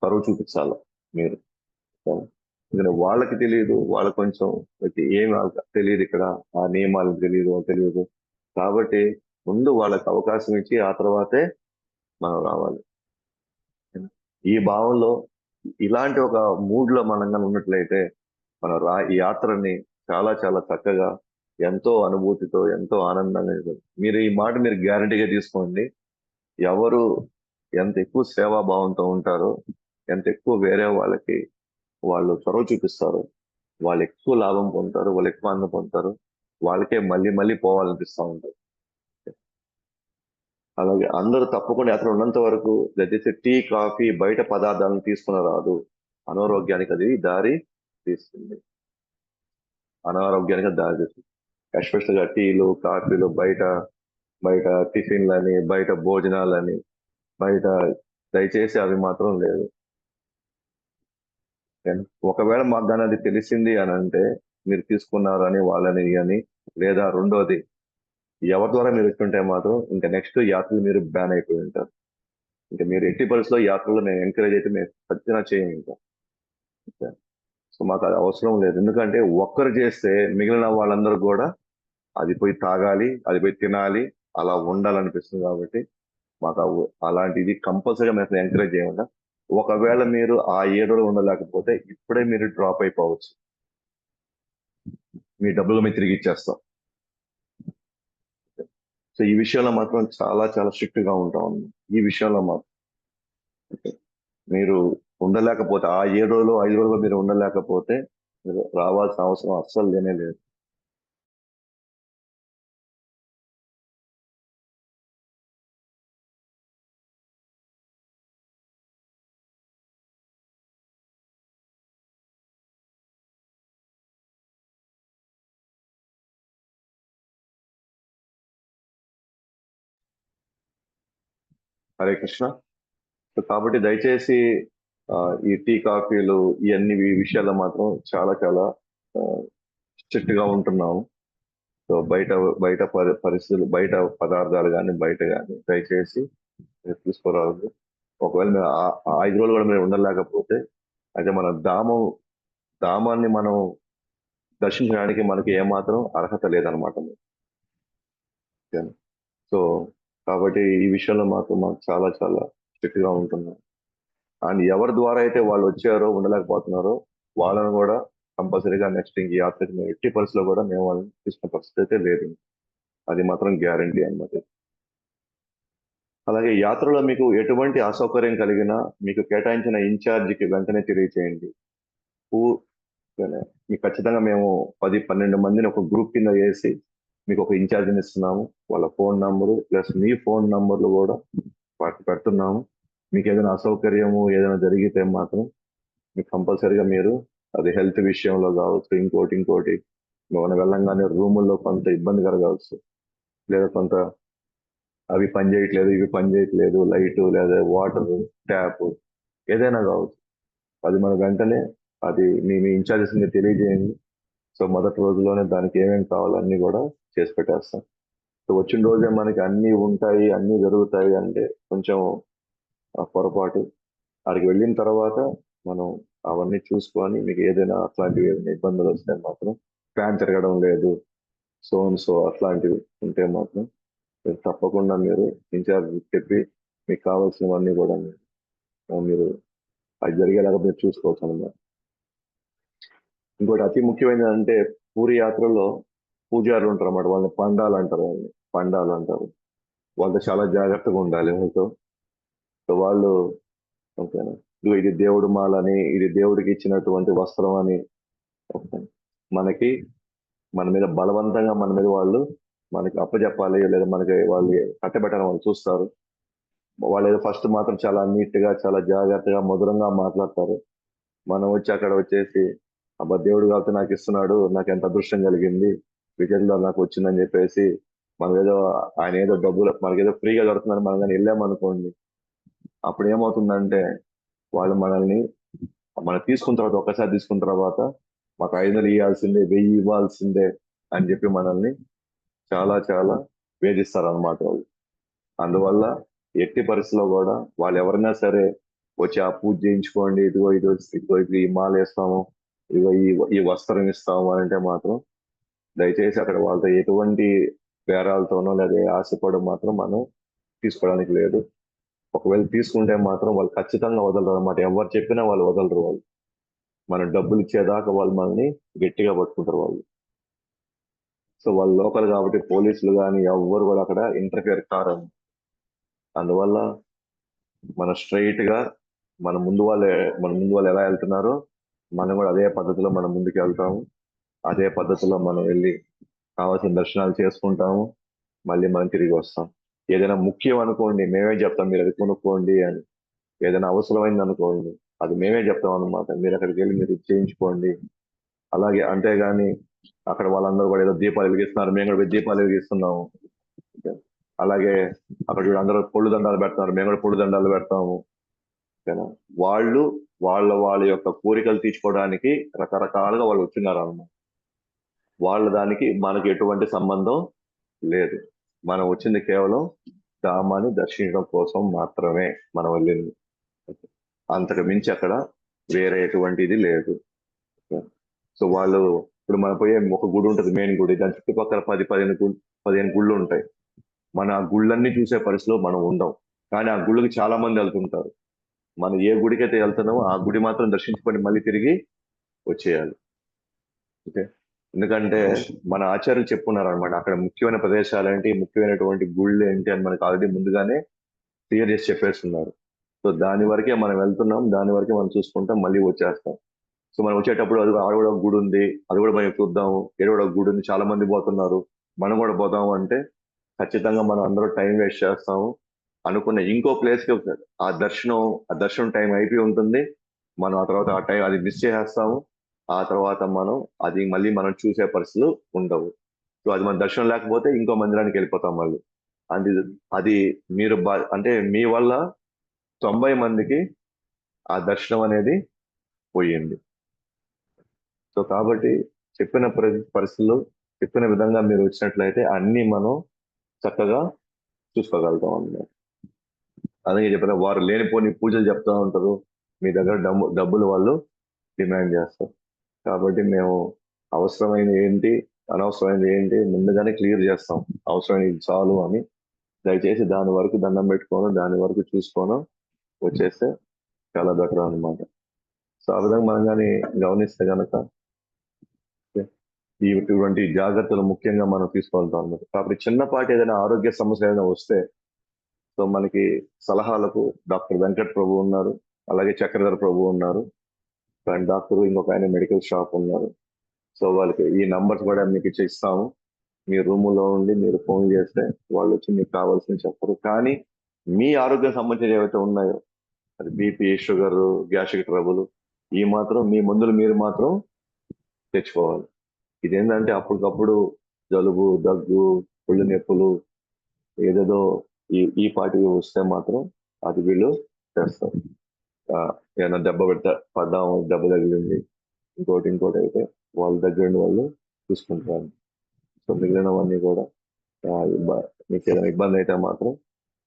చొరవ చూపించాలి మీరు. ఎందుకంటే వాళ్ళకి తెలియదు, వాళ్ళకి కొంచెం ఏం తెలియదు, ఇక్కడ ఆ నియమాలు తెలియదు. కాబట్టి ముందు వాళ్ళకి అవకాశం ఇచ్చి ఆ తర్వాతే మనం రావాలి. ఈ భావంలో ఇలాంటి ఒక మూడ్ లో మనం కనుక ఉన్నట్లయితే మనం ఈ యాత్రని చాలా చాలా చక్కగా, ఎంతో అనుభూతితో, ఎంతో ఆనందంగా మీరు ఈ మాట మీరు గ్యారంటీగా తీసుకోండి. ఎవరు ఎంత ఎక్కువ సేవాభావంతో ఉంటారో, ఎంత ఎక్కువ వేరే వాళ్ళకి వాళ్ళు చొరవ చూపిస్తారు, వాళ్ళు ఎక్కువ లాభం పొందుతారు, వాళ్ళు ఎక్కువ ఆనందం పొందుతారు, వాళ్ళకే మళ్ళీ మళ్ళీ పోవాలనిపిస్తూ ఉంటారు. అలాగే అందరూ తప్పకుండా యాత్ర ఉన్నంత వరకు దయచేసి టీ, కాఫీ, బయట పదార్థాలను తీసుకుని రాదు. అనారోగ్యానికి అది దారి తీస్తుంది. అనారోగ్యానికి దారి తీస్తుంది. ఎస్పెషల్గా టీలు, కాఫీలు, బయట బయట టిఫిన్లని, బయట భోజనాలని, బయట దయచేసి అవి మాత్రం లేదు. ఒకవేళ మాకు కానీ అది తెలిసింది అని అంటే మీరు తీసుకున్నారని వాళ్ళని అని, లేదా రెండోది ఎవరి ద్వారా మీరు ఇస్తుంటే మాత్రం ఇంకా నెక్స్ట్ యాత్రలు మీరు బ్యాన్ అయిపోయి ఉంటారు. ఇంకా మీరు ఎట్టి పరిస్థితుల్లో యాత్రలో మేము ఎంకరేజ్ అయితే మేము ఖచ్చితంగా చేయం ఇంకా. సో మాకు అది అవసరం లేదు. ఎందుకంటే ఒక్కరు చేస్తే మిగిలిన వాళ్ళందరూ కూడా అది పోయి తాగాలి, అది పోయి తినాలి, అలా ఉండాలనిపిస్తుంది. కాబట్టి మాకు అలాంటిది కంపల్సరీగా మేము ఎంకరేజ్ చేయకుండా, ఒకవేళ మీరు ఆ 7 రోజులు ఉండలేకపోతే ఇప్పుడే మీరు డ్రాప్ అయిపోవచ్చు. మీ డబ్బులు మేము తిరిగి ఇచ్చేస్తాం. సో ఈ విషయంలో మాత్రం చాలా చాలా స్ట్రిక్ట్ గా ఉంటాం. ఈ విషయంలో మాత్రం మీరు ఉండలేకపోతే, ఆ 7 రోజులు 5 రోజులు మీరు ఉండలేకపోతే మీరు రావాల్సిన అవసరం అస్సలు లేనే లేదు. హరే కృష్ణ. సో కాబట్టి దయచేసి ఆ, ఈ టీ, కాఫీలు ఇవన్నీ ఈ విషయాల్లో మాత్రం చాలా చాలా స్ట్రిక్ట్ గా ఉంటున్నాము. సో బయట బయట పరిస్థితులు, బయట పదార్థాలు కానీ, బయట కానీ దయచేసి మీరు తీసుకురావద్దు. ఒకవేళ మీరు ఆ 5 రోజులు కూడా మీరు ఉండలేకపోతే, అయితే మన ధామాన్ని మనం దర్శించడానికి మనకి ఏమాత్రం అర్హత లేదనమాట. సో కాబట్టి ఈ విషయంలో మాత్రం మాకు చాలా చాలా స్ట్రిక్ట్ గా ఉంటున్నాం. అండ్ ఎవరి ద్వారా అయితే వాళ్ళు వచ్చారో, ఉండలేకపోతున్నారో వాళ్ళని కూడా కంపల్సరీగా నెక్స్ట్ ఇంక యాత్రకి మేము ఎట్టి పరిస్థితిలో కూడా మేము వాళ్ళని తీసుకున్న పరిస్థితి అయితే లేదు. అది మాత్రం గ్యారంటీ అన్నమాట. అలాగే యాత్రలో మీకు ఎటువంటి అసౌకర్యం కలిగినా మీకు కేటాయించిన ఇన్ఛార్జికి వెంటనే తెలియచేయండి. పూ- మీకు ఖచ్చితంగా మేము 10-12 మందిని ఒక గ్రూప్ కింద వేసి మీకు ఒక ఇన్ఛార్జిని ఇస్తున్నాము. వాళ్ళ ఫోన్ నంబరు ప్లస్ మీ ఫోన్ నంబర్లు కూడా వాటికి పెడుతున్నాము. మీకు ఏదైనా అసౌకర్యము ఏదైనా జరిగితే మాత్రం మీకు కంపల్సరీగా మీరు, అది హెల్త్ విషయంలో కావచ్చు, ఇంకోటి మనం వెళ్ళంగానే రూముల్లో కొంత ఇబ్బంది కలగవచ్చు, లేదా కొంత అవి పని చేయట్లేదు, ఇవి పని చేయట్లేదు, లైటు లేదా వాటర్ ట్యాప్ ఏదైనా కావచ్చు. అది మన వెంటనే అది మీ ఇన్ఛార్జెస్ తెలియజేయండి. సో మొదటి రోజులోనే దానికి ఏమేమి కావాలన్నీ కూడా చేసి పెట్టేస్తాం. సో వచ్చిన రోజే మనకి అన్నీ ఉంటాయి, అన్నీ జరుగుతాయి అంటే కొంచెం పొరపాటు. అక్కడికి వెళ్ళిన తర్వాత మనం అవన్నీ చూసుకొని మీకు ఏదైనా అట్లాంటివి ఏదైనా ఇబ్బందులు వస్తే మాత్రం ఫ్యాన్ తిరగడం లేదు, సో అండ్ సో అట్లాంటివి ఉంటే మాత్రం మీరు తప్పకుండా మీరు ఇన్ఛార్జ్ చెప్పి మీకు కావాల్సినవన్నీ కూడా మీరు అది జరిగేలాగా మీరు చూసుకోవచ్చు అన్నమాట. ఇంకోటి అతి ముఖ్యమైనది అంటే పూరి యాత్రలో పూజారులు ఉంటారు అన్నమాట, వాళ్ళని పండాలు అంటారు, వాళ్ళని పండాలు అంటారు. వాళ్ళతో చాలా జాగ్రత్తగా ఉండాలి వాళ్ళతో. సో వాళ్ళు ఓకేనా, ఇదిగో ఇది దేవుడు మాలని, ఇది దేవుడికి ఇచ్చినటువంటి వస్త్రం అని ఓకే, మనకి మన మీద బలవంతంగా మన మీద వాళ్ళు మనకి అప్పచెప్పాలి, లేదా మనకి వాళ్ళు కట్టబెట్టాలని వాళ్ళు చూస్తారు. వాళ్ళు ఏదో ఫస్ట్ మాత్రం చాలా నీట్ గా చాలా జాగ్రత్తగా మధురంగా మాట్లాడతారు. మనం వచ్చి అక్కడ వచ్చేసి అబ్బా దేవుడు కాబట్టి నాకు ఇస్తున్నాడు, నాకు ఎంత అదృష్టం కలిగింది, విజయంలో నాకు వచ్చిందని చెప్పేసి మనం ఏదో ఆయన ఏదో డబ్బులు మనకేదో ఫ్రీగా దొరుకుతుందని మనం కానీ వెళ్ళామనుకోండి, అప్పుడు ఏమవుతుందంటే వాళ్ళు మనల్ని మనం తీసుకున్న తర్వాత ఒక్కసారి తీసుకున్న తర్వాత మాకు 500 ఇవ్వాల్సిందే, 1000 ఇవ్వాల్సిందే అని చెప్పి మనల్ని చాలా చాలా వేధిస్తారు అనమాట వాళ్ళు. అందువల్ల ఎట్టి పరిస్థితిలో కూడా వాళ్ళు ఎవరైనా సరే వచ్చి ఆ పూజ చేయించుకోండి, ఇదిగో ఇది ఈ మాల వేస్తాము, ఇదిగో ఈ వస్త్రం ఇస్తాము అని అంటే మాత్రం దయచేసి అక్కడ వాళ్ళతో ఎటువంటి బేరాలతోనో లేదా ఆశపడడం మాత్రం మనం తీసుకోవడానికి లేదు. ఒకవేళ తీసుకుంటే మాత్రం వాళ్ళు ఖచ్చితంగా వదలరు అనమాట, ఎవరు చెప్పినా వాళ్ళు వదలరు వాళ్ళు. మనం డబ్బులు ఇచ్చేదాకా వాళ్ళు మనల్ని గట్టిగా పట్టుకుంటారు వాళ్ళు. సో వాళ్ళు లోకల్ కాబట్టి పోలీసులు కానీ ఎవ్వరు కూడా అక్కడ ఇంటర్ఫియర్ కారు. అందువల్ల మనం స్ట్రైట్ గా మన ముందు వాళ్ళు ఎలా వెళ్తున్నారో మనం కూడా అదే పద్ధతిలో మనం ముందుకు వెళ్తాము. అదే పద్ధతిలో మనం వెళ్ళి కావాల్సిన దర్శనాలు చేసుకుంటాము, మళ్ళీ మనం తిరిగి వస్తాం. ఏదైనా ముఖ్యం అనుకోండి మేమే చెప్తాం మీరు అది కొనుక్కోండి అని. ఏదైనా అవసరమైంది అనుకోండి అది మేమే చెప్తాం అనమాట, మీరు అక్కడికి వెళ్ళి మీరు ఇది చేయించుకోండి. అలాగే అంతేగాని అక్కడ వాళ్ళందరూ కూడా ఏదో దీపాలు వెలిగిస్తున్నారు, మేము కూడా దీపాలు వెలిగిస్తున్నాము. అలాగే అక్కడ చూడు అందరూ పొళ్ళు దండాలు పెడుతున్నారు, మేము కూడా పొళ్ళు దండాలు పెడతాము. ఓకేనా, వాళ్ళు వాళ్ళ యొక్క కోరికలు తీర్చుకోవడానికి రకరకాలుగా వాళ్ళు వచ్చినారు అన్నమాట. వాళ్ళ దానికి మనకి ఎటువంటి సంబంధం లేదు. మనం వచ్చింది కేవలం ధామాన్ని దర్శించడం కోసం మాత్రమే మనం వెళ్ళింది. అంతకు మించి అక్కడ వేరే ఎటువంటిది లేదు. సో వాళ్ళు ఇప్పుడు మనం పోయే ఒక గుడి ఉంటుంది, మెయిన్ గుడి, దాని చుట్టుపక్కల 15 గుళ్ళు ఉంటాయి. మన ఆ గుళ్ళన్నీ చూసే పరిస్థితిలో మనం ఉండం, కానీ ఆ గుళ్ళకి చాలా మంది వెళ్తుంటారు. మనం ఏ గుడికి అయితే వెళ్తున్నామో ఆ గుడి మాత్రం దర్శించుకొని మళ్ళీ తిరిగి వచ్చేయాలి. ఓకే, ఎందుకంటే మన ఆచార్యులు చెప్పున్నారు అనమాట, అక్కడ ముఖ్యమైన ప్రదేశాలు ఏంటి, ముఖ్యమైనటువంటి గుళ్ళు ఏంటి అని మనకు ఆల్రెడీ ముందుగానే క్లియర్ చేసి చెప్పేస్తున్నారు. సో దాని వరకే మనం వెళ్తున్నాం, దాని వరకే మనం చూసుకుంటాం, మళ్ళీ వచ్చేస్తాం. సో మనం వచ్చేటప్పుడు అది ఆడ కూడా ఒక గుడి ఉంది, అది కూడా మనం చూద్దాము, ఏడో కూడా ఒక గుడి ఉంది, చాలా మంది పోతున్నారు, మనం కూడా పోతాము అంటే ఖచ్చితంగా మనం అందరూ టైం వేస్ట్ చేస్తాము. అనుకున్న ఇంకో ప్లేస్ కి ఆ దర్శనం టైం అయిపోయి ఉంటుంది. మనం ఆ తర్వాత ఆ టైం అది మిస్ చేసేస్తాము. ఆ తర్వాత అది మళ్ళీ మనం చూసే పరిస్థితులు ఉండవు. సో అది మన దర్శనం లేకపోతే ఇంకో మందిరానికి వెళ్ళిపోతాం మళ్ళీ. అది అది మీరు అంటే మీ వల్ల 90 మందికి ఆ దర్శనం అనేది పోయింది. సో కాబట్టి చెప్పిన పరిస్థితులు చెప్పిన విధంగా మీరు వచ్చినట్లయితే అన్ని మనం చక్కగా చూసుకోగలుగుతాం అన్నమాట. అలాగే చెప్పిన వారు లేనిపోని పూజలు చెప్తా ఉంటారు, మీ దగ్గర డబ్బులు వాళ్ళు డిమాండ్ చేస్తారు. కాబట్టి మేము అవసరమైనది ఏంటి, అనవసరమైనది ఏంటి ముందుగానే క్లియర్ చేస్తాం. అవసరమైనది చాలు అని దయచేసి దాని వరకు దండం పెట్టుకోను, దాని వరకు చూసుకోను వచ్చేస్తే చాలా బెటర్ అన్నమాట. సో ఆ విధంగా మనం కానీ గమనిస్తే కనుక ఇటువంటి జాగ్రత్తలు ముఖ్యంగా మనం తీసుకోవాల్సి అన్నమాట. కాబట్టి చిన్నపాటి ఏదైనా ఆరోగ్య సమస్య ఏదైనా వస్తే సో మనకి సలహాలకు డాక్టర్ వెంకట్ ప్రభు ఉన్నారు, అలాగే చక్రధర్ ప్రభు ఉన్నారు, అండ్ డాక్టర్ ఇంకొక ఆయన మెడికల్ షాప్ ఉన్నారు. సో వాళ్ళకి ఈ నంబర్స్ కూడా మీకు ఇస్తాము. మీ రూములో ఉండి మీరు ఫోన్ చేస్తే వాళ్ళు వచ్చి మీకు కావాల్సింది చెప్పరు. కానీ మీ ఆరోగ్యం సంబంధించిన ఏవైతే ఉన్నాయో, అది బీపీ, షుగర్, గ్యాస్ట్రిక్ ట్రబుల్, ఈ మాత్రం మీ మందులు మీరు మాత్రం తెచ్చుకోవాలి. ఇదేంటంటే అప్పటికప్పుడు జలుబు, దగ్గు, ఒళ్ళు నొప్పులు ఏదేదో ఈ పాటికి వస్తే మాత్రం అది వీళ్ళు చేస్తారు. ఏమైనా పడ్డాము, దెబ్బ తగిలింది, ఇంకోటి అయితే వాళ్ళ దగ్గర వాళ్ళు చూసుకుంటారు. సో మిగిలినవన్నీ కూడా మీకు ఏదైనా ఇబ్బంది అయితే మాత్రం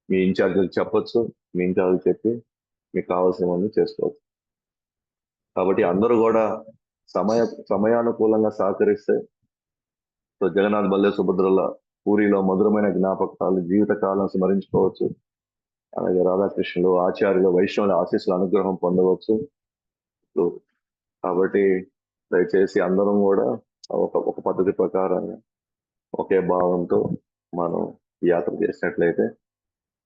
మీ ఇన్ఛార్జీలు చెప్పొచ్చు, మీ ఇన్ఛార్జీలు చెప్పి మీకు కావాల్సినవన్నీ చేసుకోవచ్చు. కాబట్టి అందరూ కూడా సమయానుకూలంగా సహకరిస్తే సో జగన్నాథ్ బల్లె సుభద్రల పూరిలో మధురమైన జ్ఞాపకాలు జీవితకాలం స్మరించుకోవచ్చు. అలాగే రాధాకృష్ణులు, ఆచార్యులు, వైష్ణవుల ఆశీస్సుల అనుగ్రహం పొందవచ్చు. కాబట్టి దయచేసి అందరం కూడా ఒక పద్ధతి ప్రకారంగా ఒకే భావంతో మనం యాత్ర చేసినట్లయితే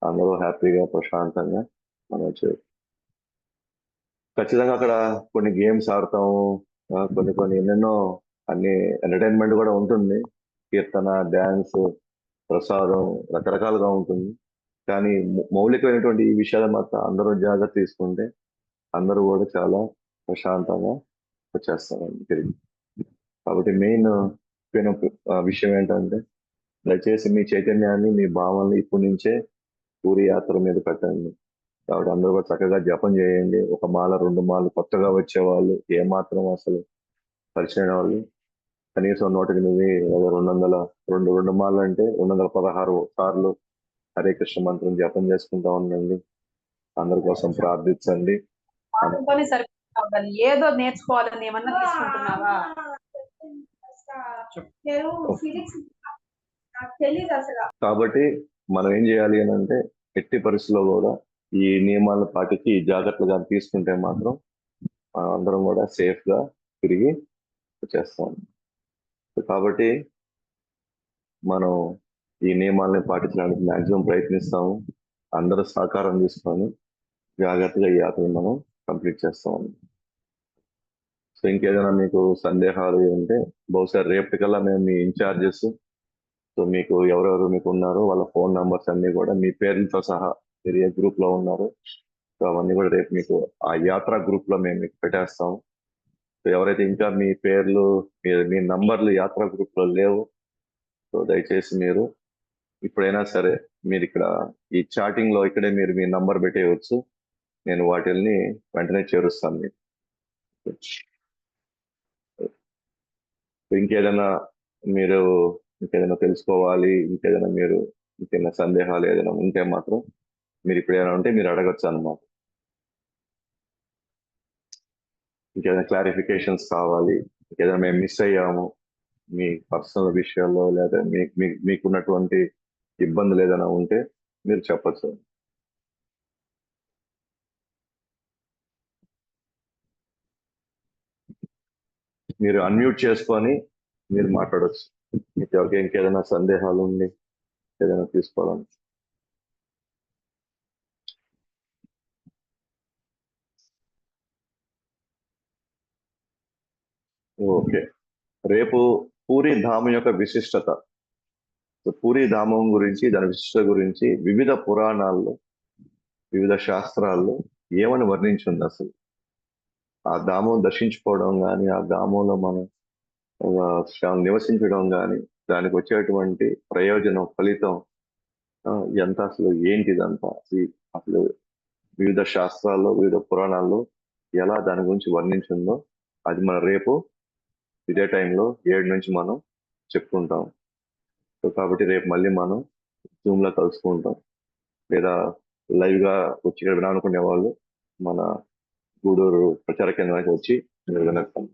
అందరూ హ్యాపీగా ప్రశాంతంగా మనం ఖచ్చితంగా అక్కడ కొన్ని గేమ్స్ ఆడతాము, కొన్ని ఎన్నెన్నో అన్ని ఎంటర్టైన్మెంట్ కూడా ఉంటుంది. కీర్తన, డ్యాన్స్, ప్రసాదం రకరకాలుగా ఉంటుంది. కానీ మౌలికమైనటువంటి ఈ విషయాలు మాత్రం అందరూ జాగ్రత్త తీసుకుంటే అందరూ కూడా చాలా ప్రశాంతంగా వచ్చేస్తారండి తిరిగి. కాబట్టి మెయిన్ విషయం ఏంటంటే దయచేసి మీ చైతన్యాన్ని, మీ భావాన్ని ఇప్పటి నుంచే పూరి యాత్ర మీద పెట్టండి. కాబట్టి అందరూ కూడా చక్కగా జపం చేయండి. 1 మాల 2 మాలు కొత్తగా వచ్చేవాళ్ళు, ఏమాత్రం అసలు పరిచయం వాళ్ళు కనీసం 108 లేదా 200 మాలు అంటే 216 సార్లు హరే కృష్ణ మంత్రం జపం చేసుకుంటా ఉండండి. అందరి కోసం ప్రార్థించండి. ఏదో నేర్చుకోవాలని ఏమన్నా తీసుకుంటున్నావా? కాబట్టి మనం ఏం చేయాలి అని అంటే ఎట్టి పరిస్థితుల్లో కూడా ఈ నియమాలను పాటించి జాగ్రత్తగా తీసుకుంటే మాత్రం అందరం కూడా సేఫ్ గా తిరిగి వచ్చేస్తాం. కాబట్టి మనం ఈ నియమాలను పాటించడానికి మాక్సిమం ప్రయత్నిస్తాము. అందరూ సహకారం తీసుకొని జాగ్రత్తగా ఈ యాత్రను మనం కంప్లీట్ చేస్తాం. సో ఇంకేదైనా మీకు సందేహాలు ఉంటే బహుశా రేపటికల్లా మేము మీ ఇన్ఛార్జెస్, సో మీకు ఎవరెవరు మీకు ఉన్నారో వాళ్ళ ఫోన్ నంబర్స్ అన్ని కూడా మీ పేర్లతో సహా మీరు ఏ గ్రూప్ లో ఉన్నారు సో అవన్నీ కూడా రేపు మీకు ఆ యాత్ర గ్రూప్ లో మేము మీకు పెట్టేస్తాం. సో ఎవరైతే ఇంకా మీ పేర్లు మీ నంబర్లు యాత్ర గ్రూప్ లో లేవు సో దయచేసి మీరు ఇప్పుడైనా సరే మీరు ఇక్కడ ఈ చాటింగ్ లో ఇక్కడే మీరు మీ నంబర్ పెట్టేయవచ్చు. నేను వాటిల్ని వెంటనే చేరుస్తాను మీకు. ఇంకేదైనా మీరు ఇంకేదైనా తెలుసుకోవాలి, ఇంకేదైనా సందేహాలు ఏదైనా ఉంటే మాత్రం మీరు ఇప్పుడు ఏమైనా ఉంటే మీరు అడగచ్చు అన్నమాట. ఇంకేదైనా క్లారిఫికేషన్స్ కావాలి, ఇంకేదైనా మేము మిస్ అయ్యాము మీ పర్సనల్ విషయాల్లో లేదా మీకున్నటువంటి ఇబ్బందులు ఏదైనా ఉంటే మీరు చెప్పచ్చు. మీరు అన్మ్యూట్ చేసుకొని మీరు మాట్లాడచ్చు. మీకు ఎవరికి ఇంకేదైనా సందేహాలు ఉండి ఏదైనా తీసుకోవాలని. ఓకే, రేపు పూరి ధామం యొక్క విశిష్టత, పూరి ధామం గురించి దాని విశిష్టత గురించి వివిధ పురాణాల్లో వివిధ శాస్త్రాల్లో ఏమని వర్ణించింది అసలు. ఆ ధామం దర్శించుకోవడం కానీ ఆ ధామంలో మనం నివసించడం కానీ దానికి వచ్చేటువంటి ప్రయోజనం ఫలితం ఎంత అసలు ఏంటిదంతా అసలు వివిధ శాస్త్రాల్లో వివిధ పురాణాల్లో ఎలా దాని గురించి వర్ణించిందో అది మనం రేపు ఇదే టైంలో 7 నుంచి మనం చెప్పుకుంటాం. సో కాబట్టి రేపు మళ్ళీ మనం జూమ్ లో కలుసుకుంటాం లేదా లైవ్ గా వచ్చి ఇక్కడ వినాలనుకునే వాళ్ళు మన గూడూరు ప్రచార కేంద్రానికి వచ్చి వినగలుగుతాం.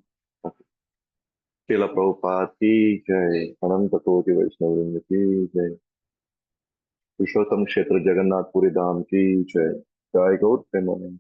శ్రీల ప్రభుపాద్ కీ జై, అనంత కోటి వైష్ణవుని की जय, पुरुषोत्तम क्षेत्र जगन्नाथ पुरी धाम की जय, जय गौर प्रेमानंद।